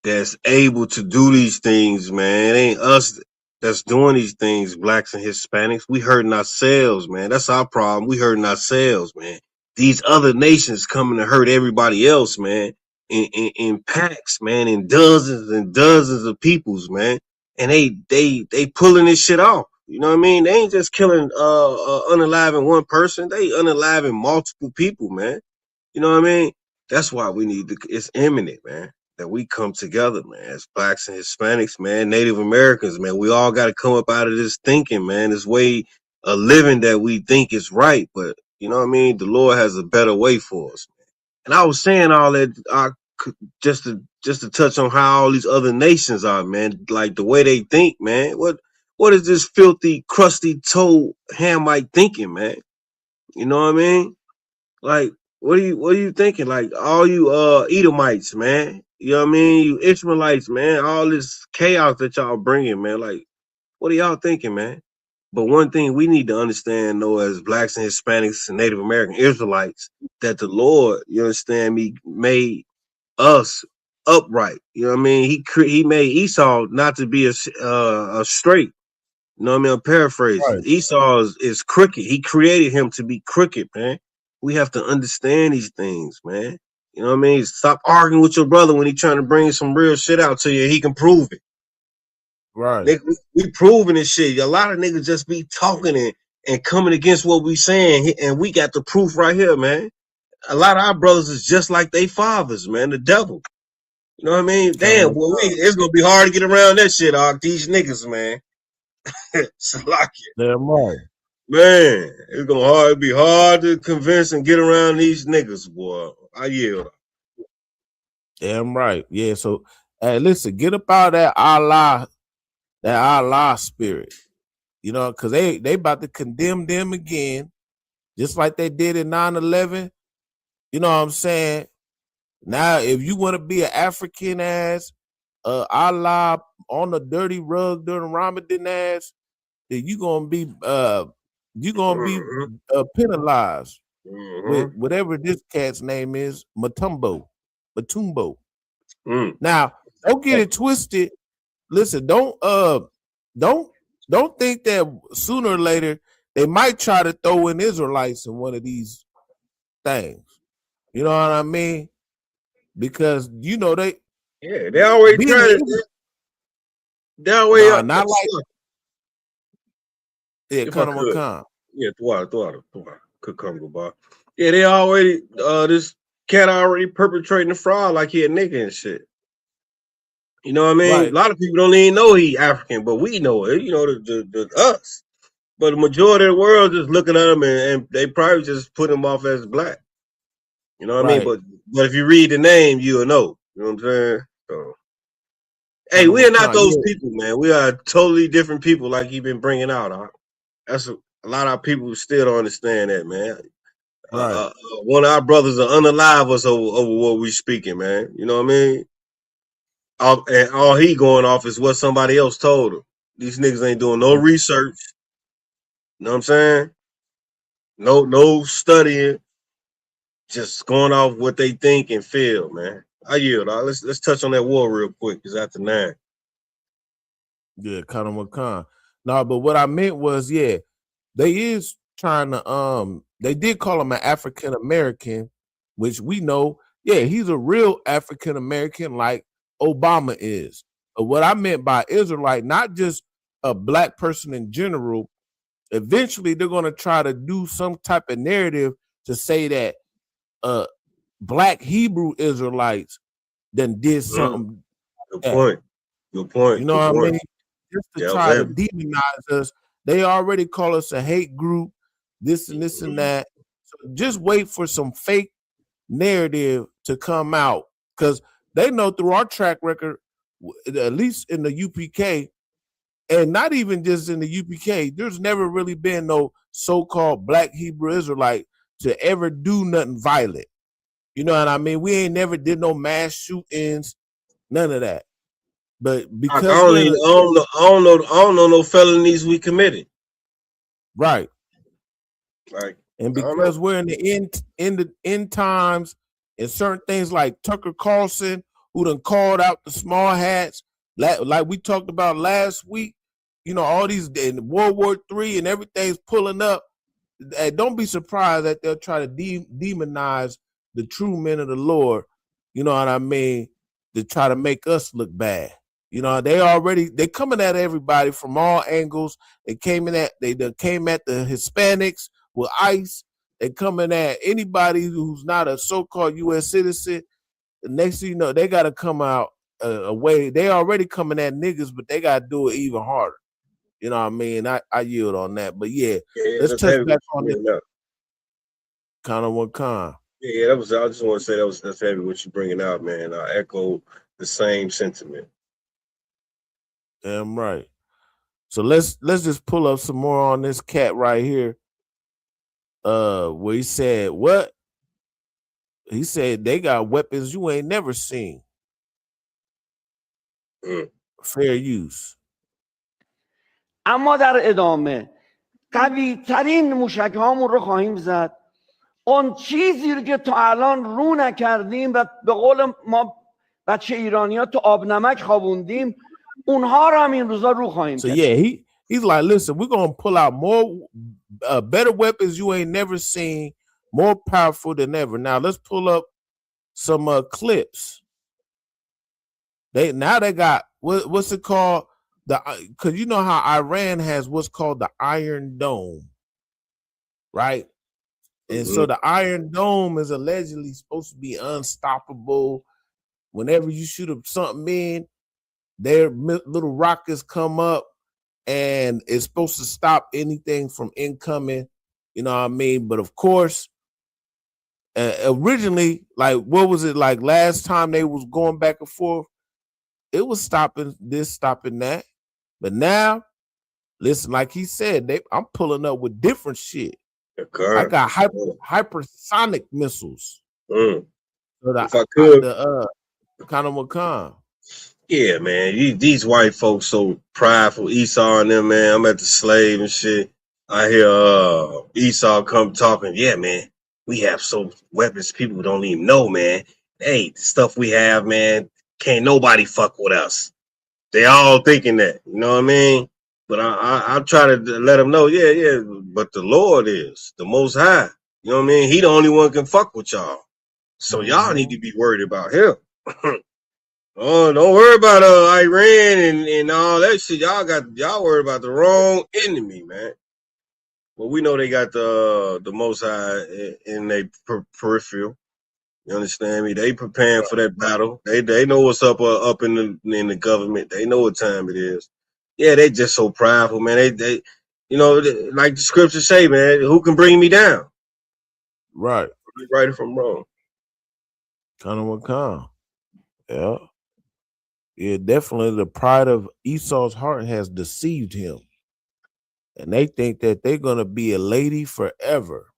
that's able to do these things, man. It ain't us that's doing these things, blacks and Hispanics. We hurting ourselves, man. That's our problem. We hurting ourselves, man. These other nations coming to hurt everybody else, man, in packs, man, in dozens and dozens of peoples, man. And they pulling this shit off. You know what I mean? They ain't just killing unaliving one person. They unaliving multiple people, man. You know what I mean? That's why we need it's imminent, man, that we come together, man, as blacks and Hispanics, man, Native Americans, man. We all got to come up out of this thinking, man, this way of living that we think is right. But, you know what I mean? The Lord has a better way for us, man. And I was saying all that just to touch on how all these other nations are, man, like the way they think, man. What is this filthy, crusty toe Hamite thinking, man? You know what I mean? Like, what are you thinking? Like, all you Edomites, man. You know what I mean? You Ishmaelites, man. All this chaos that y'all bringing, man. Like, what are y'all thinking, man? But one thing we need to understand, though, as blacks and Hispanics and Native American Israelites, that the Lord, you understand me, made us upright. You know what I mean? He made Esau not to be a straight. You know what I mean? I'm paraphrasing. Right. Esau is crooked. He created him to be crooked, man. We have to understand these things, man. You know what I mean? Stop arguing with your brother when he's trying to bring some real shit out to you and he can prove it. Right. Nigga, we proving this shit. A lot of niggas just be talking and coming against what we saying, and we got the proof right here, man. A lot of our brothers is just like they fathers, man, the devil. You know what I mean? Damn, boy, it's gonna be hard to get around that shit, these niggas, man. Damn right. Man, it's gonna be hard to convince and get around these niggas, boy. I yield. Damn right. Yeah. So, hey, listen, get up out of that Allah spirit. You know, because they about to condemn them again, just like they did in 9/11. You know what I'm saying? Now, if you want to be an African ass, Allah on the dirty rug during Ramadan ass, then you're gonna be penalized with whatever this cat's name is, Matumbo. Now, don't get it twisted. Listen, don't don't think that sooner or later they might try to throw in Israelites in one of these things. You know what I mean? Because they they already tried it. They already not like if I could. Yeah, could come about. Yeah, they already this cat already perpetrating the fraud like he a nigga and shit. You know what I mean? Right. A lot of people don't even know he African, but we know it. You know, the us. But the majority of the world just looking at him and they probably just put him off as black. You know what I mean? But if you read the name, you'll know. You know what I'm saying? So, hey, we are not those people, man. We are totally different people, like you've been bringing out. Huh? That's a lot of people still don't understand that, man. Right. One of our brothers are unalive us over what we speaking, man. You know what I mean? And all he going off is what somebody else told him. These niggas ain't doing no research. You know what I'm saying? No studying. Just going off what they think and feel, man. I yield. Let's touch on that war real quick. It's after 9. Yeah, Conor McCon. No, but what I meant was, they is trying to they did call him an African American, which we know, he's a real African American like Obama is. But what I meant by Israelite, not just a black person in general, eventually they're gonna try to do some type of narrative to say that black Hebrew Israelites then did something. Good point. Good point. You know Good what I point. mean? Just to try to demonize us. They already call us a hate group, this and this and that. So just wait for some fake narrative to come out, because they know through our track record, at least in the UPK, and not even just in the UPK, there's never really been no so-called black Hebrew Israelite to ever do nothing violent. You know what I mean? We ain't never did no mass shootings, none of that. But because I don't know no felonies we committed. Right. Like, and because we're in the end times, and certain things like Tucker Carlson, who done called out the small hats, like we talked about last week, all these in World War III and everything's pulling up. Don't be surprised that they'll try to demonize the true men of the Lord. You know what I mean? To try to make us look bad. They coming at everybody from all angles. They came at the Hispanics with ICE. They coming at anybody who's not a so-called U.S. citizen. The next thing you know, they got to come out a way. They already coming at niggas, but they got to do it even harder. You know what I mean? I yield on that. But let's touch back on this. Conor McCon. Yeah, I just want to say that's heavy what you're bringing out, man. I echo the same sentiment. Damn right. So let's just pull up some more on this cat right here. Where he said what? He said they got weapons you ain't never seen. Fair use. اما در ادامه قوی ترین موشک هامون رو خواهیم زد. اون چیزی رو که تا الان رو نکردیم و به قول ما بچه ایرانی ها تو آب نمک خوابوندیم، اونها رو هم این روزا رو خواهیم کرد. So he's like, listen, we're gonna pull out more better weapons you ain't never seen, more powerful than ever. Now let's pull up some clips. They got what's it called? Because you know how Iran has what's called the Iron Dome, right? And so the Iron Dome is allegedly supposed to be unstoppable. Whenever you shoot up something in, their little rockets come up, and it's supposed to stop anything from incoming. You know what I mean? But of course, originally, like what was it like last time they was going back and forth? It was stopping this, stopping that. But now, listen, like he said, I'm pulling up with different shit. I got hypersonic missiles. If I could, Conor McCon. Yeah, man. These white folks so prideful. Esau and them, man. I'm at the slave and shit. I hear Esau come talking. Yeah, man. We have so weapons people don't even know, man. Hey, the stuff we have, man. Can't nobody fuck with us. They all thinking that. You know what I mean? But I try to let them know, yeah. But the Lord is the Most High. You know what I mean? He the only one can fuck with y'all. So y'all need to be worried about him. Oh, don't worry about Iran and all that shit. Y'all worried about the wrong enemy, man. Well, we know they got the Most High in their peripheral. You understand me? They preparing for that battle. They know what's up in the government. They know what time it is. Yeah, they just so prideful, man. They like the scriptures say, man. Who can bring me down? Right. Right from wrong. Kind of what kind. Yeah. Yeah, definitely the pride of Esau's heart has deceived him. And they think that they're gonna be a lady forever.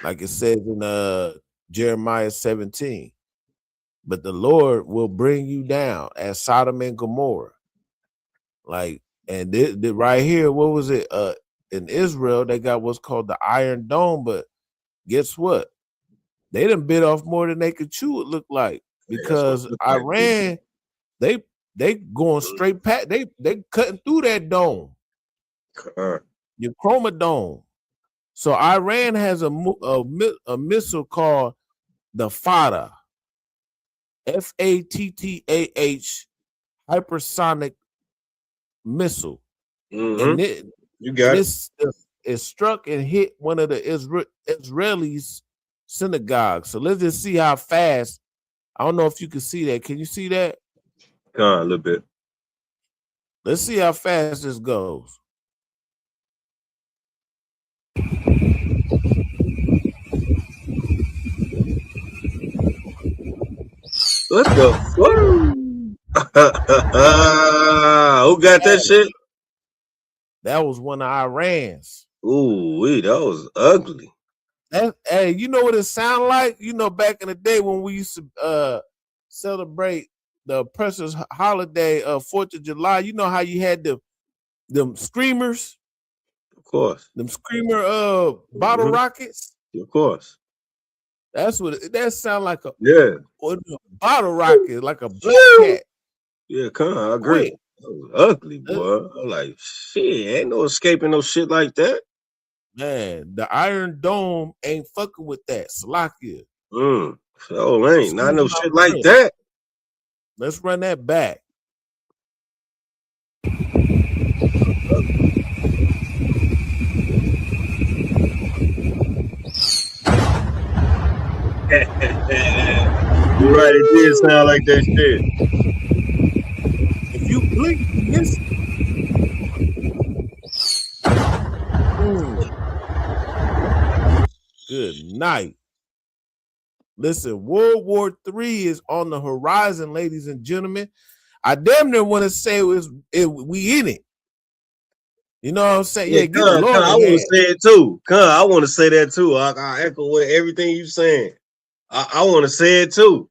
Like it says in Jeremiah 17. But the Lord will bring you down as Sodom and Gomorrah. Like, and right here, what was it? In Israel, they got what's called the Iron Dome, but guess what? They done bit off more than they could chew, it looked like. Because Iran, they going straight past, they cutting through that dome. Your Chroma Dome. So Iran has a missile called the Fattah, Fattah hypersonic missile. And it struck and hit one of the Israelis' synagogues. So let's just see how fast. I don't know if you can see that. Can you see that? A little bit. Let's see how fast this goes. What the fuck? Who got that shit? That was one of Iran's. Ooh, that was ugly. Hey, you know what it sounded like? You know, back in the day when we used to celebrate the oppressors' holiday, 4th of July. You know how you had them screamers? Of course. Them screamer bottle rockets? Of course. That's what that sound like a bottle rocket, like a black cat. Yeah, I agree. That was ugly, boy. I'm like, shit, ain't no escaping no shit like that. Man, the Iron Dome ain't fucking with that. Salakia. So ain't not no shit like that. Let's run that back. You're right, it did sound like that shit. If you blink, you miss it. Good night. Listen, World War III is on the horizon, ladies and gentlemen. I damn near want to say we in it. You know what I'm saying? Yeah, I want to say it too. I want to say that too. I echo with everything you saying. I want to say it too.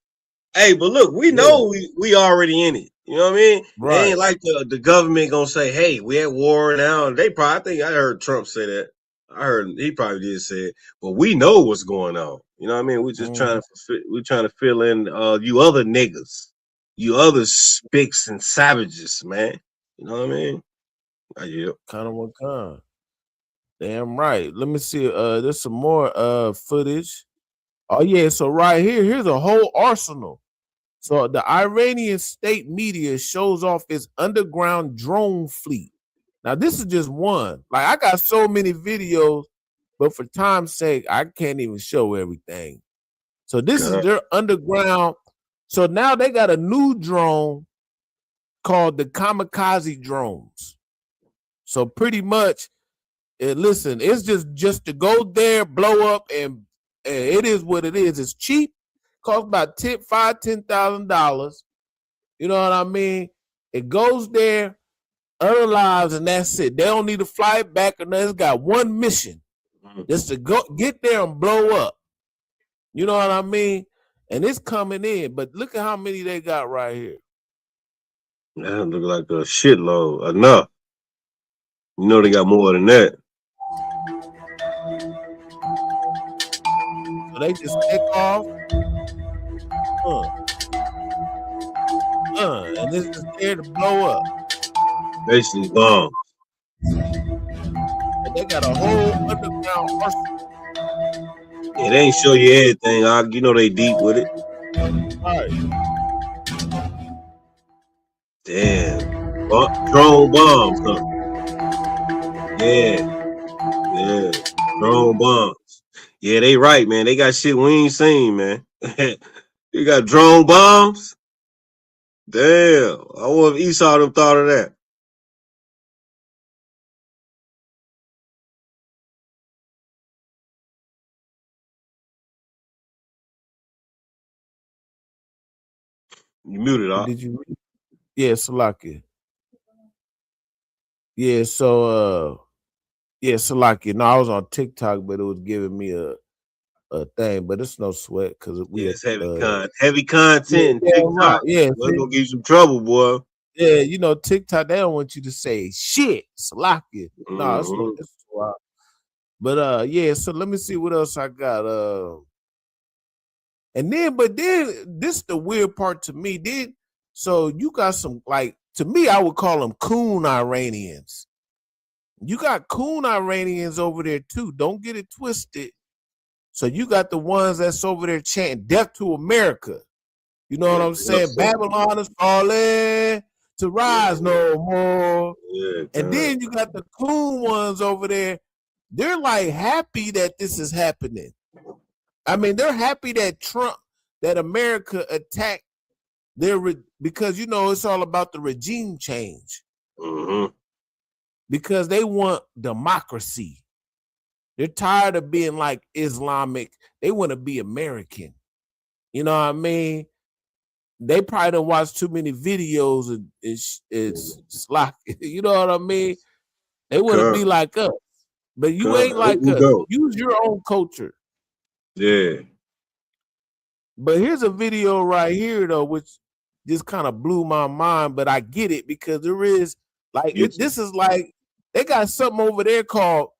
Hey, but look, we know we already in it. You know what I mean? Right. It ain't like the government gonna say, "Hey, we at war now." I think I heard Trump say that. I heard he probably did say it, but we know what's going on. You know what I mean? We're just trying to fill in you other niggas, you other spicks and savages, man. You know what I mean? Kind of what kind. Damn right. Let me see. There's some more footage. Oh yeah, so right here's a whole arsenal. So the Iranian state media shows off its underground drone fleet. Now this is just one. Like I got so many videos, but for time's sake, I can't even show everything. So this is their underground. So now they got a new drone called the kamikaze drones. So pretty much, listen, it's just to go there, blow up, and it is what it is. It's cheap, costs about $10,000. You know what I mean? It goes there, other lives, and that's it. They don't need to fly it back or nothing. It's got one mission, just to go get there and blow up. You know what I mean? And it's coming in, but look at how many they got right here. That look like a shitload. Enough. You know they got more than that. So they just take off. And this is there to blow up. Basically bombs. They got a whole underground arsenal. Yeah, they ain't show you everything. You know they deep with it. Right. Damn. Drone bombs, huh? Yeah. Yeah. Drone bombs. Yeah, they right, man. They got shit we ain't seen, man. You got drone bombs? Damn. I wonder if Esau them thought of that. You muted off. Did you read? Yeah, Salaki. Yeah, so Salaki. No, I was on TikTok, but it was giving me a thing, but it's no sweat because we Yeah, it's heavy content. Yeah, TikTok. right. Yeah, We're gonna give you some trouble, boy. Yeah, you know, TikTok, they don't want you to say shit. Salaki. No, Mm-hmm. it's wild. But yeah, so let me see what else I got. And then this the weird part to me. So you got some, like, to me, I would call them coon Iranians. You got coon Iranians over there too. Don't get it twisted. So you got the ones that's over there chanting death to America. You know what I'm saying? Babylon is falling to rise no more. Yeah, and then you got the coon ones over there. They're like happy that this is happening. I mean, they're happy that America attacked because, you know, it's all about the regime change. Mm-hmm. Because they want democracy. They're tired of being like Islamic. They want to be American. You know what I mean? They probably don't watch too many videos and it's like, you know what I mean? They want to be like us. But you ain't like us. Use your own culture. Yeah. But here's a video right here, though, which just kind of blew my mind. But I get it because there is like this is like they got something over there called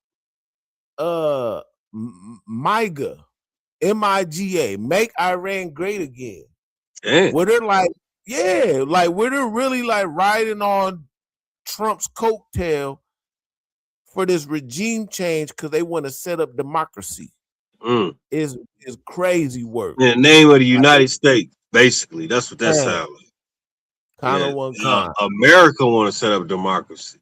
MIGA, MIGA, Make Iran Great Again. Damn. Where they're like, yeah, like where they're really like riding on Trump's coattail for this regime change because they want to set up democracy. Is crazy work. In the name of the United States, basically. That's what that sounds like. Kind of one kind. America want to set up democracy.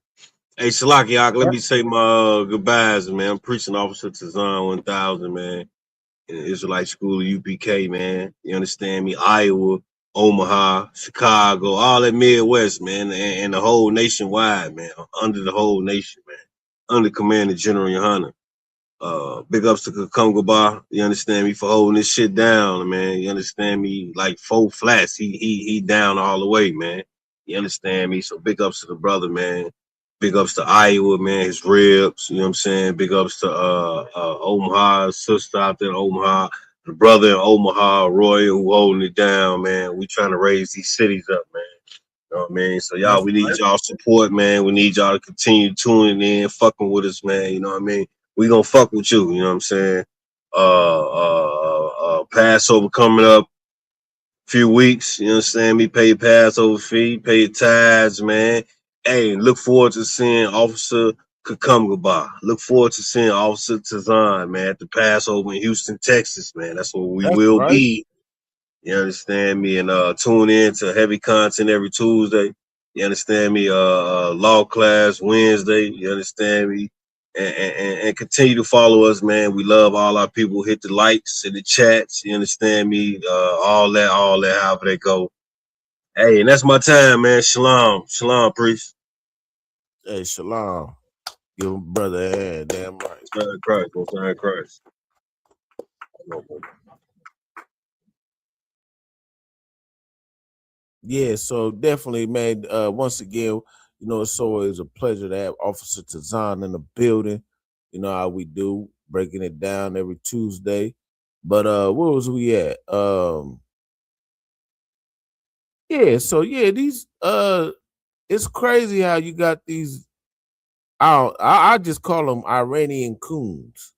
Hey, Salaki, let me say my goodbyes, man. I'm preaching Officer Tazan 1000, man. In the Israelite School of UPK, man. You understand me? Iowa, Omaha, Chicago, all that Midwest, man, and the whole nationwide, man. Under the whole nation, man. Under command of General Yohana. Big ups to Kakungaba, you understand me, for holding this shit down, man. You understand me? Like 4 flats. He down all the way, man. You understand me? So big ups to the brother, man. Big ups to Iowa, man, his ribs, you know what I'm saying? Big ups to Omaha, his sister out there in Omaha, the brother in Omaha, Roy, who holding it down, man. We trying to raise these cities up, man. You know what I mean? So y'all, we need y'all support, man. We need y'all to continue tuning in, fucking with us, man. You know what I mean? We gonna fuck with you, you know what I'm saying? Passover coming up few weeks, you understand me? Pay your Passover fee, pay your tithes, man. Hey, look forward to seeing Officer Kakumgaba. Look forward to seeing Officer Tazan, man, at the Passover in Houston, Texas, man. That's where we will be. You understand me? And tune in to heavy content every Tuesday. You understand me? Law class Wednesday. You understand me? And continue to follow us, man. We love all our people. Hit the likes and the chats. You understand me? All that, however they go. Hey, and that's my time, man. Shalom. Shalom, priest. Hey, shalom. Give him brother a hand, damn right. Son Christ, Son Christ. Yeah, so definitely, man. Once again, you know, it's always a pleasure to have Officer Tazan in the building. You know how we do, breaking it down every Tuesday. But where was we at? Yeah, so yeah, these it's crazy how you got these. I just call them Iranian coons.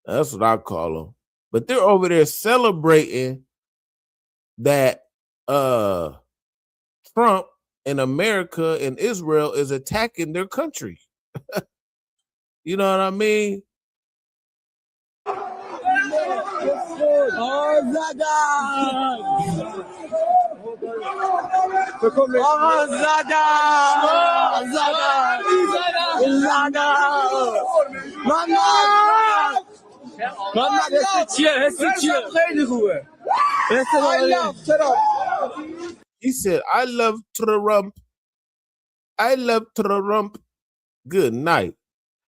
That's what I call them. But they're over there celebrating that Trump and America and Israel is attacking their country. You know what I mean? He said, I love Trump. I love Trump. Good night.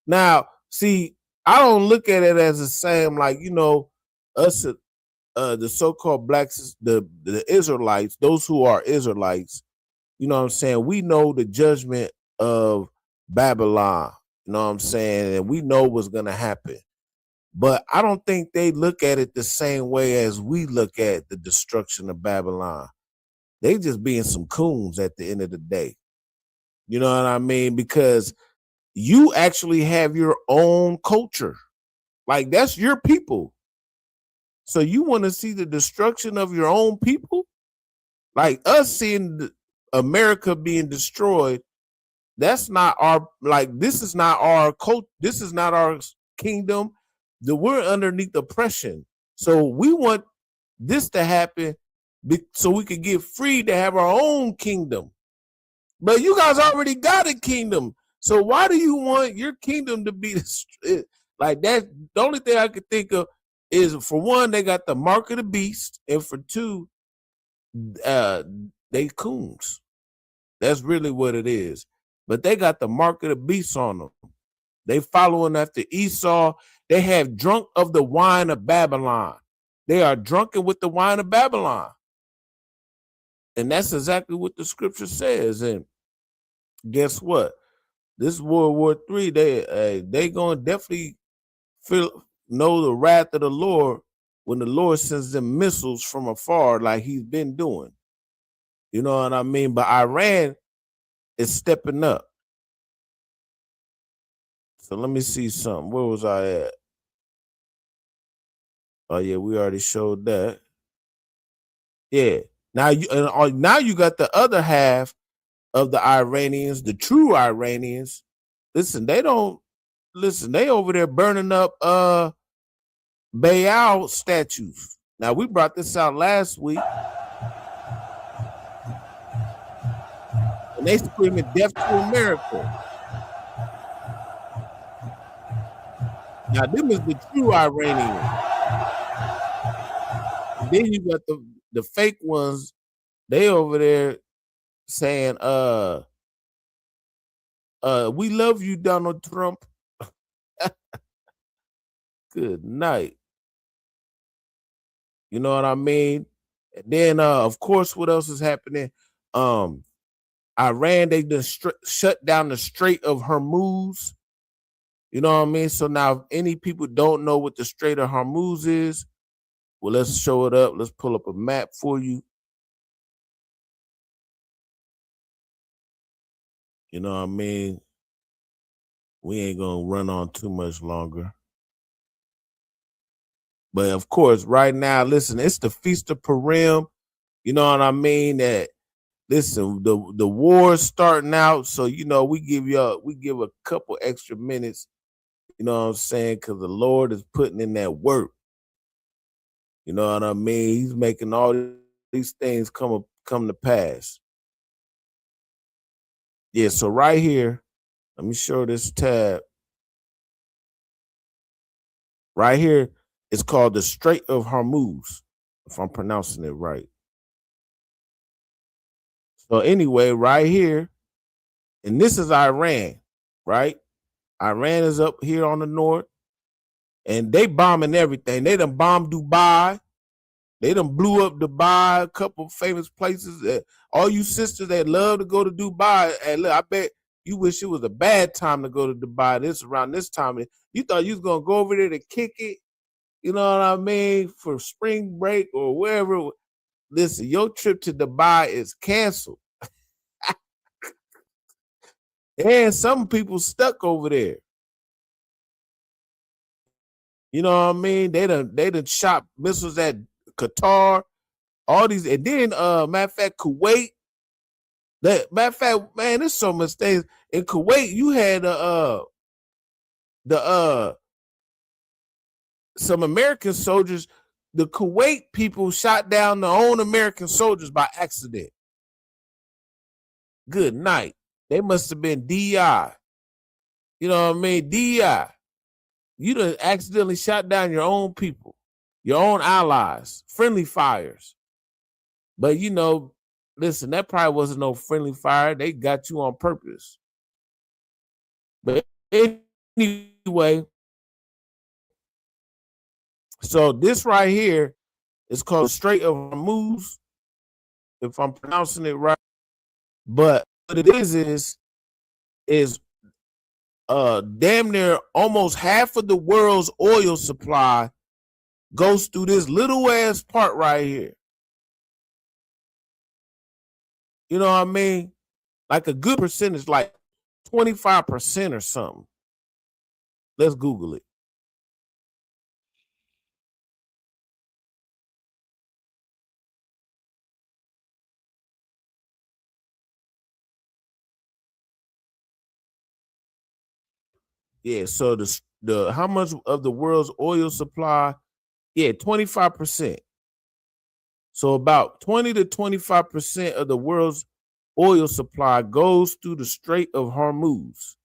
Now, see, I don't look at it as the same, like, you know, us, the so-called blacks, the Israelites, those who are Israelites, you know what I'm saying? We know the judgment of Babylon, you know what I'm saying? And we know what's going to happen. But I don't think they look at it the same way as we look at the destruction of Babylon. They just being some coons at the end of the day. You know what I mean? Because you actually have your own culture. Like, that's your people. So you want to see the destruction of your own people? Like us seeing America being destroyed, that's not our, like, this is not our cult, this is not our kingdom. We're underneath oppression. So we want this to happen so we could get free to have our own kingdom. But you guys already got a kingdom. So why do you want your kingdom to be like that? The only thing I could think of is, for one, they got the mark of the beast, and for two, they coons. That's really what it is. But they got the mark of the beast on them. They following after Esau. They have drunk of the wine of Babylon. They are drunken with the wine of Babylon. And that's exactly what the scripture says. And guess what? This World War III, they gonna definitely know the wrath of the Lord when the Lord sends them missiles from afar, like he's been doing. You know what I mean? But Iran is stepping up. So let me see something. Where was I at? Oh yeah, we already showed that. Yeah. Now you got the other half of the Iranians, the true Iranians. Listen, they over there burning up Baal statues. Now, we brought this out last week. And they screaming death to America. Now, them is the true Iranians. And then you got the fake ones. They over there saying, we love you, Donald Trump. Good night. You know what I mean? And then, of course, what else is happening? Iran, they just shut down the Strait of Hormuz. You know what I mean? So now, if any people don't know what the Strait of Hormuz is, well, let's show it up. Let's pull up a map for you. You know what I mean? We ain't going to run on too much longer. But of course, right now, listen, it's the Feast of Purim. You know what I mean? That, listen, the war's starting out. So, you know, we give a couple extra minutes. You know what I'm saying? Because the Lord is putting in that work. You know what I mean? He's making all these things come to pass. Yeah, so right here, let me show this tab. Right here, it's called the Strait of Hormuz, if I'm pronouncing it right. So anyway, right here, and this is Iran, right? Iran is up here on the north, and they bombing everything. They done bombed Dubai. They done blew up Dubai, a couple famous places. All you sisters that love to go to Dubai, and look, I bet you wish it was a bad time to go to Dubai. This around this time, you thought you was gonna go over there to kick it. You know what I mean? For spring break or wherever. Listen, your trip to Dubai is canceled. And some people stuck over there. You know what I mean? They done shot missiles at Qatar, all these, and then matter of fact, Kuwait. Matter of fact, man, there's so much things. In Kuwait, you had some American soldiers, the Kuwait people shot down their own American soldiers by accident. Good night. They must have been DI. You know what I mean? DI. You done accidentally shot down your own people, your own allies, friendly fires. But you know, listen, that probably wasn't no friendly fire. They got you on purpose. But anyway, so this right here is called Strait of Hormuz, if I'm pronouncing it right. But what it is damn near almost half of the world's oil supply goes through this little ass part right here. You know what I mean? Like a good percentage, like 25% or something. Let's Google it. Yeah, so the how much of the world's oil supply? Yeah, 25%. So about 20 to 25% of the world's oil supply goes through the Strait of Hormuz.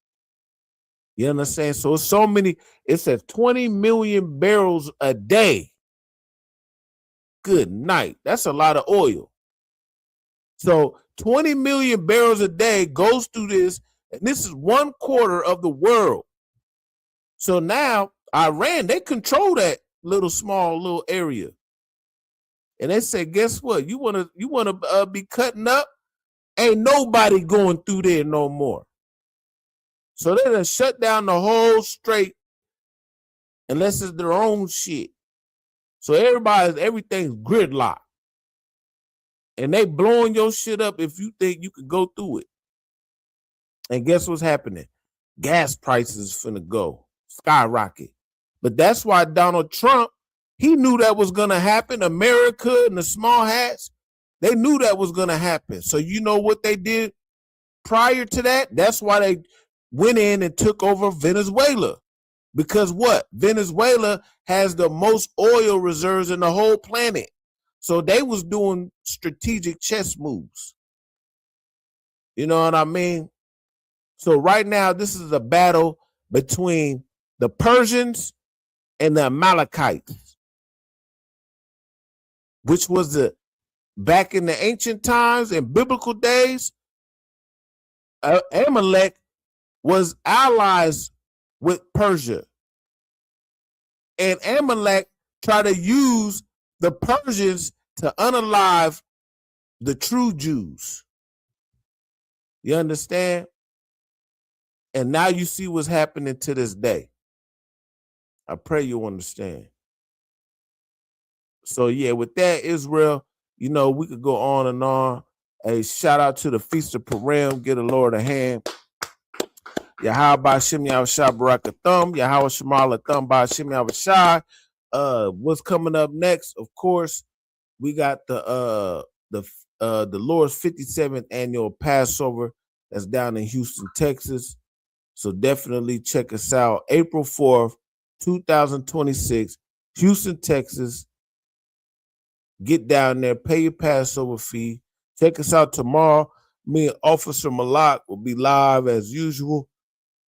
You understand? So it's so many, it says 20 million barrels a day. Good night. That's a lot of oil. So 20 million barrels a day goes through this, and this is 1/4 of the world. So now Iran, they control that small area. And they say, guess what? You wanna be cutting up? Ain't nobody going through there no more. So they done shut down the whole strait unless it's their own shit. So everything's gridlocked. And they blowing your shit up if you think you could go through it. And guess what's happening? Gas prices finna go skyrocket. But that's why Donald Trump, he knew that was gonna happen. America and the small hats, they knew that was gonna happen. So you know what they did prior to that? That's why they went in and took over Venezuela. Because what? Venezuela has the most oil reserves in the whole planet. So they was doing strategic chess moves. You know what I mean? So right now, this is a battle between the Persians and the Amalekites, which was back in the ancient times and biblical days. Amalek was allies with Persia. And Amalek tried to use the Persians to unalive the true Jews. You understand? And now you see what's happening to this day. I pray you understand. So yeah, with that, Israel, you know, we could go on and on. A shout out to the Feast of Purim. Get a Lord a hand. Yahweh Shem Yahushua Baraka Thumb. Yahweh Shemala Thumb by Shem Yahushua. What's coming up next? Of course, we got the Lord's 57th annual Passover that's down in Houston, Texas. So definitely check us out. April 4th, 2026, Houston, Texas. Get down there, pay your Passover fee. Check us out tomorrow. Me and Officer Malak will be live as usual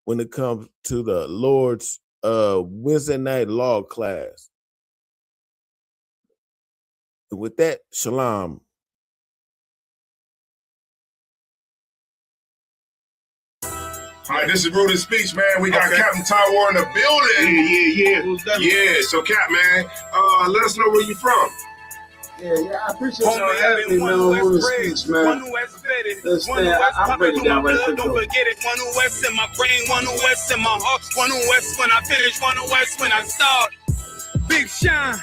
when it comes to the Lord's Wednesday night law class. And with that, shalom. All right, this is Rooted Speech, man. We got Captain Tywar in the building. Yeah. Who's that? Yeah, so Cap, man, let us know where you from. Yeah, I appreciate y'all having me, man, on Rooted Speech, man. I'll break it down right quick. Don't forget it. One who West in my brain, one who West in my heart, one who West when I finish, one who West when I start. Big shine.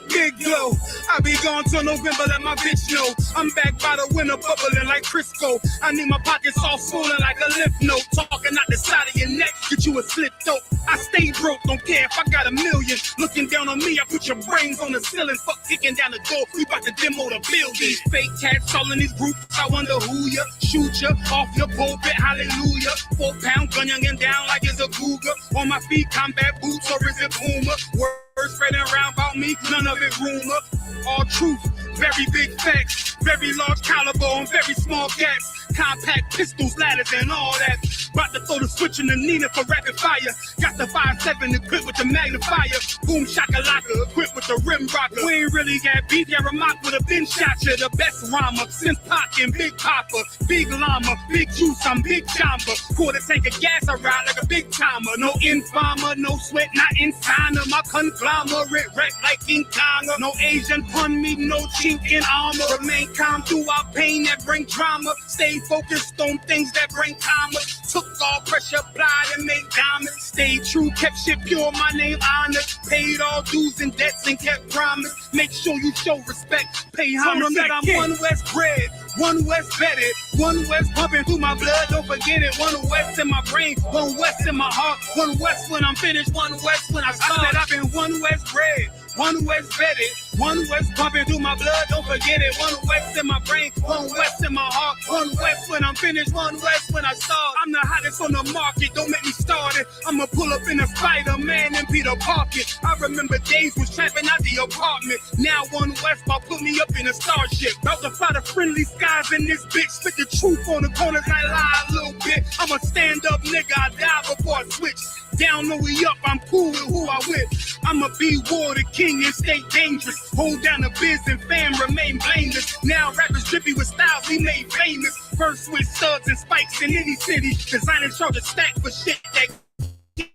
Big glow. I be gone till November, let my bitch know. I'm back by the winter, bubbling like Crisco. I need my pockets all swollen like a lymph node. Talking out the side of your neck, get you a slip throat. I stay broke, don't care if I got $1 million. Looking down on me, I put your brains on the ceiling. Fuck kicking down the door, we about to demo the building. These fake cats all in these groups, I wonder who ya. Shoot ya off your pulpit, hallelujah. 4-pound gun young and down like it's a cougar. on my feet, combat boots, or is it Puma? Words spreading around about me, none of it rumor. All truth, very big facts, very large caliber on very small gaps. Compact pistols, ladders, and all that. About to throw the switch in the Nina for rapid fire. Got the 5.7 equipped with the magnifier. Boom shakalaka equipped with the rim rocker. We ain't really got beef, yeah, Ramak with a bin shot you. The best rhymer since Pac and Big Papa. Big llama, big juice, I'm Big Jamba. Quarter tank of gas, I ride like a big timer. No informer, no sweat, not inside of my conglomerate. Wreck like King Kong. No Asian pun me, no chink in armor. Remain calm through our pain that bring drama. Stay focused on things that bring commas. Took all pressure, applied and made diamonds. Stayed true, kept shit pure, my name honored. Paid all dues and debts and kept promise. Make sure you show respect, pay homage. I'm one West bred, one West vetted, one West pumping through my blood, don't forget it. One West in my brain, one West in my heart. One West when I'm finished, one West when I start. I said I've been one West bred, one West vetted, one West pumping through my blood, don't forget it. One West in my brain, one West in my heart. One West when I'm finished, one West when I start. I'm the hottest on the market, don't make me start it. I'ma pull up in a Spider-Man and Peter Parker. I remember days was trapping out the apartment. Now one West about put me up in a starship. About to fly the friendly skies in this bitch. Spit the truth on the corners, I lie a little bit. I'm a stand-up nigga, I die before I switch. Down, no we up, I'm cool with who I with. I'ma be war the king and stay dangerous. Hold down the biz and fam, remain blameless. Now rappers drippy with styles we made famous. First with studs and spikes in any city. Designers charge a stack for shit that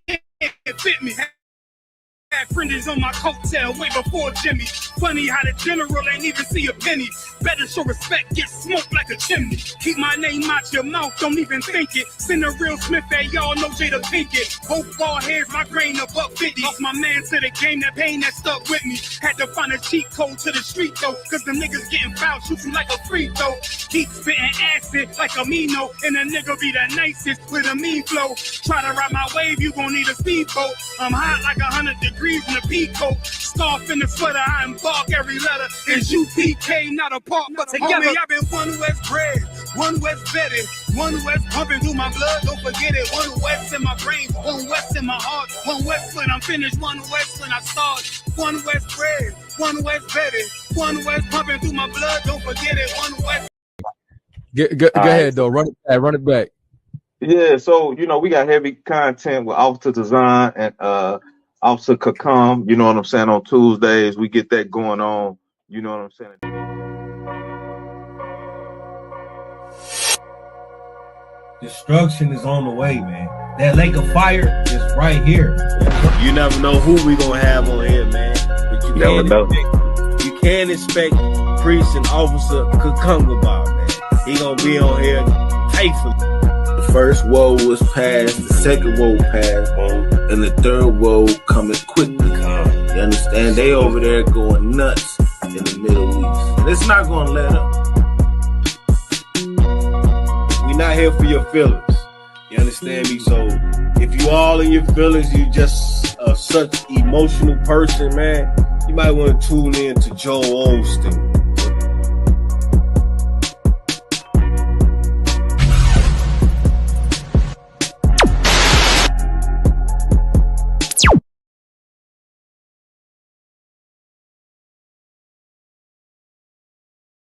can't fit me. Had friends on my coattail way before Jimmy. Funny how the general ain't even see a penny. Better show respect, get smoked like a chimney. Keep my name out your mouth, don't even think it. Send a real Smith at y'all, no Jada Pinkett. Both ball heads, my grain of up 50. Off my man to the game, that pain that stuck with me. Had to find a cheat code to the street though, cause the niggas getting fouled, shoot you like a free throw. Keep spitting acid like Amino, and a nigga be the nicest with a mean flow. Try to ride my wave, you gon' need a speedboat. I'm hot like 100 degrees in a peacoat. Scarf in the sweater, I embark every letter. It's UPK, not a part, but together. Homie, I've been one West bred, one West vetted, one West pumping through my blood, don't forget it. One West in my brain, one West in my heart. One West when I'm finished, one West when I start. One West bred, one West vetted, one West pumping through my blood, don't forget it. One West. Go ahead though, run it back. Yeah, so we got heavy content with Officer Design and Officer Kakam, you know what I'm saying, on Tuesdays. We get that going on, you know what I'm saying. Destruction is on the way, man. That lake of fire is right here. You never know who we gonna have on here, man. But you never know. You can't expect Priest and Officer Kakungaba, man. He gonna be on here faithfully. The first woe was passed, the second woe passed, and the third woe coming quickly. You understand? They over there going nuts in the Middle East. And it's not gonna let up. We not here for your feelings. You understand me? So if you all in your feelings, you just such emotional person, man, you might want to tune in to Joel Osteen.